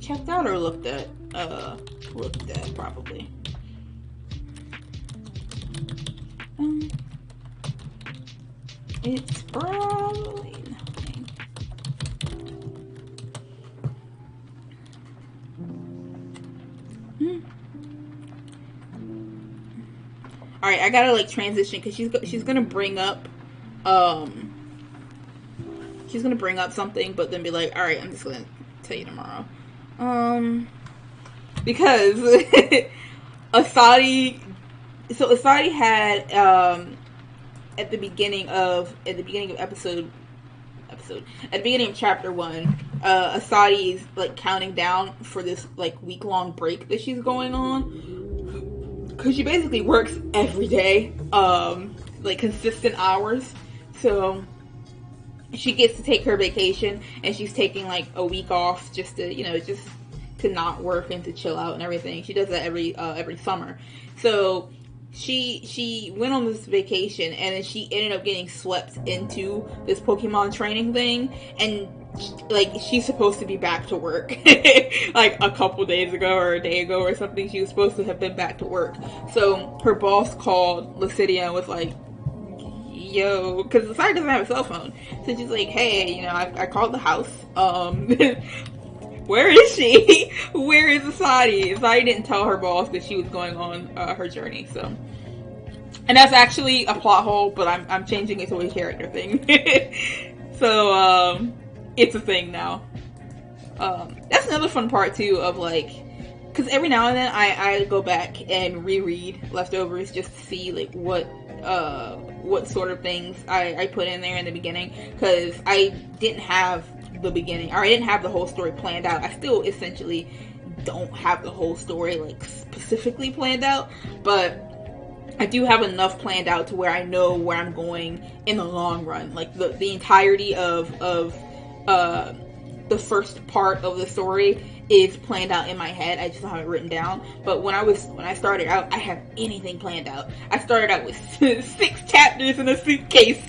checked out or looked at? Looked at probably. It's probably nothing. All right, I gotta like transition because she's gonna bring up she's gonna bring up something, but then be like, all right, I'm just gonna tell you tomorrow. Because Asadi had at the beginning of chapter 1, Asadi is like counting down for this like week-long break that she's going on, because she basically works every day, like consistent hours. So she gets to take her vacation, and she's taking like a week off just to not work and to chill out and everything. She does that every summer. So she went on this vacation, and then she ended up getting swept into this Pokemon training thing, and like she's supposed to be back to work like a couple days ago or a day ago or something. She was supposed to have been back to work. So her boss called Lucidia and was like, yo, because Asadi doesn't have a cell phone, so she's like, hey, I called the house, where is she? Where is Asadi? Asadi didn't tell her boss that she was going on her journey. So, and that's actually a plot hole, but I'm changing it to a character thing. So it's a thing now. That's another fun part too of like, because every now and then I go back and reread Leftovers just to see like what sort of things I put in there in the beginning, because I didn't have the beginning, or I didn't have the whole story planned out. I still essentially don't have the whole story like specifically planned out, but I do have enough planned out to where I know where I'm going in the long run. Like the entirety of the first part of the story is planned out in my head. I just don't have it written down. But when I started out, I have anything planned out. I started out with 6 chapters in a suitcase.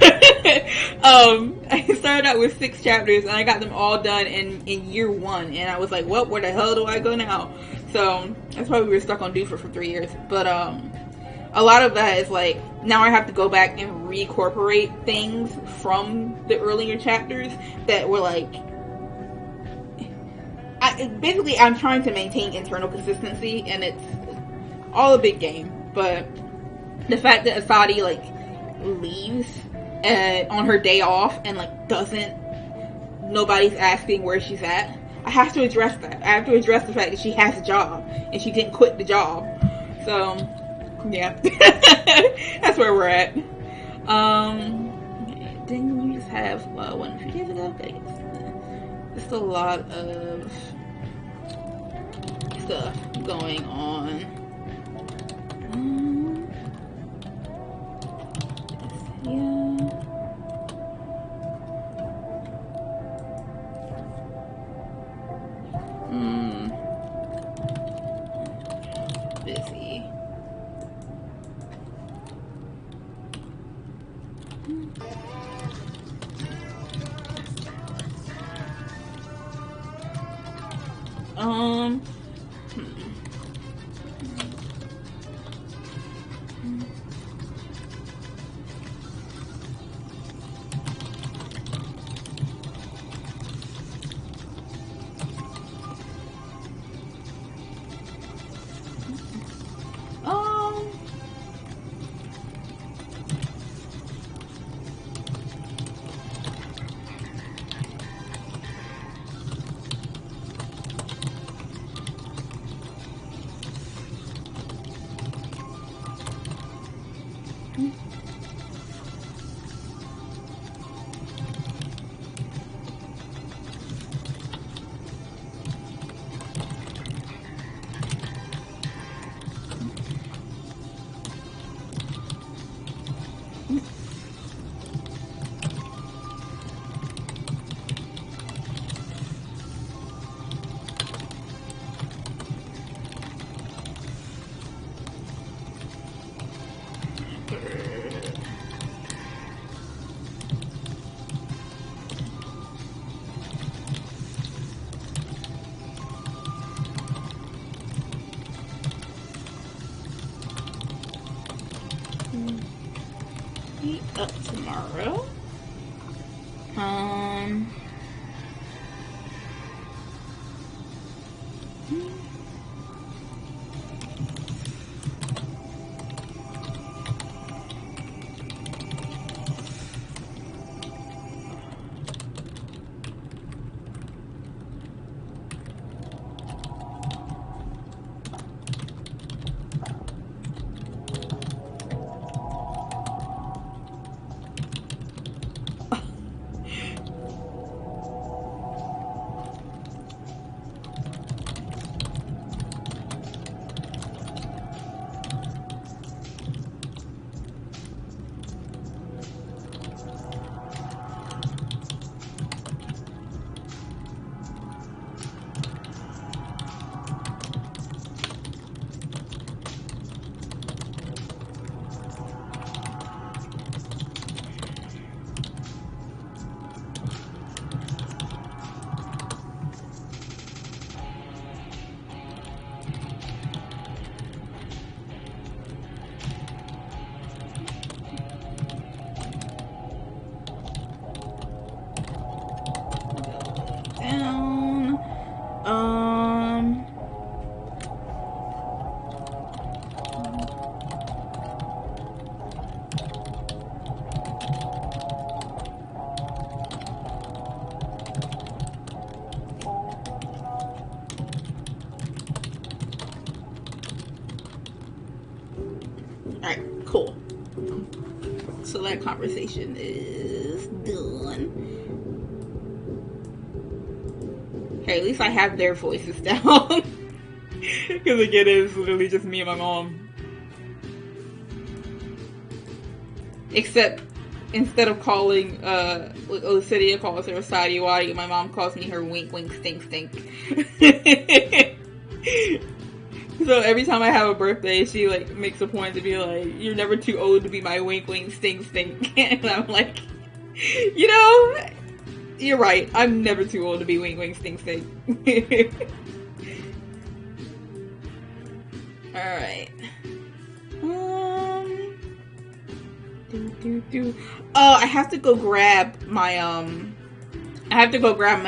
I started out with 6 chapters, and I got them all done in year 1. And I was like, well, where the hell do I go now? So that's why we were stuck on Doofer for 3 years. But a lot of that is like, now I have to go back and reincorporate things from the earlier chapters that were like, basically I'm trying to maintain internal consistency, and it's all a big game. But the fact that Asadi like leaves on her day off and like nobody's asking where she's at, I have to address that. I have to address the fact that she has a job and she didn't quit the job. So yeah, that's where we're at. Didn't we just have one a few days ago? Just a lot of stuff going on. Busy. tomorrow. Down. Alright, cool. So that conversation is done. Hey, at least I have their voices down. Because again, it's literally just me and my mom. Except, instead of calling, Lucidia calls her Sadie Waddy, my mom calls me her wink wink stink stink. So every time I have a birthday, she like makes a point to be like, "You're never too old to be my wink wink stink stink." And I'm like, you know, you're right. I'm never too old to be wink wink stink stink. Alright. I have to go grab my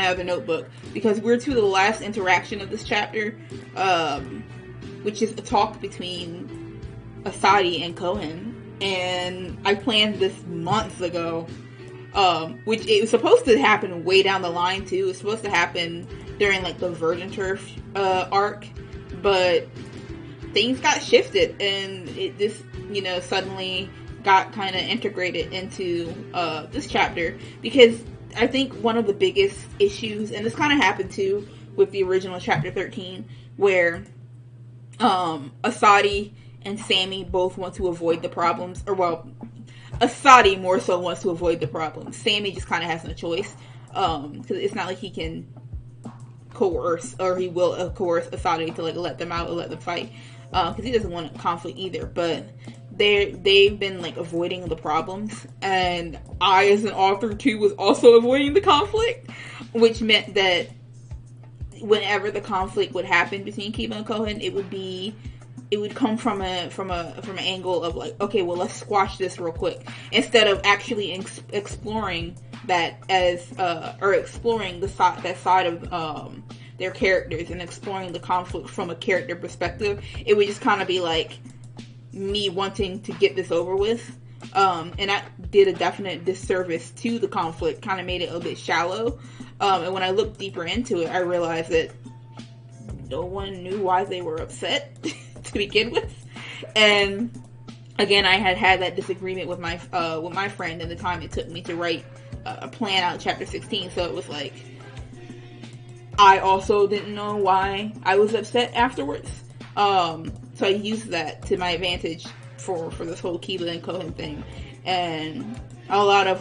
other notebook because we're to the last interaction of this chapter, which is a talk between Asadi and Cohen. And I planned this months ago, which it was supposed to happen way down the line too. It was supposed to happen during like the Virgin Turf arc, but things got shifted and it just, suddenly got kind of integrated into this chapter, because I think one of the biggest issues, and this kind of happened too with the original chapter 13, where Asadi and Sammy both want to avoid the problems, or well, Asadi more so wants to avoid the problems. Sammy just kind of has no choice, because it's not like he can coerce, or he will coerce Asadi to like let them out or let them fight, because he doesn't want conflict either. But they've been like avoiding the problems, and I as an author too was also avoiding the conflict, which meant that whenever the conflict would happen between Kiba and Cohen, it would come from an angle of like, okay, well, let's squash this real quick, instead of actually exploring that exploring that side of their characters and exploring the conflict from a character perspective. It would just kind of be like me wanting to get this over with, and that did a definite disservice to the conflict, kind of made it a bit shallow, and when I looked deeper into it, I realized that no one knew why they were upset to begin with. And again, I had that disagreement with my friend in the time it took me to write a plan out chapter 16, so it was like I also didn't know why I was upset afterwards. So I used that to my advantage for this whole Kiba and Cohen thing, and a lot of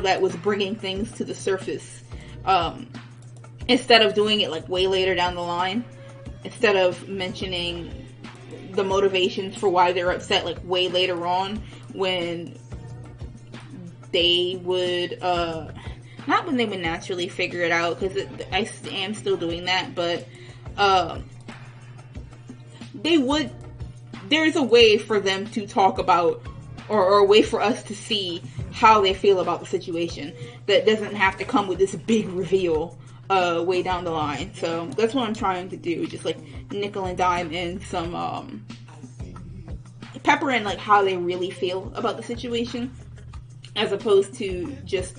that was bringing things to the surface, instead of doing it like way later down the line, instead of mentioning the motivations for why they're upset like way later on, when they would not when they would naturally figure it out, because I am still doing that, but they would, there's a way for them to talk about or a way for us to see how they feel about the situation that doesn't have to come with this big reveal way down the line. So that's what I'm trying to do, just like nickel and dime in some pepper in like how they really feel about the situation, as opposed to just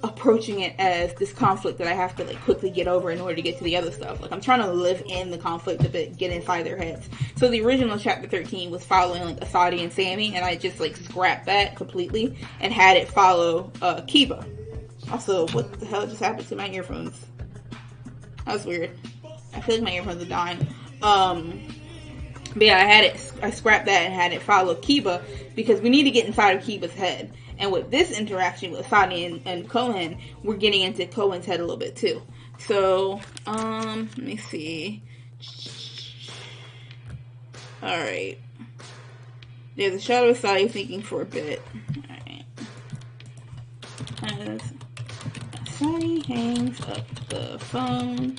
approaching it as this conflict that I have to like quickly get over in order to get to the other stuff. Like I'm trying to live in the conflict a bit, get inside their heads. So the original chapter 13 was following like Asadi and Sammy, and I just like scrapped that completely and had it follow Kiba. Also, what the hell just happened to my earphones? That was weird. I feel like my earphones are dying. But yeah, I scrapped that and had it follow Kiba because we need to get inside of Kiba's head. And with this interaction with Asadi and Kohen, we're getting into Kohen's head a little bit too. So, let me see. Alright. There's a shadow of Asadi thinking for a bit. Alright. As Asadi hangs up the phone,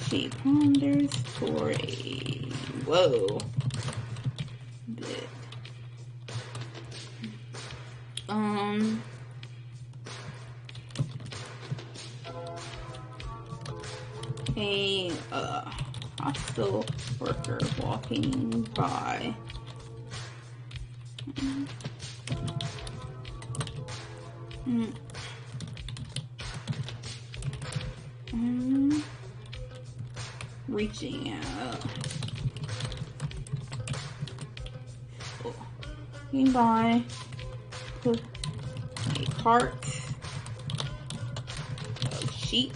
she ponders for a bit. A hostile worker walking by. Reaching out. Walking by. Put a cart of sheep.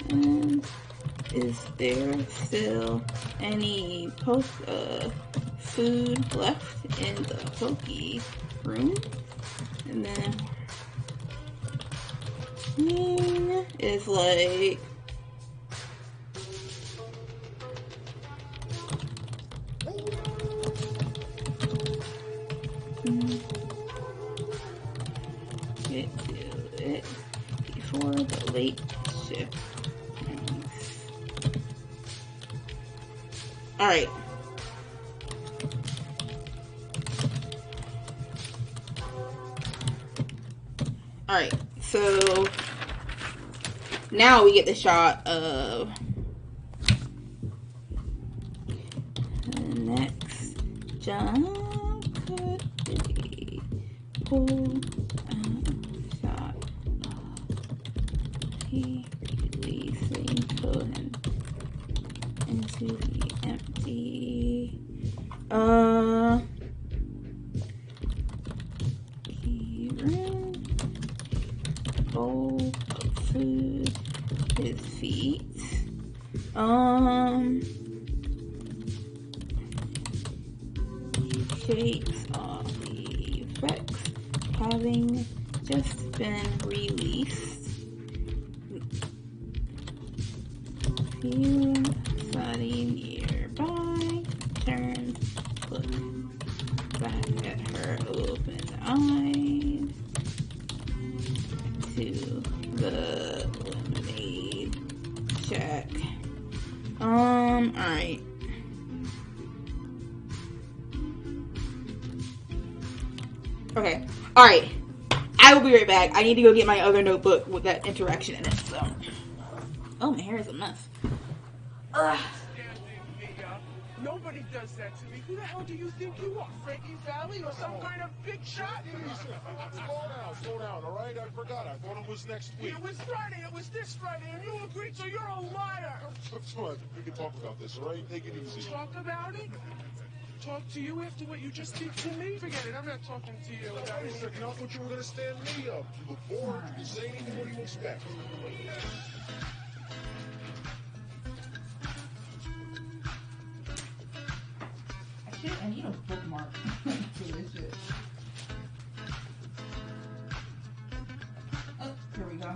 And is there still any food left in the pokey room? And then is like get to it before the late shift ends. Alright. Alright, so now we get the shot of the next jump could be pulled shot of he releasing Cohen into the empty room. Bowl of food, his feet. Shakes off the effects having just been released. Feeling Asadi nearby, turns, looks back at her open eyes to the lemonade shack. Alright. Okay. Alright. I will be right back. I need to go get my other notebook with that interaction in it, so. Oh, my hair is a mess. Ugh. Nobody does that to me. Who the hell do you think you are? Frankie Valley or some kind of big shot? Slow down, all right? I forgot. I thought it was next week. It was Friday. It was this Friday, and you agreed, so you're a liar. We can talk about this, all right? Take it easy. Talk about it? Talk to you after what you just did to me? Forget it. I'm not talking to you. Wait a second. I thought you were going to stand me up. You look bored. You can say anything. What do you expect? I need a bookmark for this shit. Oh, here we go.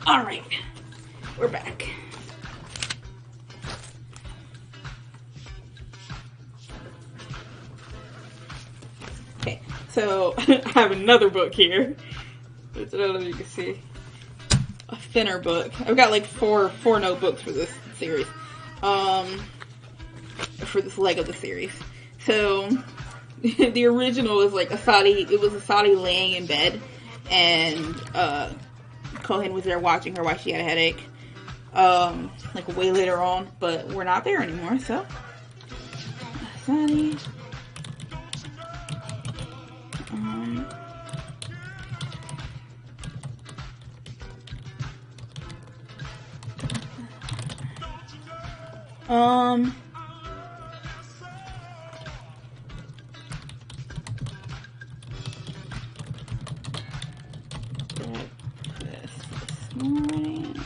Alright, we're back. So I have another book here. I don't know if you can see. A thinner book. I've got like four notebooks for this series. For this leg of the series. So the original was like Asadi. It was Asadi laying in bed, and Cohen was there watching her while she had a headache. Like way later on, but we're not there anymore. So Asadi. This morning.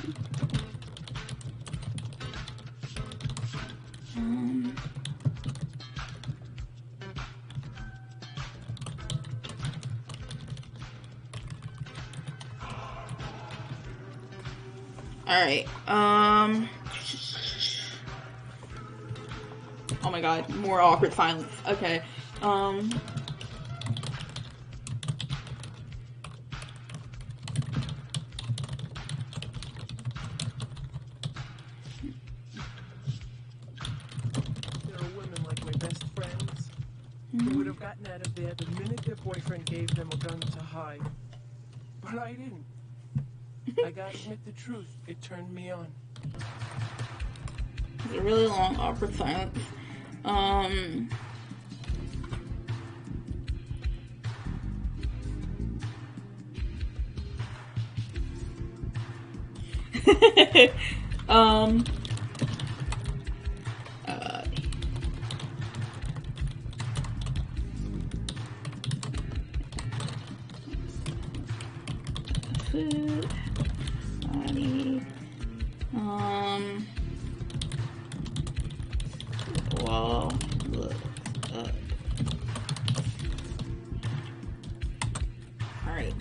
Alright, oh my god, more awkward silence. Okay, There are women like my best friends who would have gotten out of there the minute their boyfriend gave them a gun to hide. But I didn't. I gotta admit the truth. It turned me on. it's a really long, awkward silence. Food, body, wall, look up. Alright.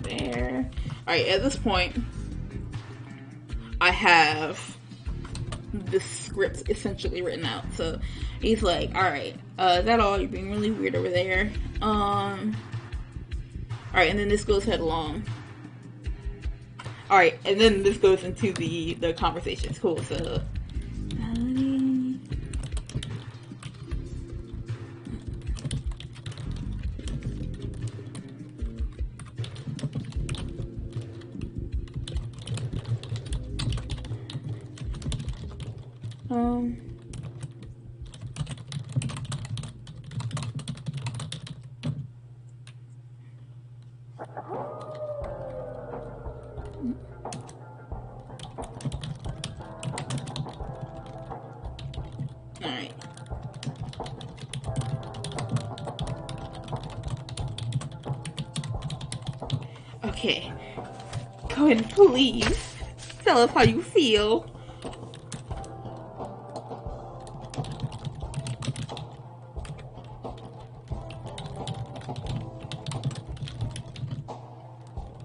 There. Alright, at this point, I have the script essentially written out. So he's like, alright, is that all? You're being really weird over there. Alright, and then this goes headlong. Alright, and then this goes into the conversations. Cool, so alright. Okay. Go ahead, please. Tell us how you feel.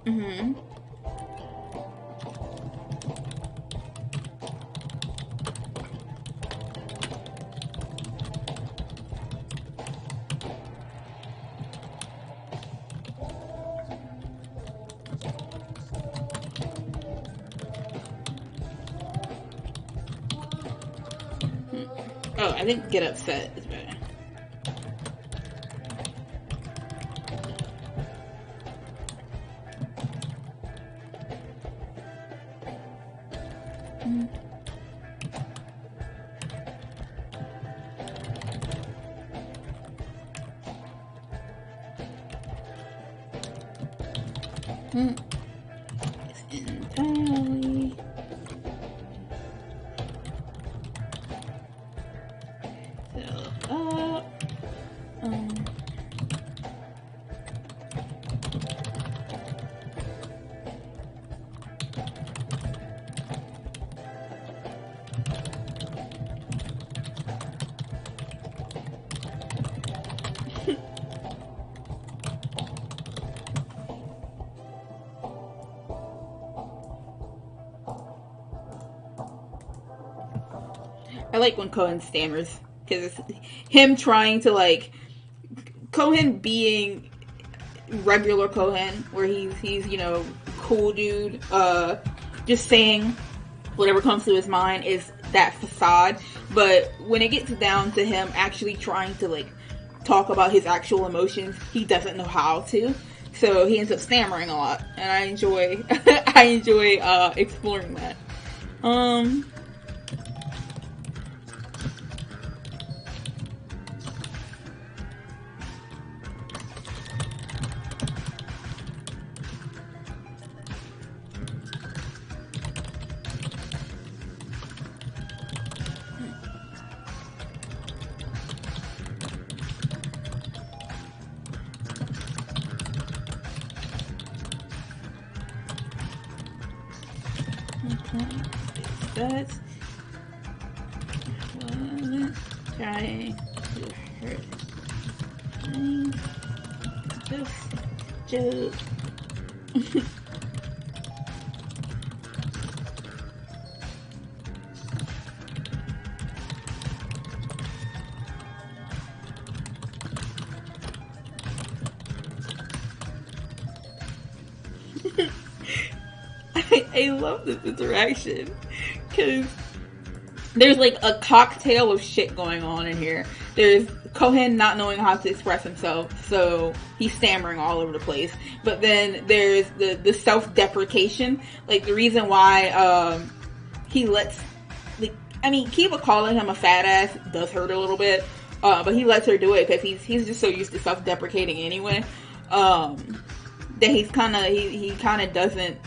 Mm-hmm. Oh, I think get upset is better. It's entirely I like when Cohen stammers because it's him trying to like Cohen being regular Cohen, where he's you know cool dude, just saying whatever comes to his mind is that facade. But when it gets down to him actually trying to like talk about his actual emotions, he doesn't know how to. So he ends up stammering a lot, and I enjoy I enjoy exploring that. That wasn't trying to hurt me. Just joke. I love this interaction because there's like a cocktail of shit going on in here. There's Cohen not knowing how to express himself, so he's stammering all over the place. But then there's the self-deprecation, like the reason why he lets, like, I mean, Kiva calling him a fat ass does hurt a little bit, but he lets her do it because he's just so used to self-deprecating anyway, that he kind of doesn't.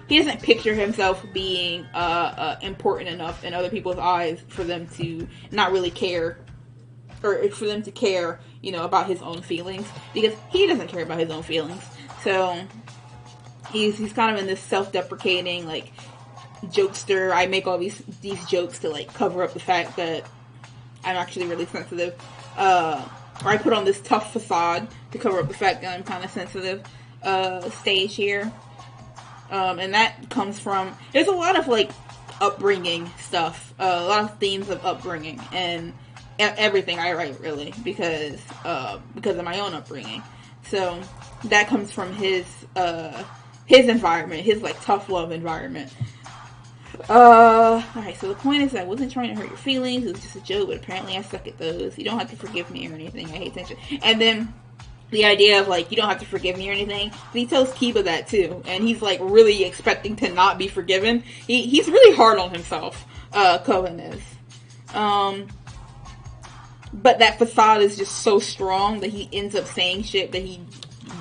He doesn't picture himself being important enough in other people's eyes for them to not really care, or for them to care, you know, about his own feelings, because he doesn't care about his own feelings. So he's kind of in this self-deprecating, like, jokester. I make all these jokes to like cover up the fact that I'm actually really sensitive, or I put on this tough facade to cover up the fact that I'm kind of sensitive stage here. And that comes from, there's a lot of like upbringing stuff, a lot of themes of upbringing and everything I write, really, because of my own upbringing. So that comes from his environment, his like tough love environment. Alright, so the point is that I wasn't trying to hurt your feelings, it was just a joke, but apparently I suck at those. You don't have to forgive me or anything, I hate tension. And then the idea of, like, you don't have to forgive me or anything. He tells Kiba that, too. And he's, like, really expecting to not be forgiven. He's really hard on himself, Cohen is. But that facade is just so strong that he ends up saying shit that he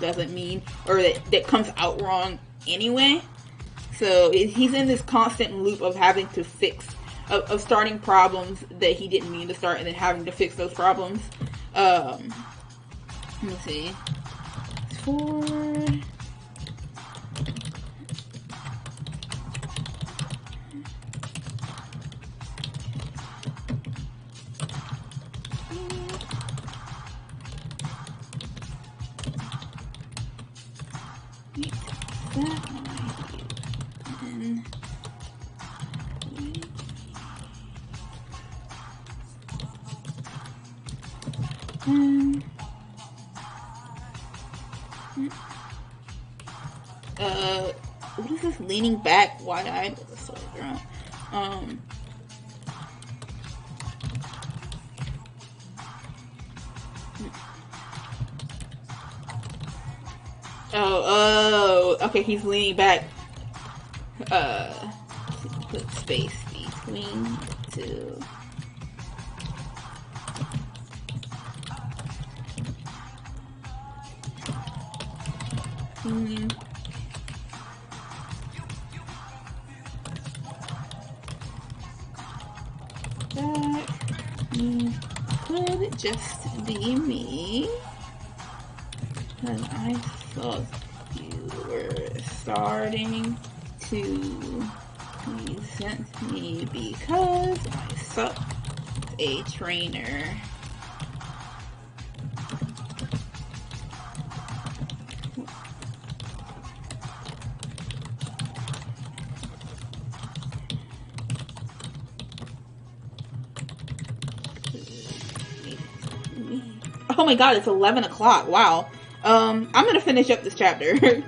doesn't mean, or that comes out wrong anyway. So he's in this constant loop of having to fix, of starting problems that he didn't mean to start, and then having to fix those problems. Let me see. 4. What is this leaning back, wide-eyed with a soul ground? Okay, he's leaning back. Put space between two. Put just be me. Because I thought you were starting to resent me because I suck as a trainer. Oh my god, it's 11 o'clock. Wow. I'm gonna finish up this chapter.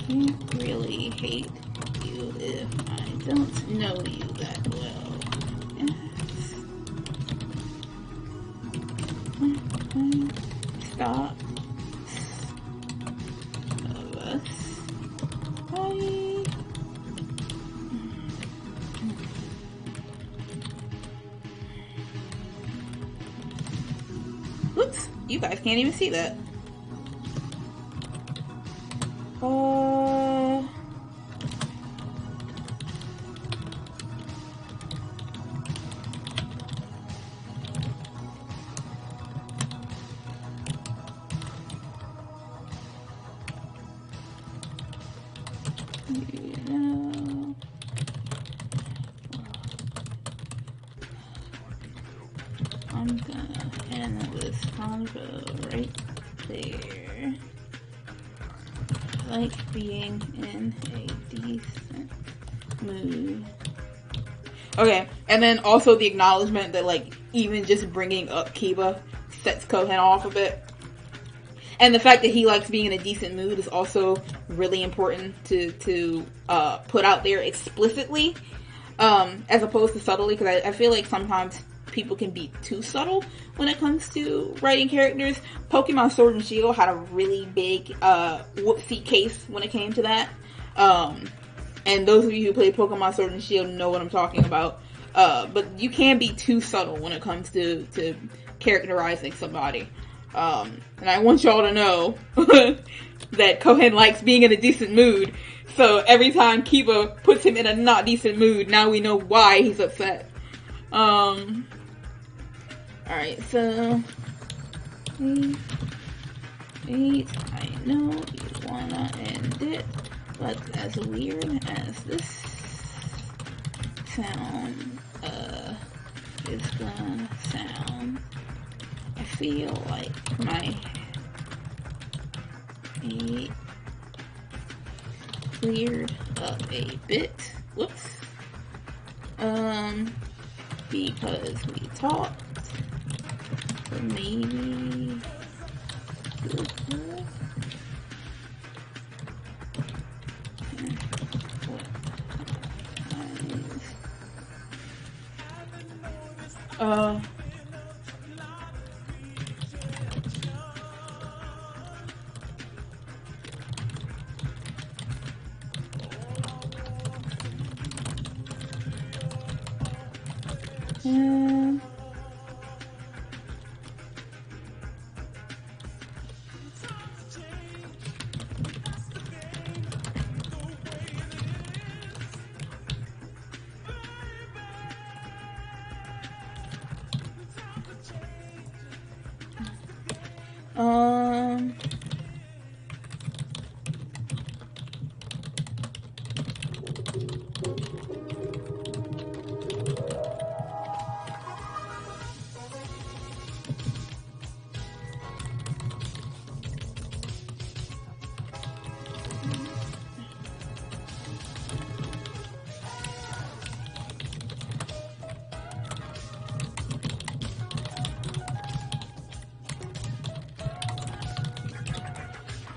I really hate you if I don't know you that well. Yes. Stop. Of us. Oops, you guys can't even see that. I'm gonna end this convo right there. I like being in a decent mood. Okay, and then also the acknowledgement that, like, even just bringing up Kiba sets Kohen off a bit. And the fact that he likes being in a decent mood is also really important to put out there explicitly, as opposed to subtly, because I feel like sometimes people can be too subtle when it comes to writing characters. Pokemon Sword and Shield had a really big whoopsie case when it came to that. And those of you who play Pokemon Sword and Shield know what I'm talking about. But you can be too subtle when it comes to characterizing somebody. And I want y'all to know that Kohen likes being in a decent mood. So every time Kiba puts him in a not decent mood, now we know why he's upset. Alright, so wait, I know you wanna end it, but as weird as this sound is gonna sound, I feel like my head cleared up a bit. Whoops. Because we talked. So maybe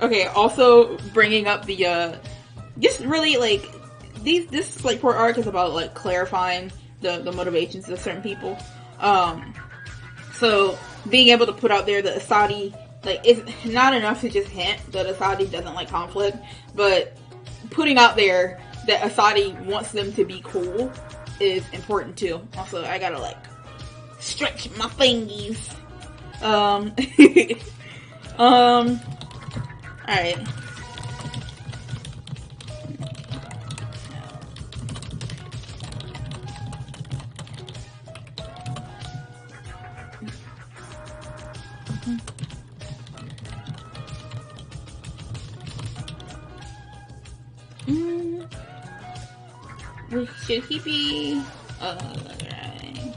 Okay, also bringing up the, just really, like, this, like, poor arc is about, like, clarifying the motivations of certain people. So, being able to put out there that Asadi, like, it's not enough to just hint that Asadi doesn't like conflict, but putting out there that Asadi wants them to be cool is important too. Also, I gotta, like, stretch my fingies. Alright. Should he be? Alright.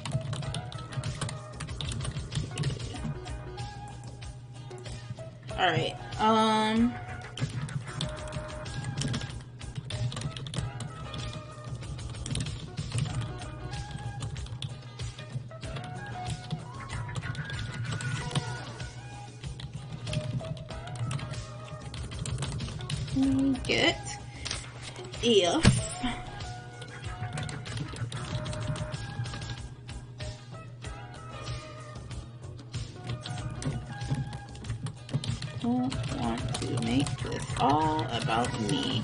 Alright. Get if don't want to make this all about me.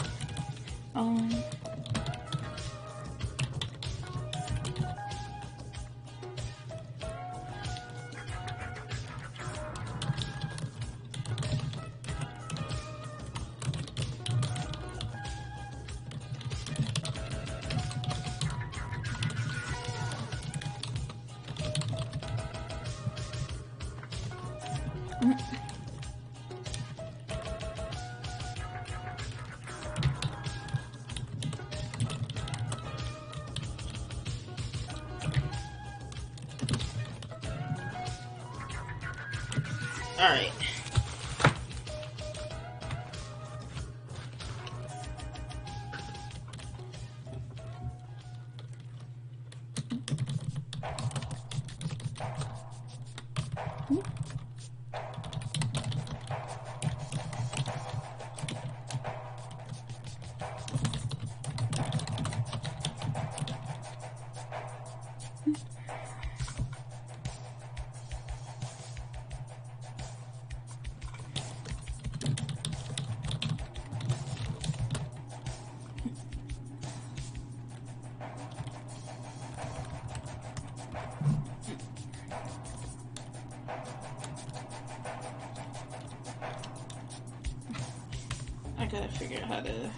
Alright. I gotta figure out how to...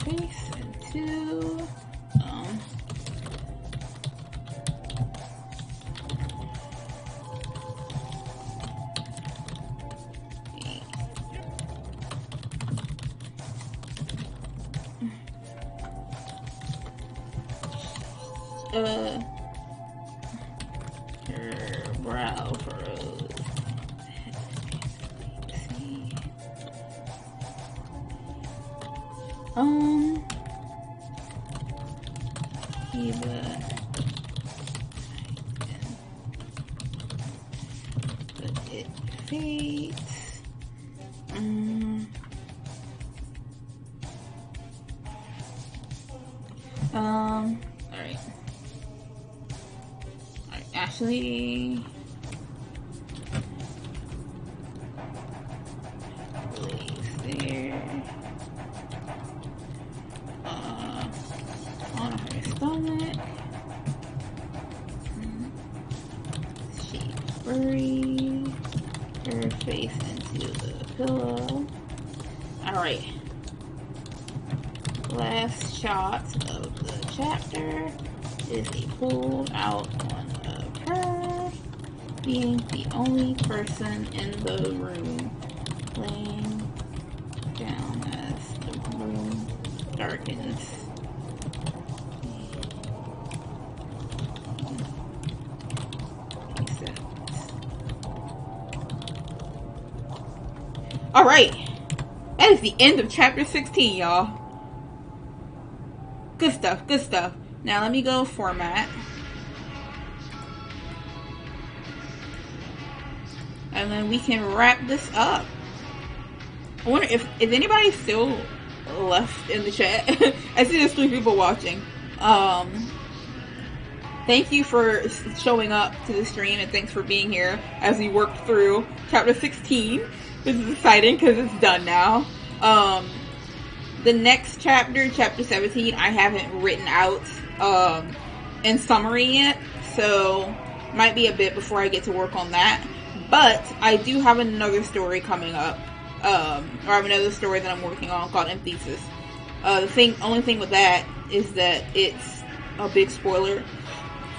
Face into her brow furrows. Eva. But it fades. Alright. Alright, Ashley. bury her face into the pillow. Alright. Last shot of the chapter is a pulled out one of her being the only person in the room, laying down as the room darkens. Alright, that is the end of chapter 16, y'all. Good stuff, good stuff. Now let me go format. And then we can wrap this up. I wonder if anybody's still left in the chat. I see there's 3 people watching. Thank you for showing up to the stream, and thanks for being here as we work through chapter 16. This is exciting because it's done now. The next chapter, chapter 17, I haven't written out in summary yet, so might be a bit before I get to work on that. But I do have another story coming up, or I have another story that I'm working on called Anthesis. The only thing with that is that it's a big spoiler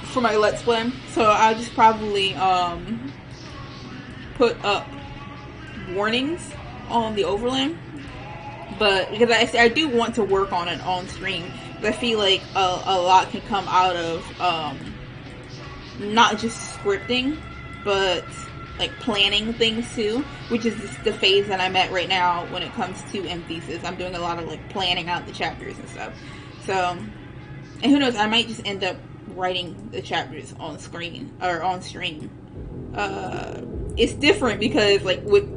for my Let's Play, so I'll just probably put up warnings on the overlay, but because I do want to work on it on stream, but I feel like a lot can come out of not just scripting, but like planning things too, which is the phase that I'm at right now when it comes to Anthesis. I'm doing a lot of like planning out the chapters and stuff. So, and who knows, I might just end up writing the chapters on screen or on stream. It's different because like with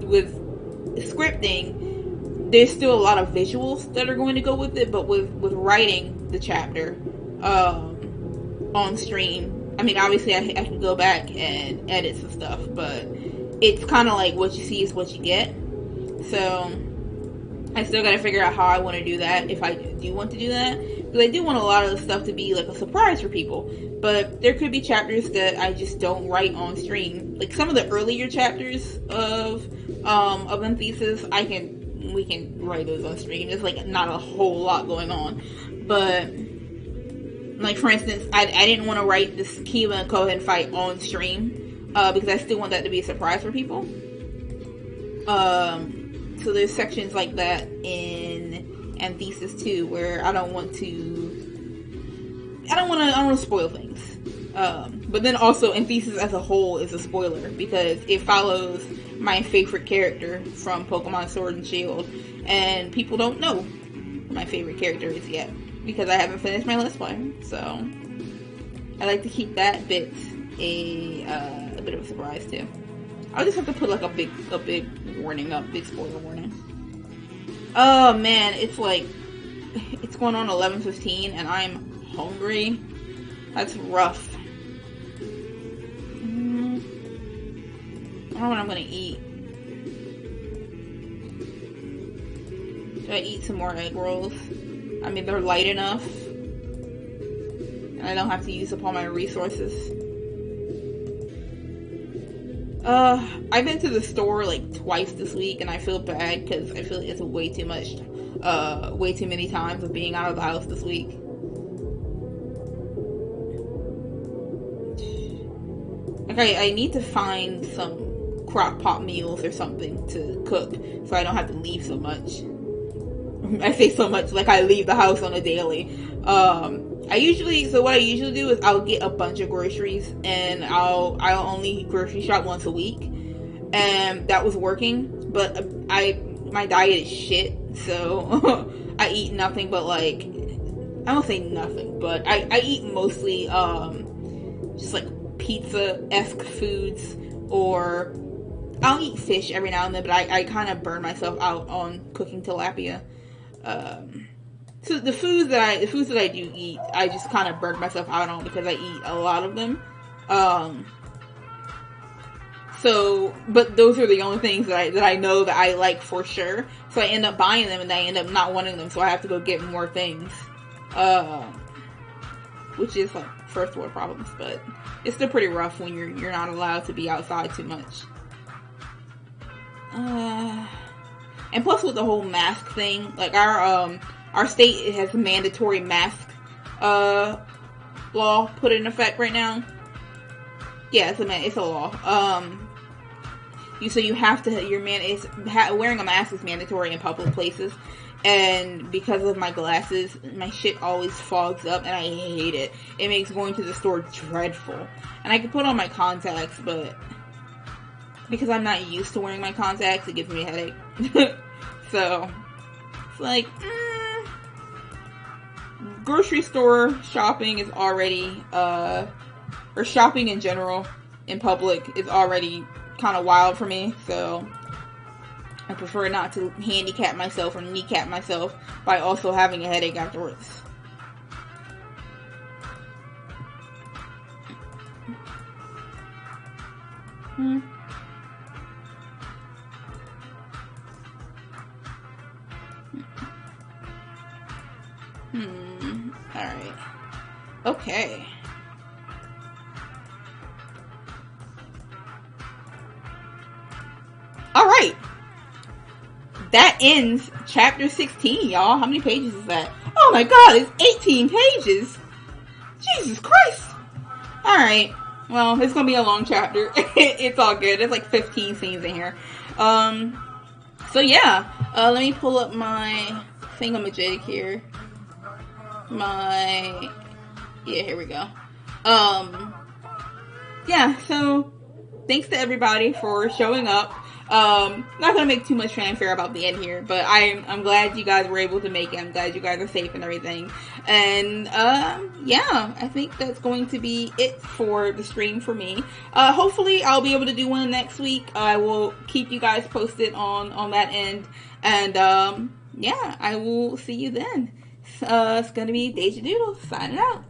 scripting, there's still a lot of visuals that are going to go with it, but with writing the chapter on stream, I mean, obviously I can go back and edit some stuff, but it's kind of like what you see is what you get. So I still gotta figure out how I want to do that, if I do want to do that, because I do want a lot of the stuff to be like a surprise for people. But there could be chapters that I just don't write on stream. Like some of the earlier chapters of Anthesis, we can write those on stream. There's like not a whole lot going on, but like for instance, I didn't want to write this Kiva and Kohen fight on stream because I still want that to be a surprise for people. So there's sections like that in Anthesis too, where I don't want to spoil things. But then also Anthesis as a whole is a spoiler because it follows my favorite character from Pokemon Sword and Shield, and people don't know who my favorite character is yet because I haven't finished my Let's Play. So I like to keep that bit a bit of a surprise too. I'll just have to put like a big warning up, big spoiler warning. Oh man, it's going on 11:15 and I'm hungry. That's rough. I don't know what I'm gonna eat. Should I eat some more egg rolls? I mean, they're light enough. And I don't have to use up all my resources. I've been to the store like twice this week and I feel bad because I feel like it's way too many times of being out of the house this week. Okay, I need to find some crock pot meals or something to cook so I don't have to leave so much. I say so much like I leave the house on a daily. What I usually do is I'll get a bunch of groceries and I'll only grocery shop once a week, and that was working. But my diet is shit, so I eat nothing but like, I don't say nothing, but I eat mostly just like pizza-esque foods, or I'll eat fish every now and then, but I kind of burn myself out on cooking tilapia. So the foods that I do eat, I just kind of burn myself out on because I eat a lot of them. But those are the only things that I know that I like for sure. So I end up buying them and I end up not wanting them, so I have to go get more things. which is like first world problems, but it's still pretty rough when you're not allowed to be outside too much. And plus with the whole mask thing, like our state has a mandatory mask law put in effect right now. Yeah, it's a law. So you have to, wearing a mask is mandatory in public places. And because of my glasses, my shit always fogs up, and I hate it. It makes going to the store dreadful. And I can put on my contacts, but because I'm not used to wearing my contacts, it gives me a headache. So, it's like, grocery store shopping is already, or shopping in general, in public, is already kind of wild for me, so I prefer not to handicap myself or kneecap myself by also having a headache afterwards. Alright. Okay. Alright. That ends chapter 16, y'all. How many pages is that? Oh my god, it's 18 pages. Jesus Christ. Alright. Well, it's gonna be a long chapter. It's all good. There's like 15 scenes in here. So yeah. Let me pull up my thingamajig here. Yeah, here we go. Yeah, so thanks to everybody for showing up. Not gonna make too much fanfare about the end here, but I'm glad you guys were able to make it. I'm glad you guys are safe and everything. And, yeah, I think that's going to be it for the stream for me. Hopefully I'll be able to do one next week. I will keep you guys posted on that end. And, yeah, I will see you then. It's gonna be Dasia Doodle signing out.